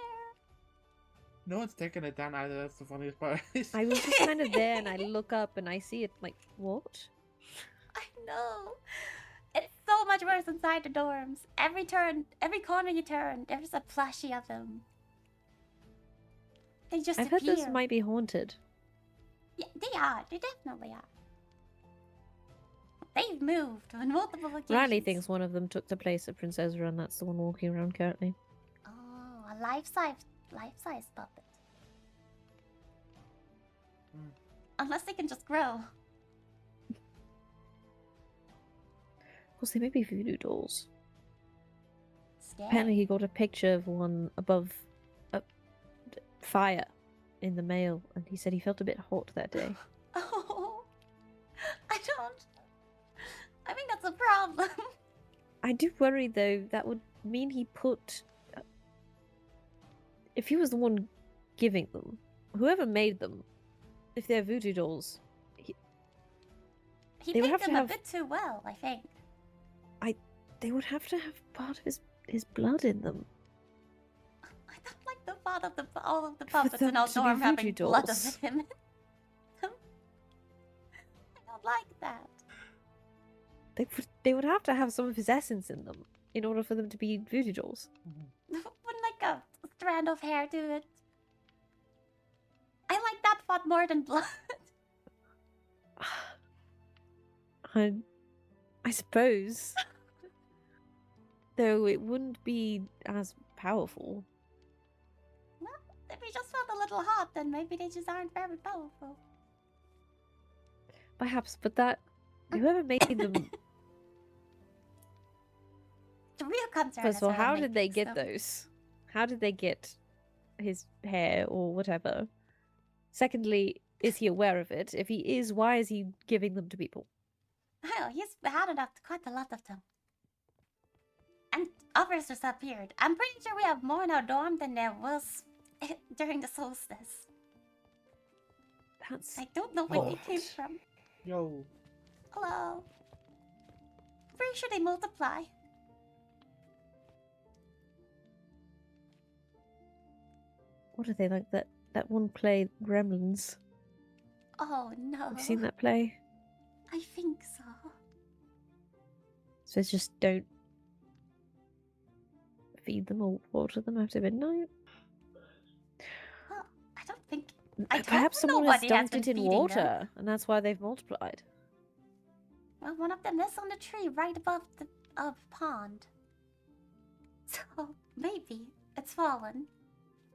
No one's taking it down either. That's the funniest part. I was just kind of there, and I look up and I see it. Like, what? I know. It's so much worse inside the dorms. Every turn, every corner you turn, there's a plushie of them. They just I've appear. heard this might be haunted. Yeah, they are. They definitely are. They've moved on multiple occasions. Riley thinks one of them took the place of Princess and that's the one walking around currently. Oh, a life-size puppet. Unless they can just grow. Of course, they may be voodoo dolls. Scary. Apparently, he got a picture of one above a fire in the mail, and he said he felt a bit hot that day. Oh, I think that's a problem. I do worry, though, that would mean he put... If he was the one giving them, whoever made them, if they're voodoo dolls... He they would made have them to have... a bit too well, I think. They would have to have part of his blood in them. I don't like the thought of all of the puppets them in our to be dorm having voodoo blood dolls. of him. I don't like that. They would have to have some of his essence in them in order for them to be voodoo dolls. Wouldn't like a strand of hair do it? I like that thought more than blood. I suppose. Though it wouldn't be as powerful. Well, if we just felt a little hot, then maybe they just aren't very powerful. Perhaps, but that... Whoever made them... The real concern First is of all, whoever how made did they these, get though. those? How did they get his hair or whatever? Secondly, is he aware of it? If he is, why is he giving them to people? Well, he's had enough, quite a lot of them. And others disappeared. I'm pretty sure we have more in our dorm than there was during the solstice. That's... I don't know where they came from. Yo. Hello. Pretty sure they multiply. What are they like? That one play, Gremlins. Oh no. Have you seen that play? I think so. So it's just don't feed them or water them after midnight. Well, I don't think. Perhaps someone has nobody has dunked it been in feeding water, them. and that's why they've multiplied. Well, one of them is on the tree right above the pond. So maybe it's fallen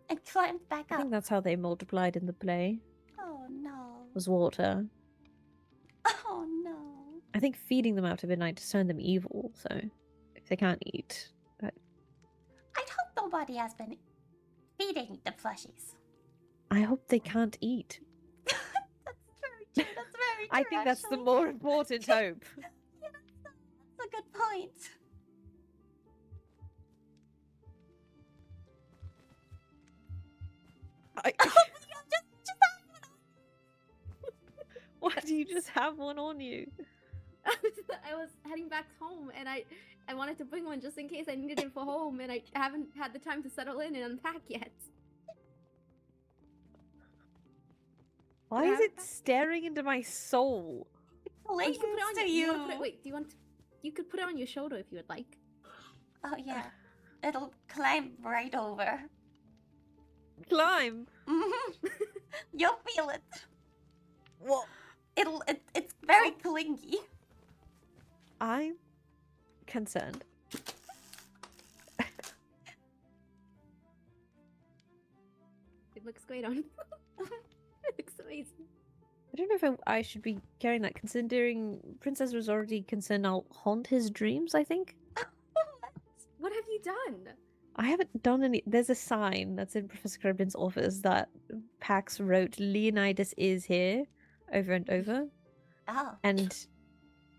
and climbed back I up. think that's how they multiplied in the play. Oh no. Was water. Oh no. I think feeding them after midnight to turn them evil. So if they can't eat, I hope nobody has been feeding the plushies. I hope they can't eat. That's very true. I think that's the more important hope. Yeah, that's a good point. Why do you just have one on you? I was heading back home and I wanted to bring one just in case I needed it for home, and I haven't had the time to settle in and unpack yet. Why is it staring into my soul? Links to you. you. Wait, do you want to? You could put it on your shoulder if you would like. Oh yeah, it'll climb right over. Climb. You'll feel it. What? It's very clingy. I'm concerned. It looks great on. It looks amazing. I don't know if I should be carrying that, considering Princess was already concerned I'll haunt his dreams, I think. What have you done? I haven't done any... There's a sign that's in Professor Crabin's office that Pax wrote, Leonidas is here, over and over. Oh. And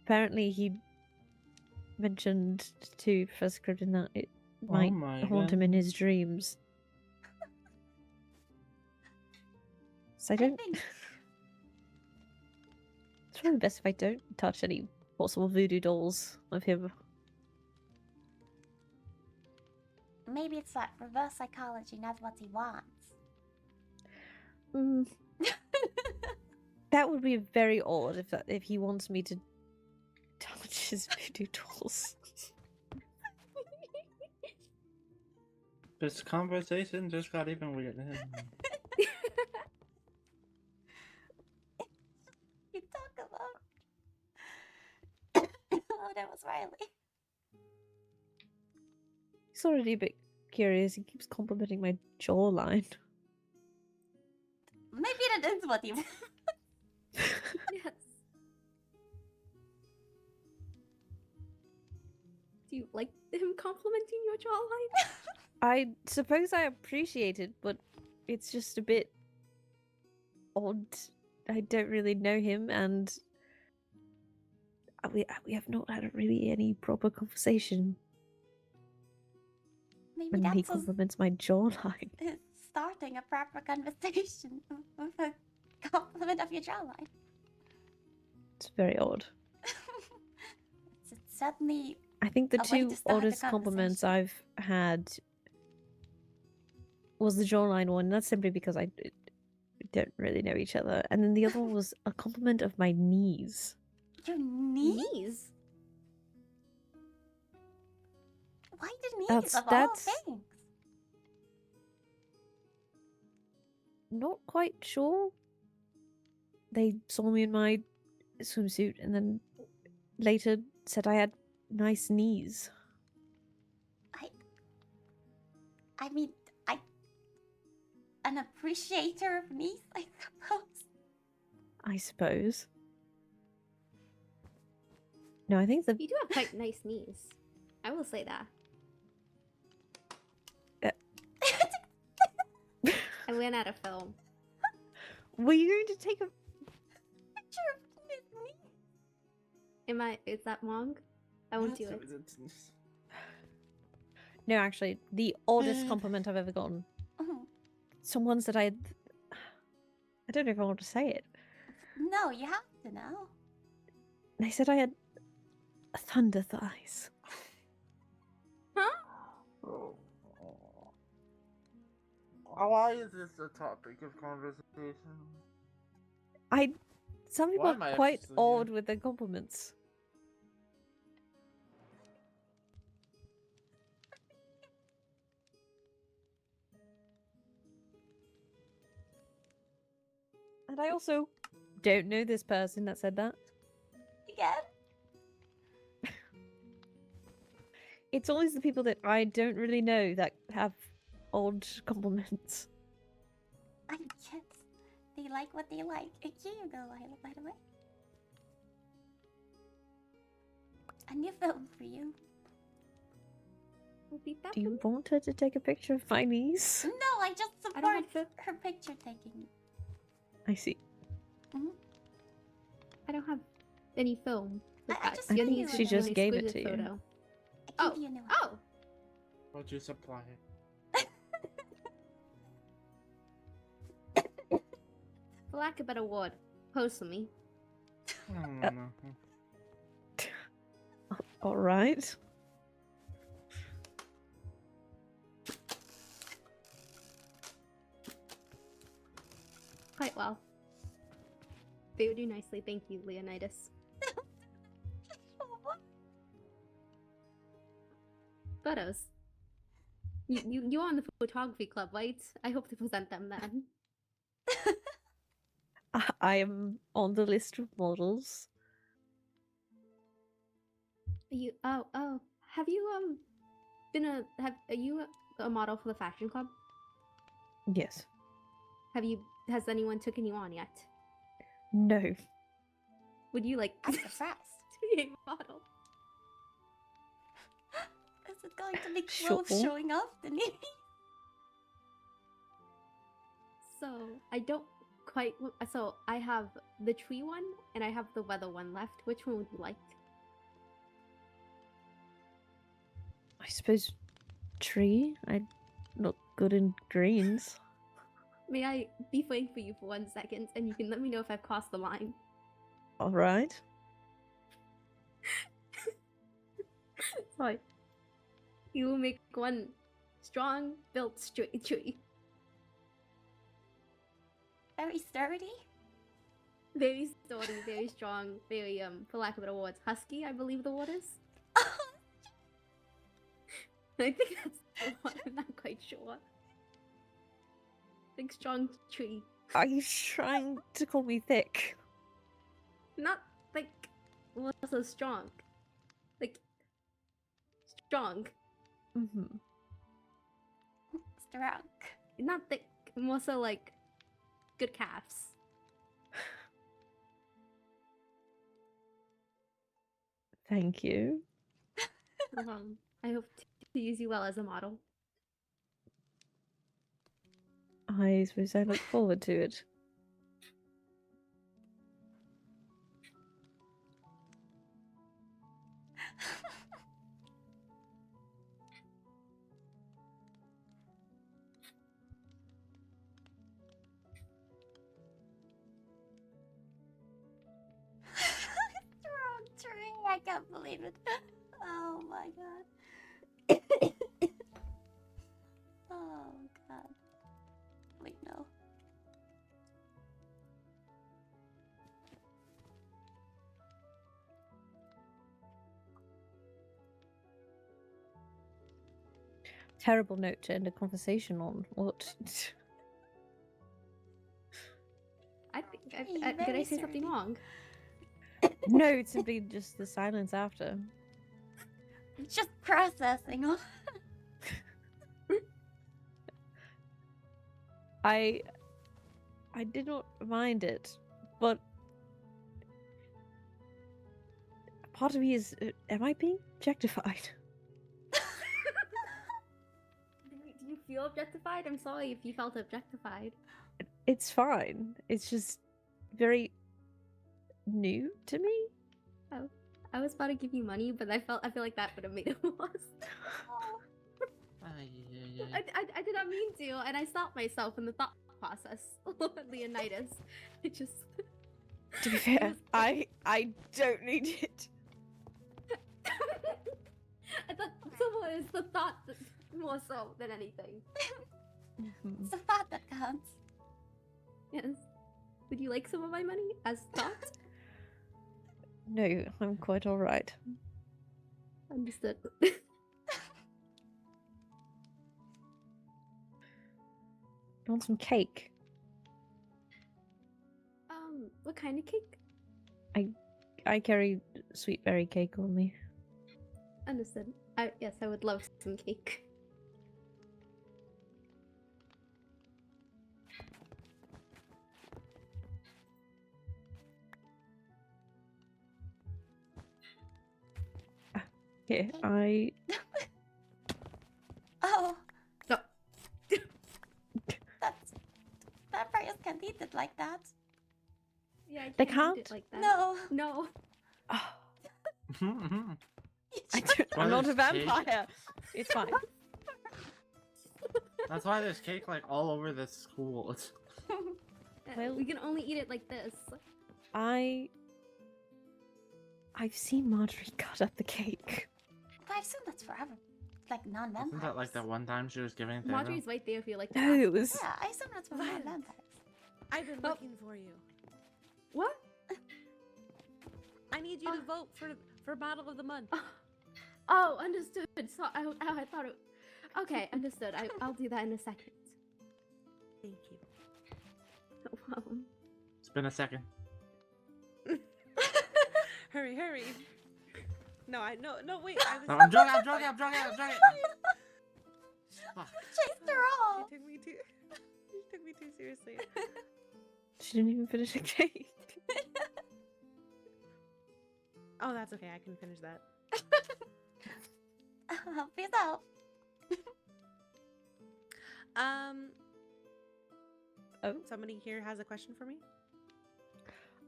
apparently he mentioned to Professor Crabin that it might haunt him in his dreams. So I don't... It's probably best if I don't touch any possible voodoo dolls of him. Maybe it's that reverse psychology, not what he wants. That would be very odd if he wants me to touch his voodoo dolls. This conversation just got even weird. that was Riley. He's already a bit curious. He keeps complimenting my jawline. Maybe that is what he meant. Yes. Do you like him complimenting your jawline? I suppose I appreciate it, but it's just a bit odd. I don't really know him, and we have not had really any proper conversation. Maybe When he that's us compliments my jawline. starting a proper conversation with a compliment of your jawline. It's very odd. It's certainly I think the a way two to start a oddest compliments I've had was the jawline one. That's simply because I don't really know each other. And then the other one was a compliment of my knees. Your knees? Why the knees That's- of all that's- things? Not quite sure. They saw me in my swimsuit and then later said I had nice knees. I mean, an appreciator of knees, I suppose. I suppose. No, I think the You do have quite nice knees. I will say that. I ran out of film. Were you going to take a picture of his knee? Is that wrong? I won't do it. No, actually, the oddest compliment I've ever gotten. Some ones that I don't know if I want to say it. No, you have to know. They said I had thunder thighs. Why is this a topic of conversation? Some people Why am I are quite interested in odd with their compliments. And I also don't know this person that said that. Again? It's always the people that I don't really know that have odd compliments. I guess they like what they like. Here you go, Lila, by the way. A new film for you. Do you want her to take a picture of my knees? No, I just support her picture taking. I see. I don't have any film. I just I gave think you she a just new gave it to exclusive you. photo. I gave you a new one. Oh! Would you supply it? For lack of a better word, post for me. All right. Quite well. They would do nicely, thank you, Leonidas. Photos. You're on the photography club, right? I hope to present them then. I am on the list of models. Are you? Oh. Have you are you a model for the fashion club? Yes. Has anyone taken you on yet? No. Would you like I'm impressed. to be a model? Is it going to be clothes Sure. showing off the knee? So I don't quite. So I have the tree one and I have the weather one left. Which one would you like? I suppose tree. I'm not good in greens. May I be frank for you for 1 second, and you can let me know if I've crossed the line. All right. Sorry. You will make one strong, built straight tree. Very sturdy. Very sturdy, very strong, very for lack of better words, husky. I believe the word is. I think that's the one. I'm not quite sure. Big strong tree. Are you trying to call me thick? Not like also strong. strong. Mm-hmm. Strong. Not thick, more so like good calves. Thank you. I hope to use you well as a model. I suppose I look forward to it. Strong tree. I can't believe it. Oh my god. Oh god. Wait, no. Terrible note to end a conversation on. What? I think did I say something wrong? No, it's simply just the silence after. Just processing. I did not mind it, but part of me is, am I being objectified? Do you feel objectified? I'm sorry if you felt objectified. It's fine. It's just very new to me. Oh, I was about to give you money, but I feel like that would have made it worse. I did not mean to, and I stopped myself in the thought process. Leonidas, it just. To be fair, I don't need it. I thought someone is the thought that, more so than anything. It's the thought that counts. Yes. Would you like some of my money as thought? No, I'm quite alright. Understood. Want some cake? What kind of cake? I carry sweet berry cake on me. Understood. Yes, I would love some cake. Here, Oh. No. Vampires can't eat it like that. Yeah, They eat can't? it like that. No. No. I'm not a there's cake. vampire. It's fine. That's why there's cake like all over the school. It's... Well, we can only eat it like this. I've seen Marjorie cut up the cake. But I assume that's forever. Like non-vampires. Isn't that like the one time she was giving it to Marjorie's right there if you like. No, it was. Yeah, I assume that's for non-vampires. I've been looking for you. What? I need you to vote for Model of the Month. Oh, understood. So I thought it. Okay, understood. I'll do that in a second. Thank you. No problem. It's been a second. Hurry. No, wait. No, I'm drunk. Fuck. Chased her off. She took me too seriously. She didn't even finish a cake. Oh, that's okay. I can finish that. Peace out. Oh, somebody here has a question for me.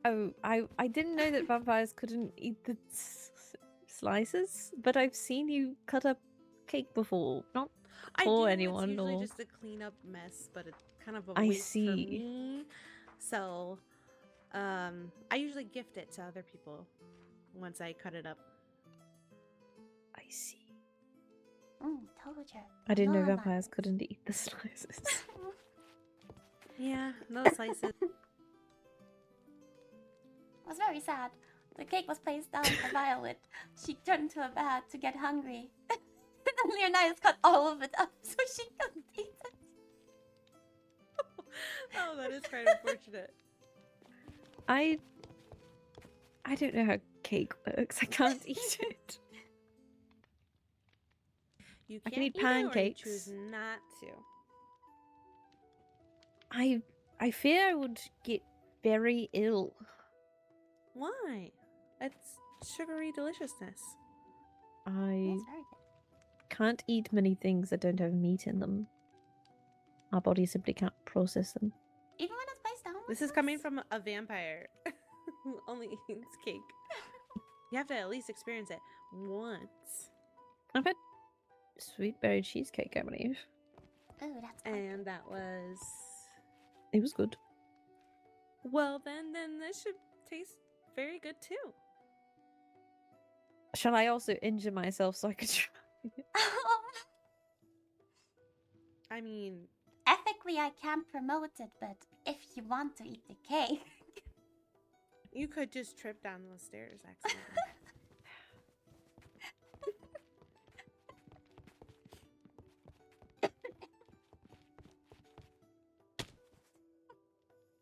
Oh, I didn't know that vampires couldn't eat the slices, but I've seen you cut up cake before. Not for anyone, It's usually or just a clean up mess, but it's kind of a I waste see. for me. So, I usually gift it to other people once I cut it up. I see. Told you. I didn't know No, vampires couldn't eat the slices. Yeah, no slices. It was very sad. The cake was placed down for Violet. She turned into a bat to get hungry. And then Leonidas cut all of it up so she couldn't eat it. Oh, that is quite unfortunate. I don't know how cake works. I can't eat it. You I can't can eat eat it, or you pancakes. choose not to. I fear I would get very ill. Why? It's sugary deliciousness. I That's very good. can't eat many things that don't have meat in them. Our body simply can't process them. Even when it's placed down. This is coming from a vampire who only eats cake. You have to at least experience it once. I've had sweet berry cheesecake, I believe. Oh, that's good. And that was... It was good. Well, then this should taste very good too. Shall I also injure myself so I can try? I mean... Ethically, I can't promote it, but if you want to eat the cake... You could just trip down those stairs, accidentally.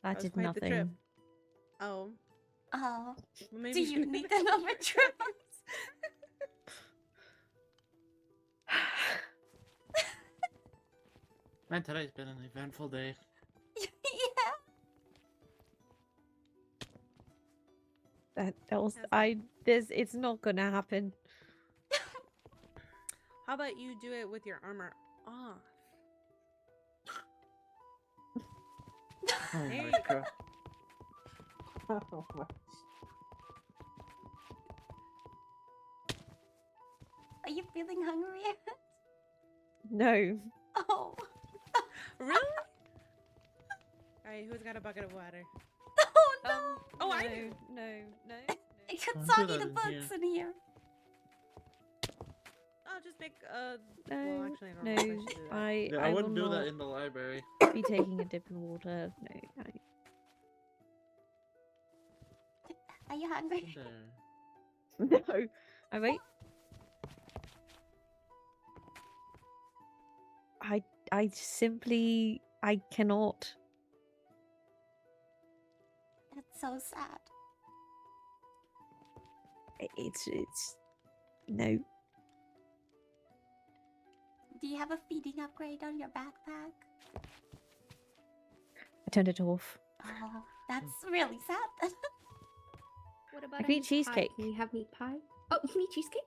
That was did quite the trip. nothing. Oh. Oh. Well, maybe Do you need another trip? Man, today's been an eventful day. Yeah. That was it's not gonna happen. How about you do it with your armor off? Oh There my you god. go. Are you feeling hungry yet? No. Oh. Really? Alright, who's got a bucket of water? Oh no! Oh, no, I do. No. It Don't could do soggy that the in books here. in here. I'll just make well, No, actually, I don't know if I no. should do that. I Yeah, I I will wouldn't do that not in the library. be taking a dip in water. No. Are you hungry? There. No. I wait. I simply I cannot. That's so sad. It's no. Do you have a feeding upgrade on your backpack? I turned it off. Oh, that's really sad. What about I can eat meat pie? cheesecake. Can you have meat pie? Oh, you can eat cheesecake?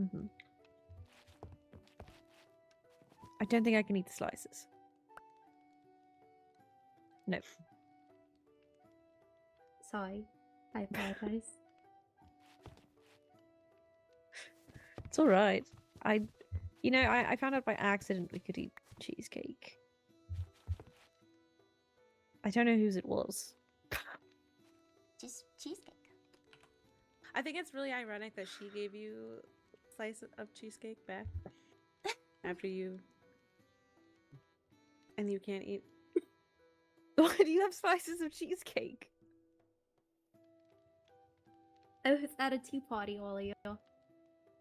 Mm-hmm. I don't think I can eat the slices. No. Sorry. I apologize. It's all right. I found out by accident we could eat cheesecake. I don't know whose it was. Just cheesecake. I think it's really ironic that she gave you a slice of cheesecake back after you... And you can't eat. Why do you have slices of cheesecake? I was at a tea party earlier.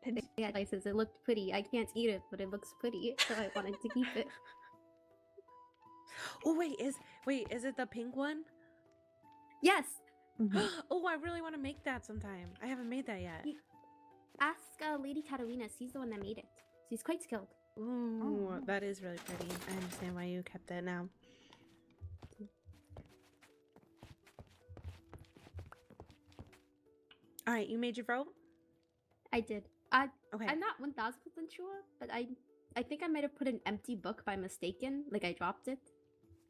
They had slices. It looked pretty. I can't eat it, but it looks pretty, so I wanted to keep it. Oh wait, is it the pink one? Yes. Oh, I really want to make that sometime. I haven't made that yet. Ask Lady Catalina. She's the one that made it. She's quite skilled. Ooh, that is really pretty. I understand why you kept that now. All right, you made your vote? I did. Okay. I'm not 1000% sure, but I think I might have put an empty book by mistaken. Like I dropped it.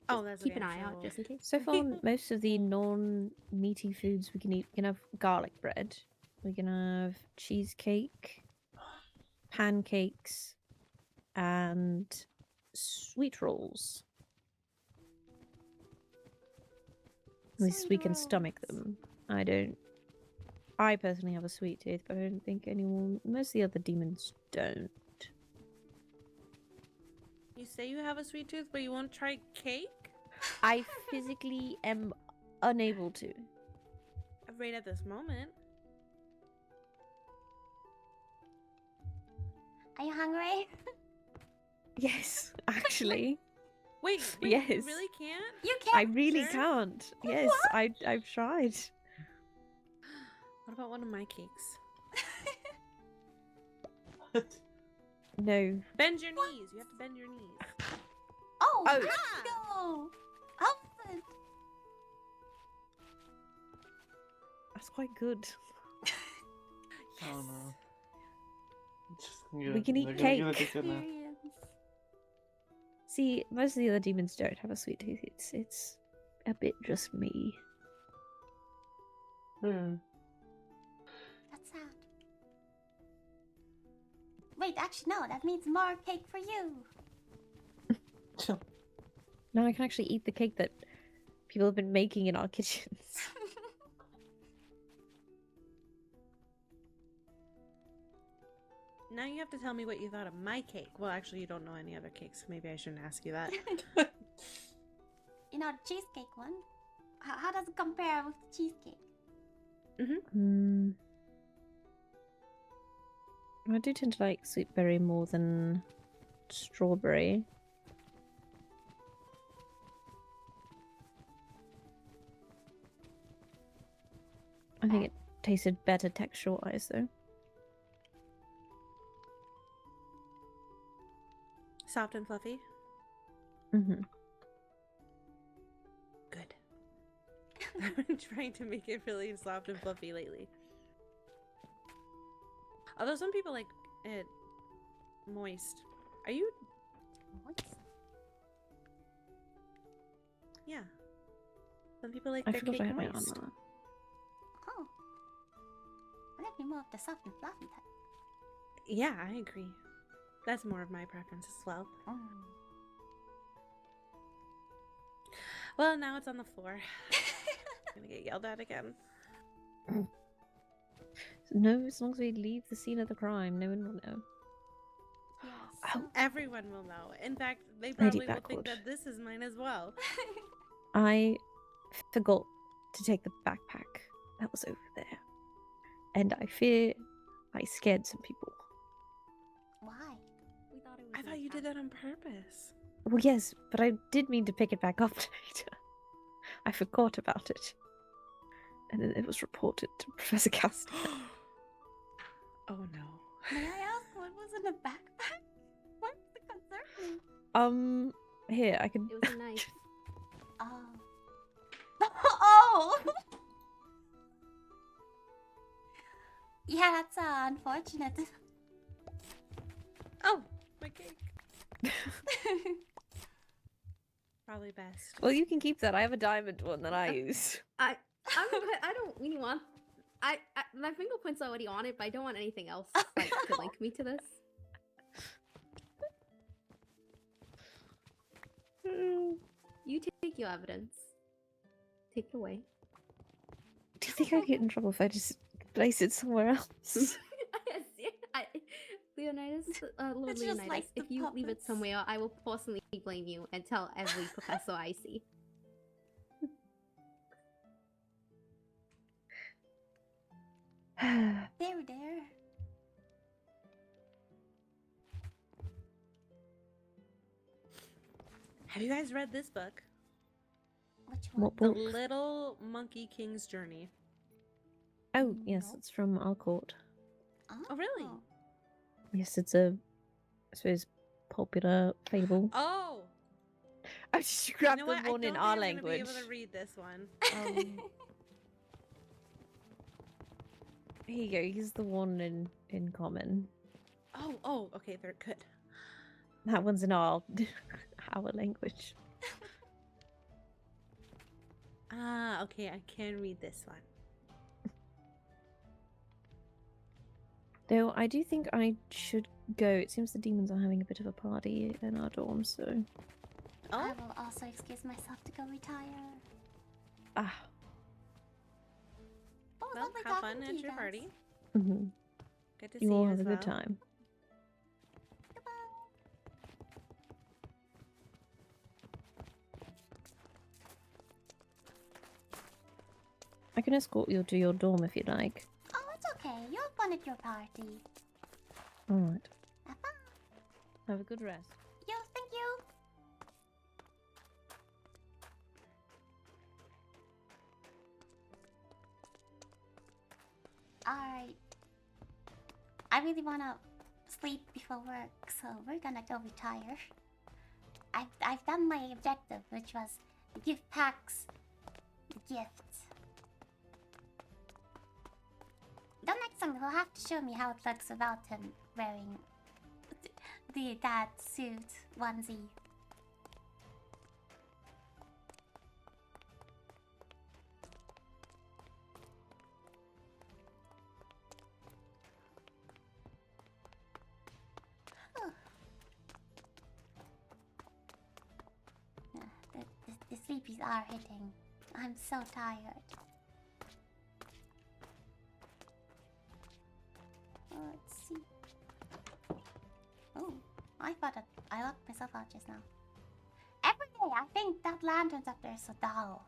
Oh, that's keep okay, an I'm eye sure out we'll- just in case. So far, most of the non-meaty foods we can eat, we can have garlic bread. We can have cheesecake, pancakes, and sweet rolls. At least we can stomach them. I personally have a sweet tooth, but I don't think most of the other demons don't. You say you have a sweet tooth, but you won't try cake? I physically am unable to. Right at this moment. Are you hungry? Yes, actually. Wait, Yes. you really can't? You I can't. really Sure? can't. Yes, I've tried. What about one of my cakes? No. Bend your knees. You have to bend your knees. Oh, Oh. there you go. Alfred. That's quite good. Oh no. We can eat cake. See, most of the other demons don't have a sweet tooth. It's a bit just me. That's sad. Wait, actually, no. That means more cake for you. Now I can actually eat the cake that people have been making in our kitchens. Now you have to tell me what you thought of my cake. Well, actually, you don't know any other cakes, so maybe I shouldn't ask you that. You know, the cheesecake one. How does it compare with the cheesecake? I do tend to like sweet berry more than strawberry. I think it tasted better texture-wise, though. Soft and fluffy. Mm-hmm. Good. I've been trying to make it really soft and fluffy lately. Although some people like it moist. Are you moist? Yeah. Some people like I their forgot cake I had my moist. armor. Oh. Let me move the soft and fluffy type. Yeah, I agree. That's more of my preference as well. Oh. Well, now it's on the floor. I'm gonna get yelled at again. No, as long as we leave the scene of the crime, no one will know. Yes. Oh. Everyone will know. In fact, they Lady probably will think Blackwood. that this is mine as well. I forgot to take the backpack that was over there. And I fear I scared some people. Why? We thought it was I thought you did that on purpose. Well, yes, but I did mean to pick it back up later. I forgot about it. And then it was reported to Professor Castiel. Oh no. May I ask what was in the backpack? What's the concern? Here, I can... It was a knife. Oh. Oh! Yeah, that's unfortunate. Oh, my cake. Probably best. Well, you can keep that. I have a diamond one that I use. I don't really want. My finger points already on it, but I don't want anything else like to link me to this. You take your evidence. Take it away. Do you think I'd get in trouble if I just place it somewhere else? Leonidas, Lord It's just Leonidas, like the if you leave it puppets. somewhere, I will personally blame you and tell every professor I see. There. Have you guys read this book? Which one? What The book? Little Monkey King's Journey. Oh, yes, it's from our court. Oh, really? Yes, it's a, I suppose, popular fable. Oh! I just grabbed You know the what? one I in don't our think I'm language. gonna be able to read this one. Here you go. Here's the one in common. Oh, okay, they're good. That one's in our our language. Ah, okay, I can read this one. Though I do think I should go. It seems the demons are having a bit of a party in our dorm, so... I will also excuse myself to go retire. Ah. Oh, Well, lovely have talking fun to at you your guys. party. Mm-hmm. Good to see You all you have as a well. good time. I can escort you to your dorm if you'd like. Oh, it's okay. You have fun at your party. Alright. Have fun. Have a good rest. Yo, thank you. Alright. I really want to sleep before work, so we're gonna go retire. I've done my objective, which was give Pax the gift. The next time he'll have to show me how it looks without him wearing that suit onesie. The sleepies are hitting. I'm so tired. Let's see. Oh, I locked myself out just now. Every day I think that lanterns up there is so dull.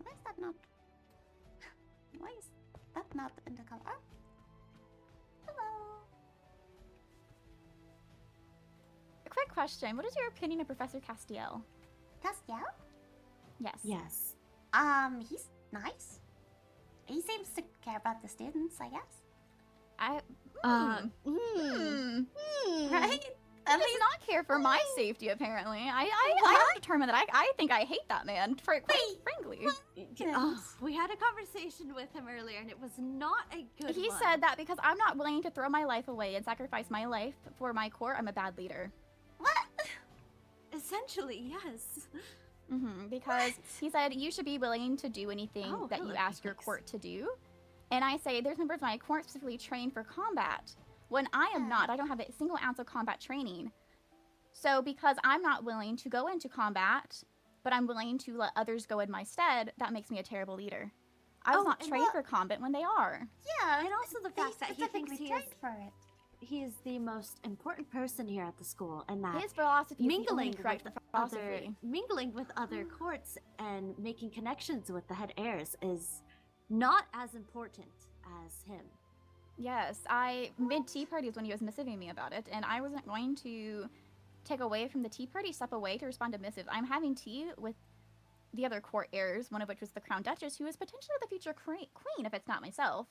Why is that not? Why is that not in the color? Oh. Hello. A quick question. What is your opinion of Professor Castiel? Castiel? Yes. Yes. He's nice. He seems to care about the students, I guess. Right? He does not care for my safety, apparently. I have determined that I think I hate that man, quite frankly. We had a conversation with him earlier, and it was not a good He one. said that because I'm not willing to throw my life away and sacrifice my life for my court, I'm a bad leader. What? Essentially, yes. Because he said you should be willing to do anything that you ask your court to do. And I say there's members of my court specifically trained for combat. When I am not, I don't have a single ounce of combat training. So because I'm not willing to go into combat, but I'm willing to let others go in my stead, that makes me a terrible leader. I was not trained for combat when they are. Yeah, and also the fact that he thinks he is the most important person here at the school, and that his philosophy is the mingling only correct with philosophy. mingling with other courts and making connections with the head heirs is not as important as him. Yes, I mid tea parties when he was messaging me about it, and I wasn't going to take away from the tea party, step away to respond to missives. I'm having tea with the other court heirs, one of which was the Crown Duchess, who is potentially the future queen if it's not myself.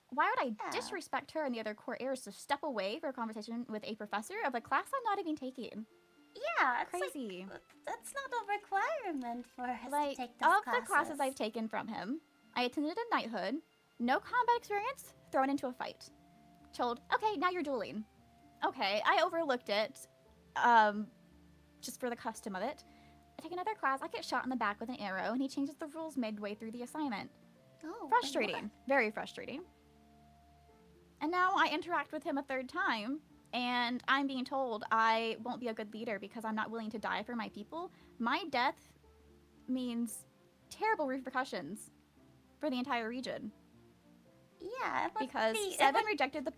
Why would I disrespect her and the other court heirs to step away for a conversation with a professor of a class I'm not even taking? Yeah, it's crazy. That's not a requirement for us Like, to take those of the classes I've taken from him, I attended a knighthood, no combat experience, thrown into a fight. Told, okay, now you're dueling. Okay, I overlooked it, just for the custom of it. I take another class, I get shot in the back with an arrow, and he changes the rules midway through the assignment. Oh, frustrating. Very frustrating. And now I interact with him a third time, and I'm being told I won't be a good leader because I'm not willing to die for my people. My death means terrible repercussions for the entire region. Yeah, because Seven rejected the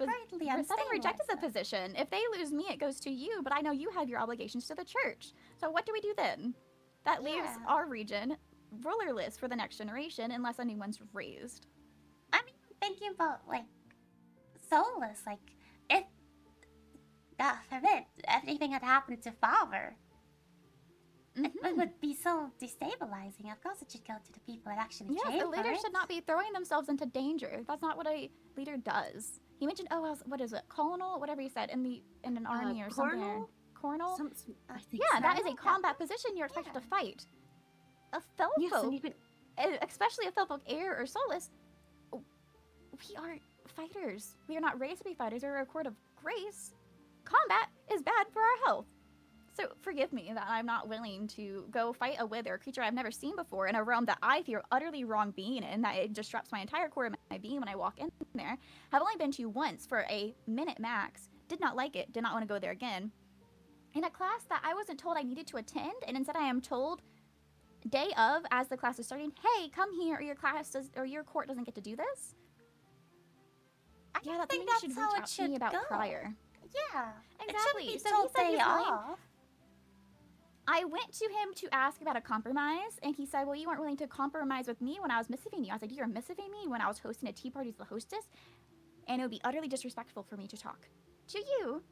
position. If they lose me, it goes to you, but I know you have your obligations to the church. So what do we do then? That leaves our region rulerless for the next generation unless anyone's raised. I'm thinking about, like, soulless, like, if, God forbid, anything had happened to Father, it would be so destabilizing. Of course it should go to the people that actually train the leader for it. should not be throwing themselves into danger. That's not what a leader does. He mentioned, what is it, colonel, whatever he said, in an army or something. Cornel? I think yeah, that is a combat position you're expected to fight. A Felfolk, especially a Felfolk heir or Solus, we are fighters. We are not raised to be fighters. We're a court of grace. Combat is bad for our health. So forgive me that I'm not willing to go fight a wither, a creature I've never seen before, in a realm that I feel utterly wrong being in, that it disrupts my entire core of my being when I walk in there. Have only been to once for a minute max. Did not like it. Did not want to go there again. In a class that I wasn't told I needed to attend, and instead I am told day of, as the class is starting, hey, come here, or your court doesn't get to do this. Yeah, that's something you should reach out to me about prior. Yeah, exactly. It shouldn't be So told he said day he's willing. off. I went to him to ask about a compromise, and he said, well, you weren't willing to compromise with me when I was missiving you. I was like, you were missiving me when I was hosting a tea party as the hostess, and it would be utterly disrespectful for me to talk to you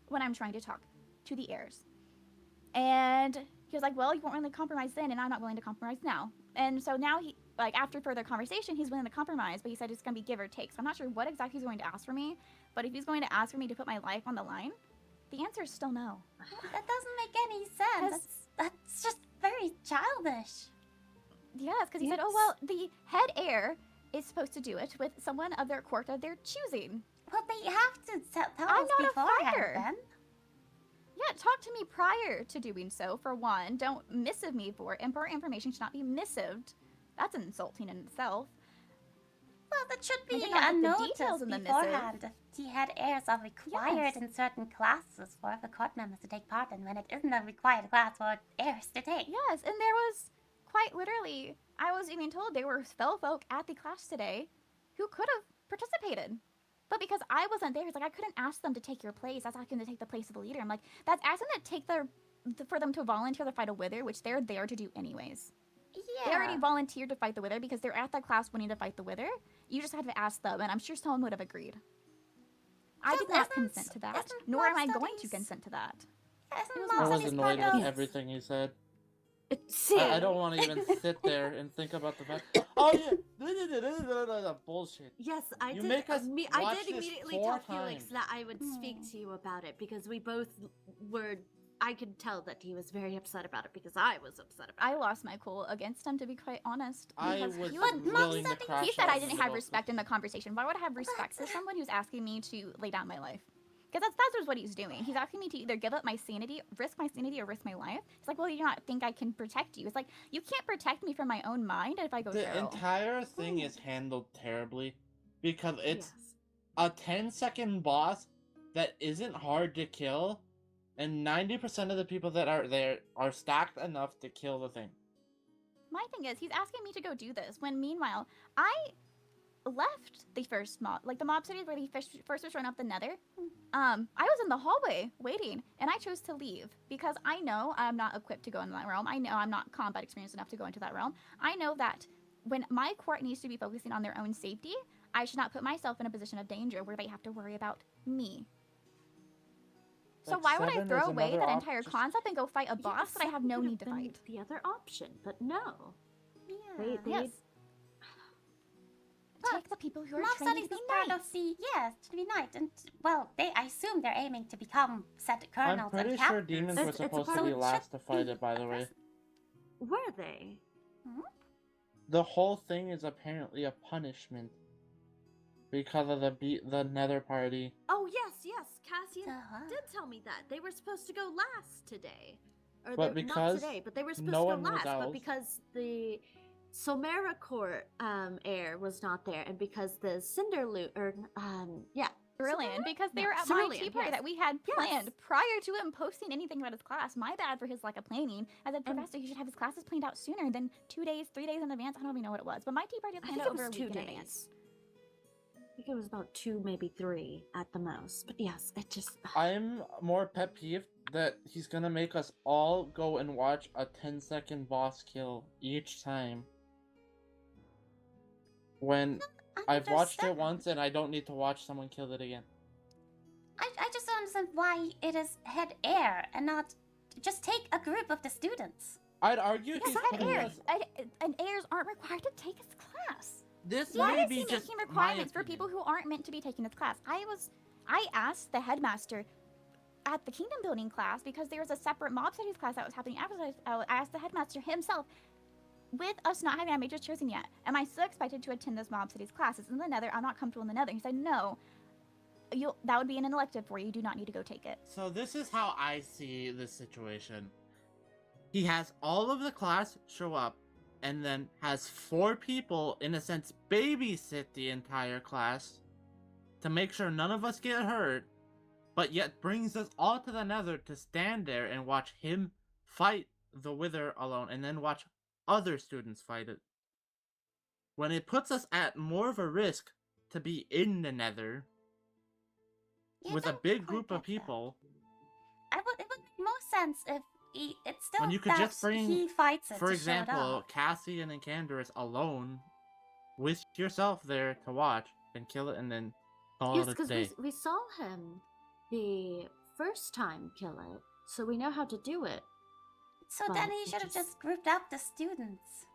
when I'm trying to talk to the heirs. And he was like, well, you weren't willing to compromise then, and I'm not willing to compromise now. And so now he, like, after further conversation, he's willing to compromise, but he said it's going to be give or take. So I'm not sure what exactly he's going to ask for me, But if he's going to ask for me to put my life on the line, the answer is still no. That doesn't make any sense. That's just very childish. Yes, because he said, oh, well, the head heir is supposed to do it with someone of their court of their choosing. Well, they have to tell I'm us not a beforehand, fighter. then. Yeah, talk to me prior to doing so, for one. Don't missive me for it. Important information should not be missived. That's insulting in itself. Well, that should be a a notice details in the beforehand. missive. If the head heirs are required Yes. in certain classes for the court members to take part in, when it isn't a required class for heirs to take. Yes, and there was quite literally, I was even told there were fellow folk at the class today who could have participated. But because I wasn't there, it's like I couldn't ask them to take your place. That's asking them to take the place of the leader. I'm like, that's asking them to take for them to volunteer to fight a wither, which they're there to do anyways. Yeah. They already volunteered to fight the wither because they're at that class wanting to fight the wither. You just had to ask them, and I'm sure someone would have agreed. I did not consent to that, nor am I going to consent to that. I was annoyed with everything he said. I don't want to even sit there and think about the fact. Oh yeah, bullshit. Yes, I You did. make us I watch did this immediately 4 tell Felix times. that I would speak to you about it because we both were. I could tell that he was very upset about it because I was upset about I lost my cool against him, to be quite honest. I because was he willing to crash He said I out didn't in the have middle. respect in the conversation. Why would I have respect for someone who's asking me to lay down my life? Because that's what he's doing. He's asking me to either give up my sanity, or risk my life. It's like, well, you do not think I can protect you. It's like, you can't protect me from my own mind if I go The feral. entire thing is handled terribly because it's a 10-second boss that isn't hard to kill, and 90% of the people that are there are stacked enough to kill the thing. My thing is, he's asking me to go do this, when meanwhile, I left the first mob, like the mob cities where he first was run up the nether. I was in the hallway waiting, and I chose to leave because I know I'm not equipped to go into that realm. I know I'm not combat experienced enough to go into that realm. I know that when my court needs to be focusing on their own safety, I should not put myself in a position of danger where they have to worry about me. So Like why would I 7 throw is away another that entire concept and go fight a boss that I have no need to fight? the other option, but no. Yeah. Yes. Take the people who are Mob trained to studies be is part knights. of the to be knight, and well, I assume they're aiming to become set I'm colonels pretty and sure captains. demons were supposed to be last to fight it, by the way. Were they? The whole thing is apparently a punishment because of the nether party. Oh yes, Cassian did tell me that they were supposed to go last today, or But not because today, but they were supposed no to go one was last. But elves. because the Solmera court heir was not there, and because the Cindralune or Cerulean, because they were at my Cerulean, tea party yes. that we had planned prior to him posting anything about his class. My bad for his lack of planning. I said, Professor, he should have his classes planned out sooner than 2 days, 3 days in advance. I don't even know what it was, but my tea party was I planned think out it over was a 2 week in days. advance. I think it was about 2, maybe 3 at the most. But yes, it just. I'm more pet peeved that he's gonna make us all go and watch a 10-second boss kill each time. When I've watched it once and I don't need to watch someone kill it again. I just don't understand why it is head heir and not just take a group of the students. I'd argue Because he's head putting heirs, us. and heirs aren't required to take his class. This Why may is be he just making my requirements for opinion. people who aren't meant to be taking this class? I asked the headmaster at the kingdom building class because there was a separate mob studies class that was happening after. I asked the headmaster himself, with us not having our majors chosen yet, am I still expected to attend those mob studies classes in the nether? I'm not comfortable in the nether. He said, no, that would be an elective for you. You do not need to go take it. So this is how I see this situation. He has all of the class show up, and then has 4 people, in a sense, babysit the entire class to make sure none of us get hurt, but yet brings us all to the nether to stand there and watch him fight the wither alone, and then watch other students fight it. When it puts us at more of a risk to be in the nether with a big group of people, It would make more sense if it's still when you could that just bring, he fights it for to show it example, up. Cassian and Candaris alone with yourself there to watch and kill it and then call Yes, it a because day. we saw him the first time kill it, so we know how to do it. So But then he it should have just- just grouped up the students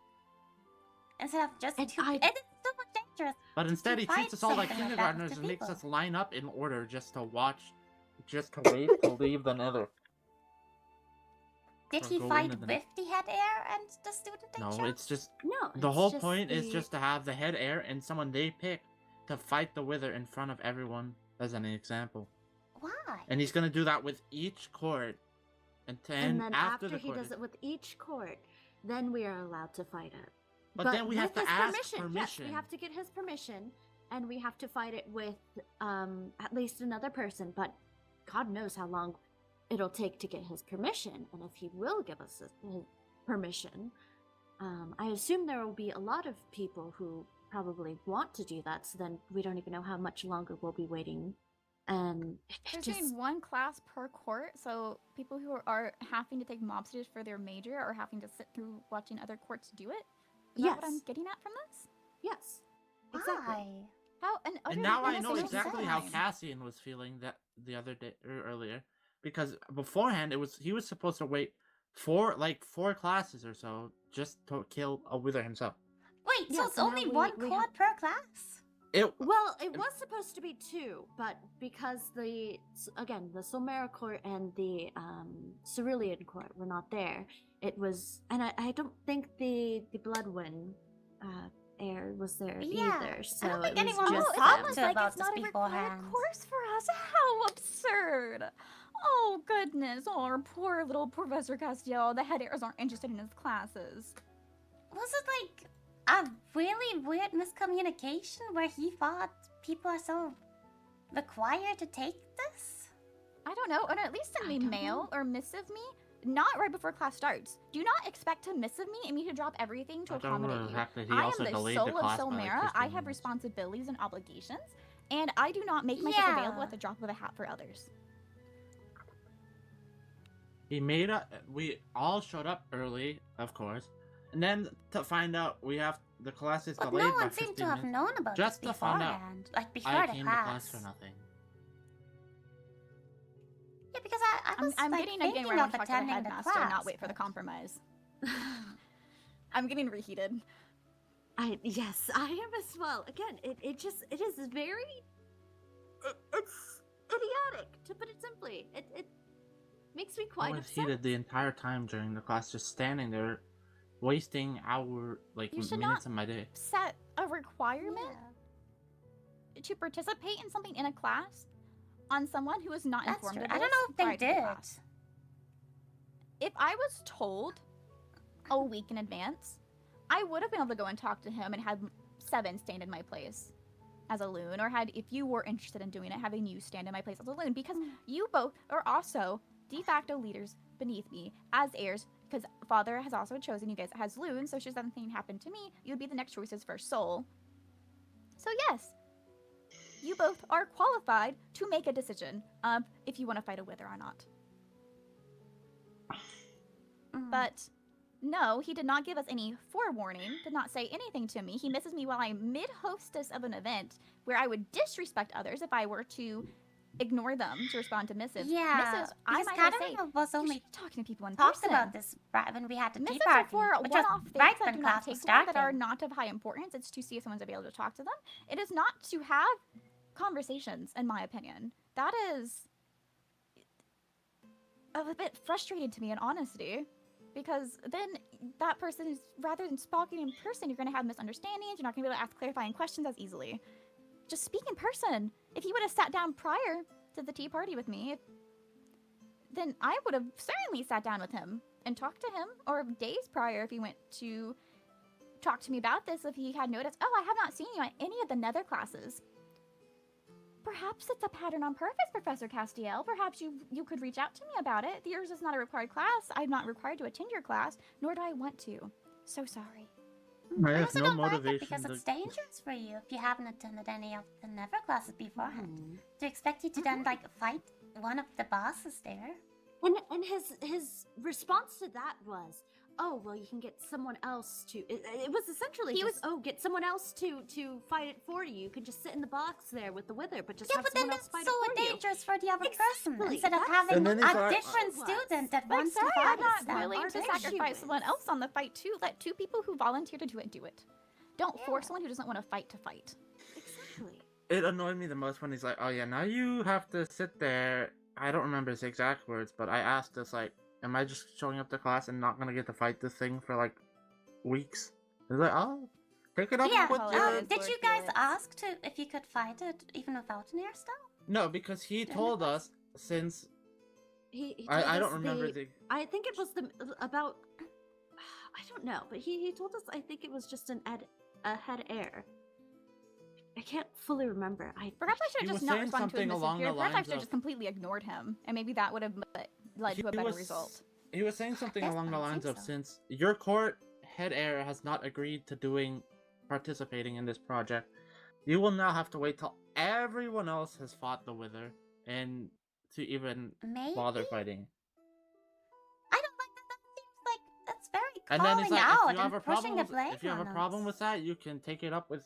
instead of just And two. I- And it's so much dangerous. But instead, he fight treats us all like something like that with kindergartners the and makes people. us line up in order just to watch, just to wait to leave the nether. Did Or he go fight into with the the head heir and the student they No, chose? it's just No, the it's whole just point is the- just to have the head heir and someone they pick to fight the wither in front of everyone, as an example. Why? And he's gonna do that with each court, and then after after the he court. does it with each court, then we are allowed to fight it. But then we have with to his ask Yes, permission. we have to get his permission, and we have to fight it with at least another person. But God knows how long it'll take to get his permission, and if he will give us his permission, I assume there will be a lot of people who probably want to do that. So then we don't even know how much longer we'll be waiting. And There's just only one class per court, so people who are having to take mob studies for their major are having to sit through watching other courts do it. Is that what I'm Yes. getting at from this? Yes. Why? How? And now I know innocent exactly how design. Cassian was feeling that the other day or earlier, because beforehand he was supposed to wait four classes or so just to kill a wither himself. Wait, so Yes, it's and only now one we court have- per class? Well, it was supposed to be 2, but because the Solmera court and the Cerulean court were not there, it was, and I don't think the Bloodwyn heir was there either. So I don't think it was anyone was just talking them. to like about it's this not a required beforehand. course for us. How absurd! Oh goodness, oh, our poor little Professor Castiel. The head heirs aren't interested in his classes. Was it like a really weird miscommunication where he thought people are so required to take this? I don't know, or at least send me mail or missive me. Not right before class starts. Do not expect to missive me and me to drop everything to I don't know accommodate the you. fact that he I also am the delayed soul the of class by, like, Solmera. 15 I have minutes. responsibilities and obligations, and I do not make myself Yeah. available at the drop of a hat for others. We all showed up early, of course, and then to find out we have the classes But delayed no by one 15 seemed to have minutes. known about Just this to find out beforehand, like before I the came to class for class. nothing. Yeah, because I was I'm like, getting thinking where I want of to talk to the attending the headmaster class, and not wait for the compromise. I'm getting reheated. Yes, I am as well. Again, it is very it's idiotic, to put it simply. It makes me I quite was upset. heated the entire time during the class, just standing there, wasting You should minutes not of my day. set a requirement to participate in something in a class on someone who is not That's informed true. of I don't this know if they prior to the did. class. If I was told a week in advance, I would have been able to go and talk to him and had 7 stand in my place as a loon, or had, if you were interested in doing it, having you stand in my place as a loon, because you both are also de facto leaders beneath me as heirs, because father has also chosen you guys as loons, so should something happen to me, you'd be the next choice's first soul. So yes, you both are qualified to make a decision of if you want to fight a wither or not. But no, he did not give us any forewarning, did not say anything to me. He misses me while I'm mid-hostess of an event where I would disrespect others if I were to ignore them to respond to missives. Yeah, Missives, I because might say, Katarina was you only should be talking to people in talked person. about this right when we had the tea Missives are party, for which was one-off things right that when do not class take was long, that are starting. not of high importance. It's to see if someone's available to talk to them. It is not to have conversations, in my opinion. That is a bit frustrating to me, in honesty. Because then that person is, rather than speaking in person, you're going to have misunderstandings. You're not going to be able to ask clarifying questions as easily. Just speak in person. If he would have sat down prior to the tea party with me, then I would have certainly sat down with him and talked to him, or days prior if he went to talk to me about this, if he had noticed, oh, I have not seen you at any of the nether classes. Perhaps it's a pattern on purpose, Professor Castiel. Perhaps you could reach out to me about it. Yours is not a required class. I'm not required to attend your class, nor do I want to. So sorry. I I have also no don't like it motivation because to. it's dangerous for you if you haven't attended any of the never classes beforehand. To expect you to then like fight one of the bosses there. And his response to that was, oh, well, you can get someone else to. It was essentially get someone else to fight it for you. You can just sit in the box there with the wither, but just Yeah, have but then someone else it's fight so it for you. dangerous for the other person Exactly, instead of that's having And then he's a like- different student that Like, wants sorry, to fight I'm not instead. willing to Our issue sacrifice is- someone else on the fight too. Let 2 people who volunteer to do it do it. Don't force someone who doesn't want to fight. Exactly. It annoyed me the most when he's like, "Oh yeah, now you have to sit there." I don't remember his exact words, but I asked us like, "Am I just showing up to class and not gonna get to fight this thing for like weeks?" He's like, "Oh, take it up Yeah, with your." did you guys ask if you could fight it even without an air style? No, because he told us since He told I don't us remember they- the. I think it was about. I don't know, but he told us. I think it was just a head heir. I can't fully remember. Perhaps I should He have was just not saying responded to him something as along the superior. Perhaps I lines should have of- just completely ignored him, and maybe that would have led to a better result. He was saying something Yes, along the I lines think of so. since your court head heir has not agreed to participating in this project, you will now have to wait till everyone else has fought the Wither and to even bother fighting. I don't like that. That seems like that's very And then he's calling like, out if you have and a pushing problem, the blame if you have a on problem us. with that, you can take it up with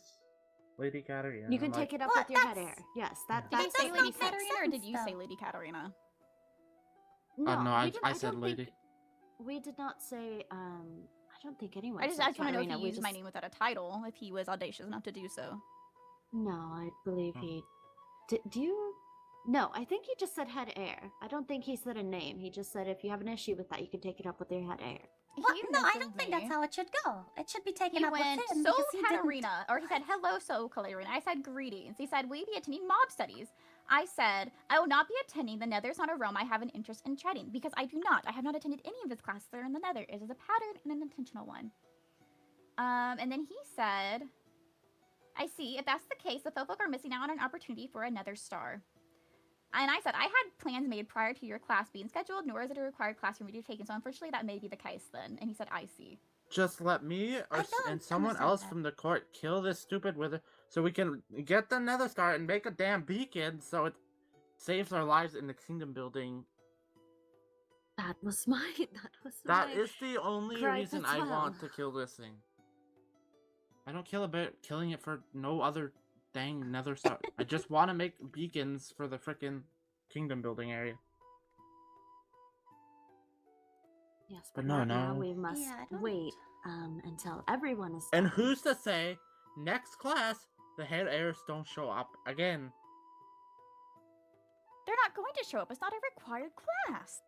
Lady Katarina. You can take it up with your head heir. Yes, Did you that's say what Lady he said. Katarina, or did you say Lady Katarina? No, no, we I didn't- said don't lady. think- we did not say. I don't think anyone. I just said want to know if Katarina, he we used my just- name without a title, if he was audacious enough to do so. No, I believe he. Do you? No, I think he just said head heir. I don't think he said a name. He just said if you have an issue with that, you can take it up with your head heir. What? No, I don't think that's how it should go. It should be taken He up went, with him "So because he didn't. Katarina," or he said, "Hello, so Katarina." I said, "Greetings." He said, "Will you be attending mob studies?" I said, "I will not be attending. The Nether is not a realm I have an interest in treading, because I do not. I have not attended any of his classes that are in the Nether. It is a pattern and an intentional one." And then he said, "I see. If that's the case, the folk are missing out on an opportunity for another star." And I said, "I had plans made prior to your class being scheduled, nor is it a required class for me to take, and so unfortunately that may be the case then." And he said, "I see." Just let me and someone else from the court kill this stupid Wither so we can get the Nether Star and make a damn beacon so it saves our lives in the kingdom building. That was my. That is the only gripe reason as I well. want to kill this thing. I don't kill about killing it for no other dang Nether Star. I just want to make beacons for the frickin' kingdom building area. Yes, But but no, right now no. we must Yeah, I don't- wait until everyone is. And done. who's to say next class the head heirs don't show up again? They're not going to show up. It's not a required class.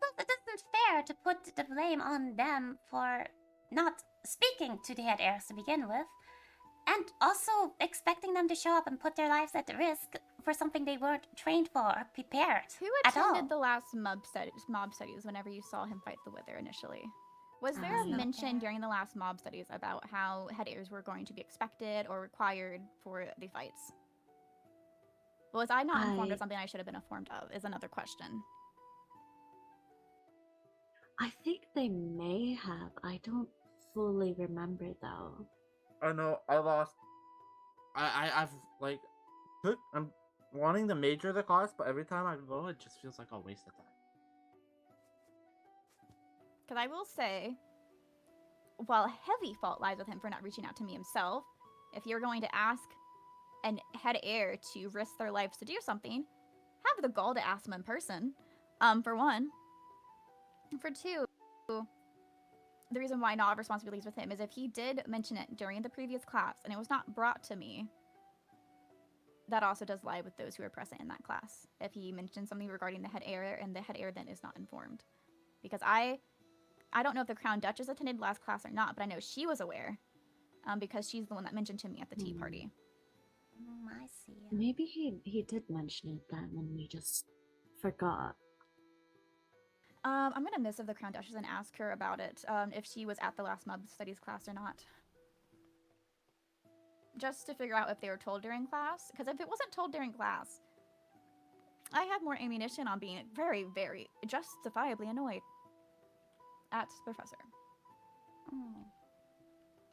Well, it isn't fair to put the blame on them for not speaking to the head heirs to begin with, and also expecting them to show up and put their lives at risk for something they weren't trained for or prepared Who at all. attended the last mob studies whenever you saw him fight the Wither initially? Was there a No. mention during the last mob studies about how head heirs were going to be expected or required for the fights? Was I not informed of something I should have been informed of? Is another question. I think they may have. I don't fully remember though. I know I lost. I've like, I'm wanting to major the class, but every time I go, it just feels like a waste of time. Because I will say, while heavy fault lies with him for not reaching out to me himself, if you're going to ask an head heir to risk their lives to do something, have the gall to ask them in person, for one. For two, the reason why not responsibilities with him is if he did mention it during the previous class and it was not brought to me, that also does lie with those who are present in that class. If he mentioned something regarding the head heir and the head heir then is not informed. Because I don't know if the Crown Duchess attended last class or not, but I know she was aware, because she's the one that mentioned to me at the tea party. I see. Maybe he did mention it then, and we just forgot. I'm gonna miss of the Crown Duchess and ask her about it, if she was at the last mob studies class or not. Just to figure out if they were told during class, because if it wasn't told during class, I have more ammunition on being very, very justifiably annoyed at the professor.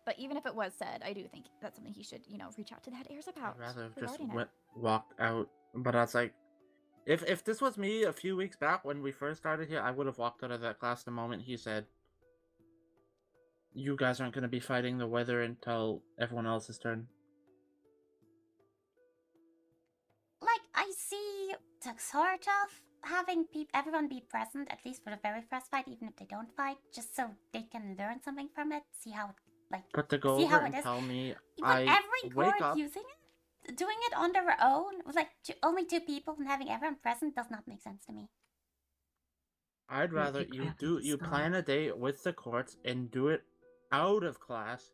But even if it was said, I do think that's something he should, reach out to the head heirs about. I'd rather have just regarding it. walked out. But I was like, if this was me a few weeks back when we first started here, I would have walked out of that class the moment he said, "You guys aren't going to be fighting the weather until everyone else's turn." Like, I see the sort of having everyone be present, at least for the very first fight, even if they don't fight, just so they can learn something from it, see how like But to go see over how and it is. tell me With I every wake court up. using it, doing it on their own, with like only 2 people and having everyone present does not make sense to me. I'd Well, rather people you have do to you stop. plan a day with the courts and do it out of class.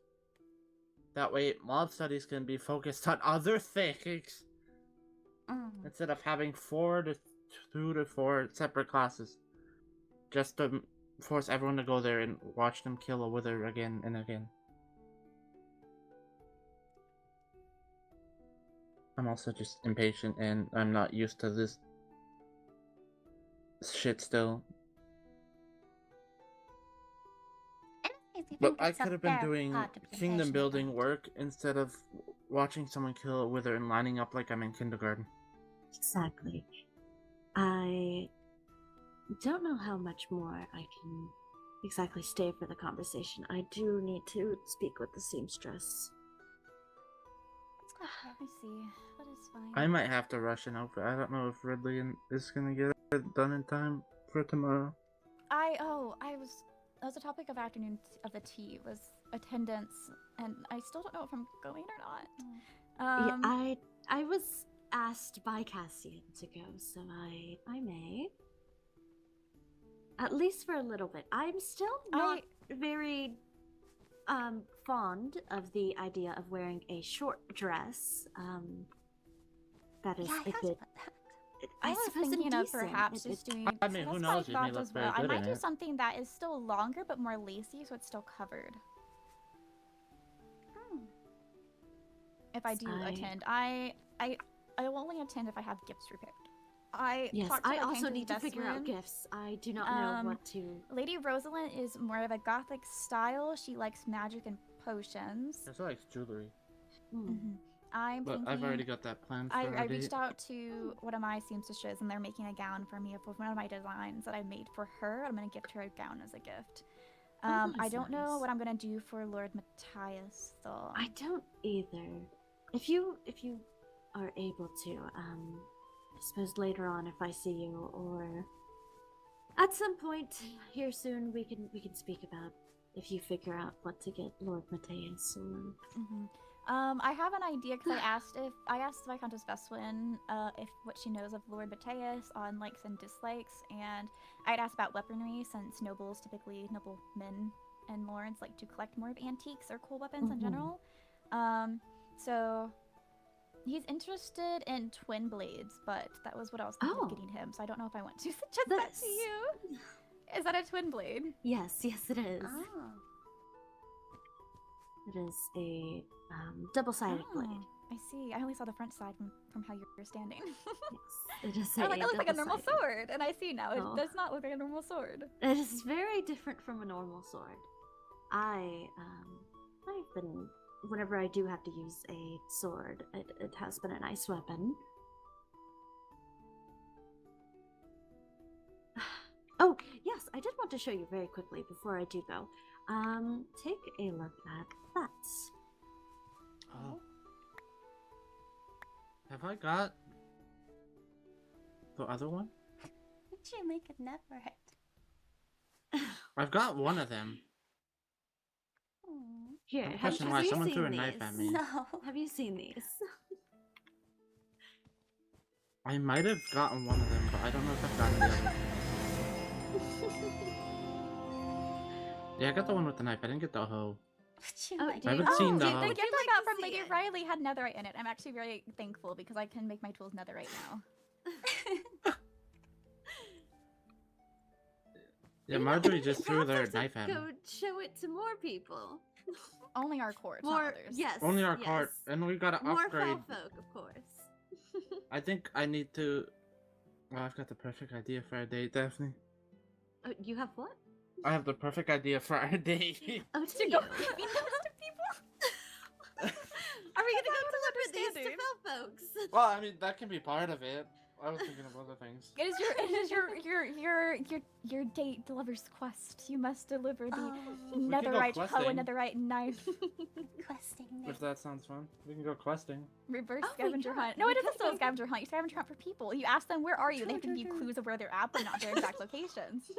That way, mob studies can be focused on other things instead of having 2 to 4 separate classes, just to force everyone to go there and watch them kill a wither again and again. I'm also just impatient and I'm not used to this shit still. But I could have been doing kingdom building work instead of watching someone kill a wither and lining up like I'm in kindergarten. Exactly. I don't know how much more I can exactly stay for the conversation. I do need to speak with the seamstress. I see. That is fine. I might have to rush an outfit. I don't know if Ridley is gonna get it done in time for tomorrow. That was the topic of afternoon of the tea was attendance, and I still don't know if I'm going or not. Yeah, I was asked by Cassian to go, so I may. At least for a little bit. I'm still not very fond of the idea of wearing a short dress. That is a bit. I was thinking of perhaps just doing. I mean, who knows? You may look very I good might in do it. something that is still longer but more lacy, so it's still covered. If I do attend, I will only attend if I have gifts prepared. Yes, I also need to figure out gifts. I do not know what to. Lady Rosalind is more of a gothic style. She likes magic and potions. She also likes jewelry. But I've already got that planned for I our reached date. out to one of my seamstresses, and they're making a gown for me of one of my designs that I made for her. I'm gonna gift her a gown as a gift. I don't know what I'm gonna do for Lord Matthias though. I don't either. If you are able to, I suppose later on if I see you, or at some point here soon, we can speak about if you figure out what to get Lord Matthias or. I have an idea because I asked Viscountess Veswin if what she knows of Lord Matthias on likes and dislikes, and I'd asked about weaponry since noblemen and lords like to collect more of antiques or cool weapons in general. So he's interested in twin blades, but that was what I was thinking of getting him. So I don't know if I want to suggest that to you. Is that a twin blade? Yes, it is. It is a double-sided blade. I see. I only saw the front side from how you were standing. It is I'm like, it looks like a normal double-sided. sword, and I see now it does not look like a normal sword. It is very different from a normal sword. I've been, whenever I do have to use a sword, it has been a nice weapon. Oh, yes, I did want to show you very quickly before I do go. Take a look at that. Oh. Have I got the other one? Would you make it never hurt? I've got one of them. Here, I'm have questioning why you someone seen threw a these? knife at me. No. Have you seen these? I might have gotten one of them, but I don't know if I've gotten the other one. Yeah, I got the one with the knife. I didn't get the hoe. I haven't seen the The hoe. gift I got from Lady Riley had netherite in it. I'm actually very thankful because I can make my tools netherite now. Yeah, Marjorie just threw their knife at me. Go show it to more people. Only our court, More, not others. yes. Only our yes. cart, and we gotta More upgrade. foul folk, of course. I think I need to. Oh, I've got the perfect idea for our date, Daphne. Oh, you have what? I have the perfect idea for our date. Oh, To go creepy those to people? Are we gonna go deliver these to fell folks? Well, I mean that can be part of it. I was thinking of other things. It is your date delivers quest. You must deliver the We can go netherite hoe questing. and netherite knife. Questing. If that sounds fun, we can go questing. Reverse Oh my scavenger God, hunt. No, we it isn't could still a go- scavenger hunt. You scavenger hunt for people. You ask them where are you. They have to give you clues of where they're at, but not their exact locations.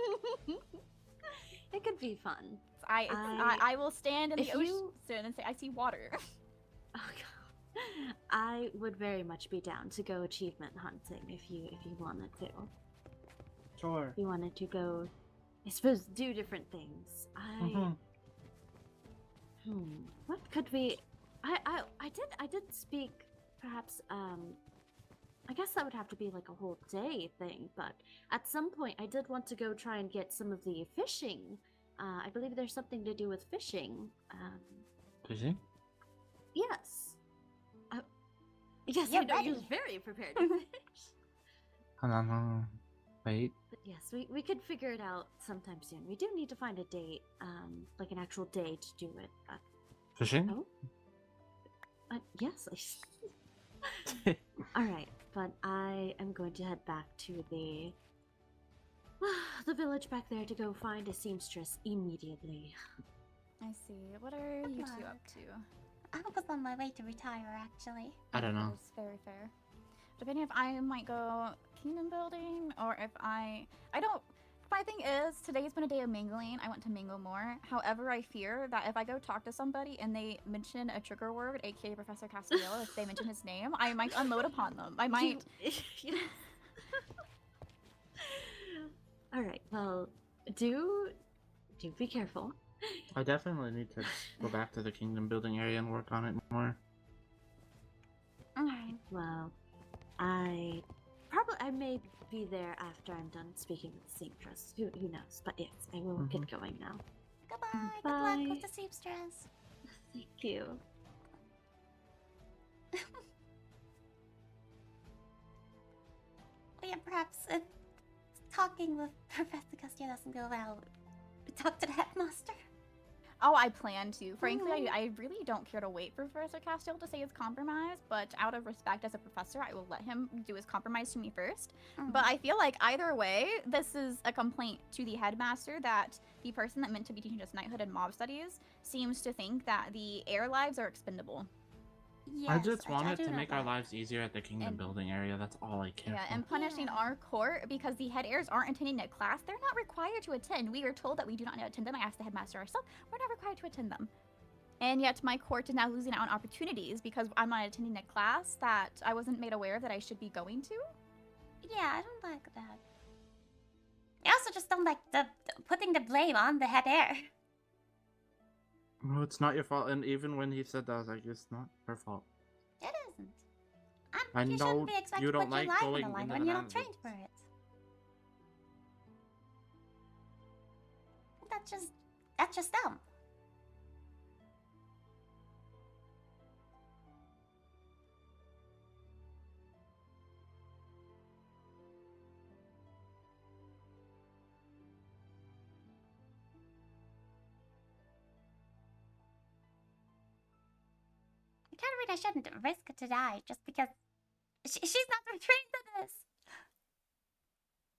It could be fun. I will stand in the If ocean you- and say, I see water. Oh god. I would very much be down to go achievement hunting if you wanted to. Sure. If you wanted to go, I suppose, do different things. What could we? I did speak. Perhaps I guess that would have to be like a whole day thing. But at some point, I did want to go try and get some of the fishing. I believe there's something to do with fishing. Fishing? Yes. Yes, You're I know ready. you're very prepared to fish. Hold on. Wait. But yes, we could figure it out sometime soon. We do need to find a date, like an actual day to do it. Fishing? Oh? Yes. Alright, but I am going to head back to the village back there to go find a seamstress immediately. I see. What are you two up to? I was on my way to retire, actually. I don't know. That's very fair. Depending if I might go kingdom building or if I don't. My thing is, today's been a day of mingling. I want to mingle more. However, I fear that if I go talk to somebody and they mention a trigger word, aka Professor Castiel, if they mention his name, I might unload upon them. I might. Alright, well, do be careful. I definitely need to go back to the kingdom building area and work on it more. Alright, well, I may be there after I'm done speaking with the seamstress. Who knows? But yes, I will get going now. Goodbye. Good Bye. luck with the seamstress. Thank you. Yeah, perhaps if talking with Professor Castillo doesn't go well, talk to the headmaster. Oh, I plan to. Frankly, I really don't care to wait for Professor Castiel to say his compromise, but out of respect as a professor, I will let him do his compromise to me first. But I feel like either way, this is a complaint to the headmaster that the person that meant to be teaching us knighthood and mob studies seems to think that the heir lives are expendable. Yes, I just I wanted do to know make our that. lives easier at the kingdom building area. That's all I care Yeah, for. and punishing our court because the head heirs aren't attending a class. They're not required to attend. We are told that we do not need to attend them. I asked the headmaster herself. We're not required to attend them. And yet my court is now losing out on opportunities because I'm not attending a class that I wasn't made aware that I should be going to. Yeah, I don't like that. I also just don't like the putting the blame on the head heir. Well, it's not your fault. And even when he said that, I was like, it's not her fault. It isn't. I You know shouldn't be expected you to don't put your like life going on the line into when the you're not mountains. trained for it. That's just dumb. Katarina shouldn't risk to die just because she's not trained in this.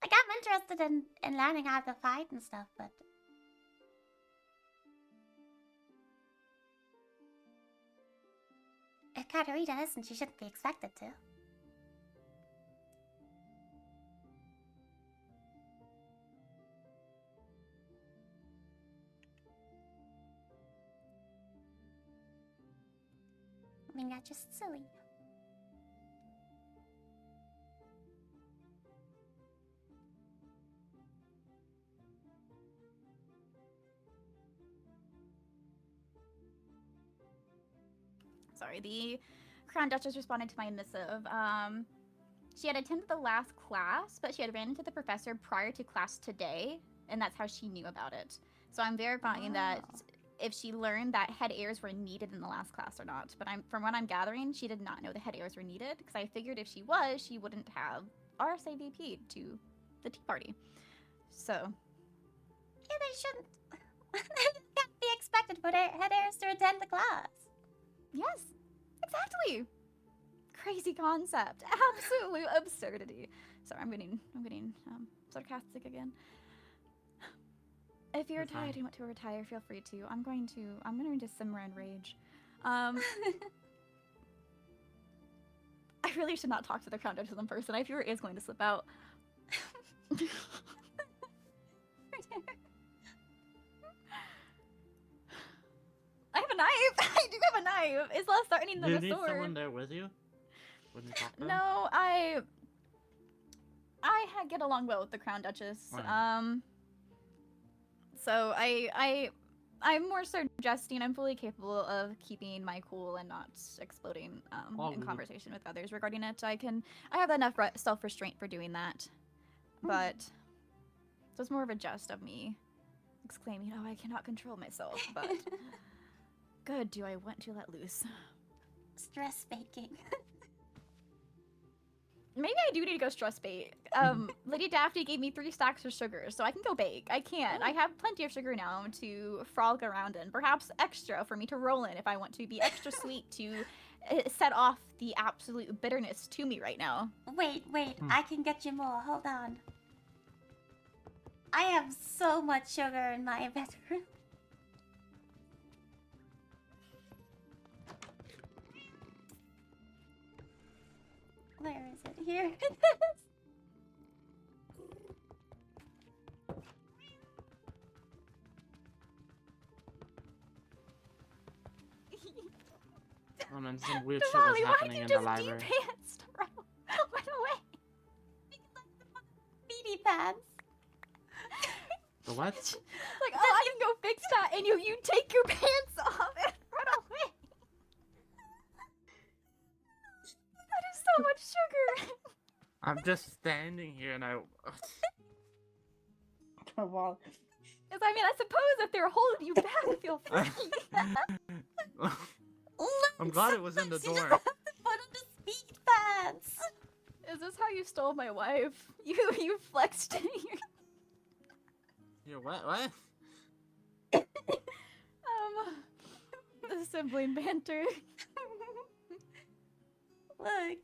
Like, I'm interested in learning how to fight and stuff, but if Katarina isn't, she shouldn't be expected to. I mean, that's just silly. Sorry, the Crown Duchess responded to my missive. She had attended the last class, but she had ran into the professor prior to class today, and that's how she knew about it. So I'm verifying that if she learned that head heirs were needed in the last class or not. But from what I'm gathering, she did not know the head heirs were needed, because I figured if she was, she wouldn't have RSAVP'd to the tea party. So. Yeah, they shouldn't. It can't be expected for their head heirs to attend the class. Yes, exactly. Crazy concept. Absolute absurdity. Sorry, I'm getting sarcastic again. If you're tired and want to retire, feel free to. I'm going to simmer and rage. I really should not talk to the Crown Duchess in person. I fear it is going to slip out. I do have a knife. It's less threatening Do than you a need sword. someone there with you? When you talk to them? No, get along well with the Crown Duchess. Right. So I'm more so jesting. I'm fully capable of keeping my cool and not exploding in conversation with others regarding it. I have enough self-restraint for doing that. But so it's more of a jest of me exclaiming, "Oh, I cannot control myself." But good, do I want to let loose? Stress baking. Maybe I do need to go stress bake. Lady Daphne gave me 3 stacks of sugar, so I can go bake. I can. I have plenty of sugar now to frolic around in. Perhaps extra for me to roll in if I want to be extra sweet to set off the absolute bitterness to me right now. Wait, I can get you more. Hold on. I have so much sugar in my bedroom. Where is it? Here it is. Oh man, some weird shit was happening in the library. Went away. Beady pants. The what? Like, oh, I can go fix that, and you take your pants off and run away. That is so much sugar. I'm just standing here and I. Well, I mean, I suppose if they're holding you back, feel free. I'm glad it was in the door. Put on the speed pants. Is this how you stole my wife? You flexed You're what? The sibling banter. Look,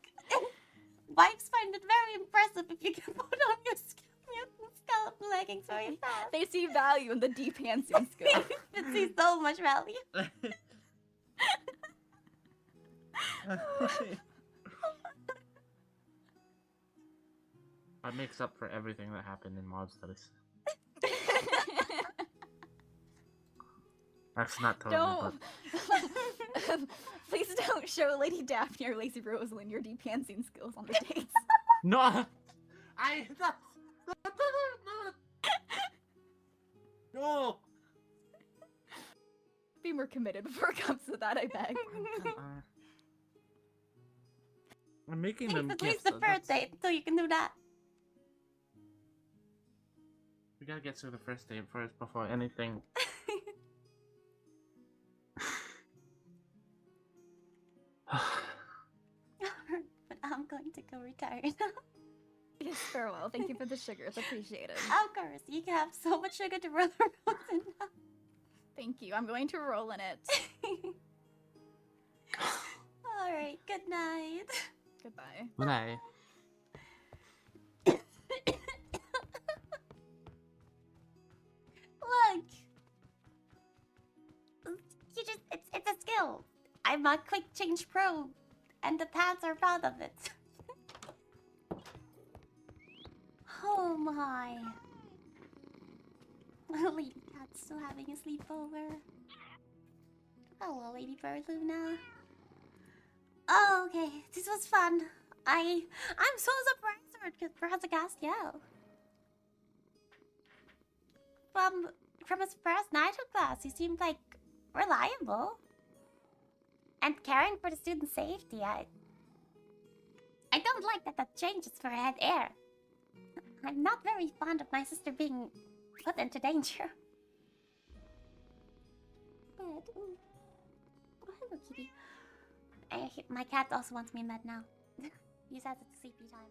wives find it very impressive if you can put on your skeleton leggings very fast. They see value in the deep pantsing skill. It sees so much value. I makes up for everything that happened in mob studies. That's not totally. Don't. Please don't show Lady Daphne or Lacey Rosalind your deep pantsing skills on the dates. No, no. Be more committed before it comes to that, I beg. I'm making them At least gifts. the first date, so you can do that. We gotta get through the first date first before anything. But I'm going to go retire now. Yes, farewell. Thank you for the sugars. Appreciate it. Of course, you can have so much sugar to roll around in now. Thank you. I'm going to roll in it. Alright, good night. Goodbye. Good night. Look! It's a skill. I'm a quick change pro, and the pants are proud of it. Oh my. Lady Cat's still having a sleepover. Hello, Lady Bird Luna. Oh, okay. This was fun. I'm so surprised for Hazagastiel. From his first knighthood class, he seemed like reliable. And caring for the student's safety. I don't like that changes for head heir. I'm not very fond of my sister being put into danger. But, oh, hello, kitty. My cat also wants me in bed now. He says it's sleepy time.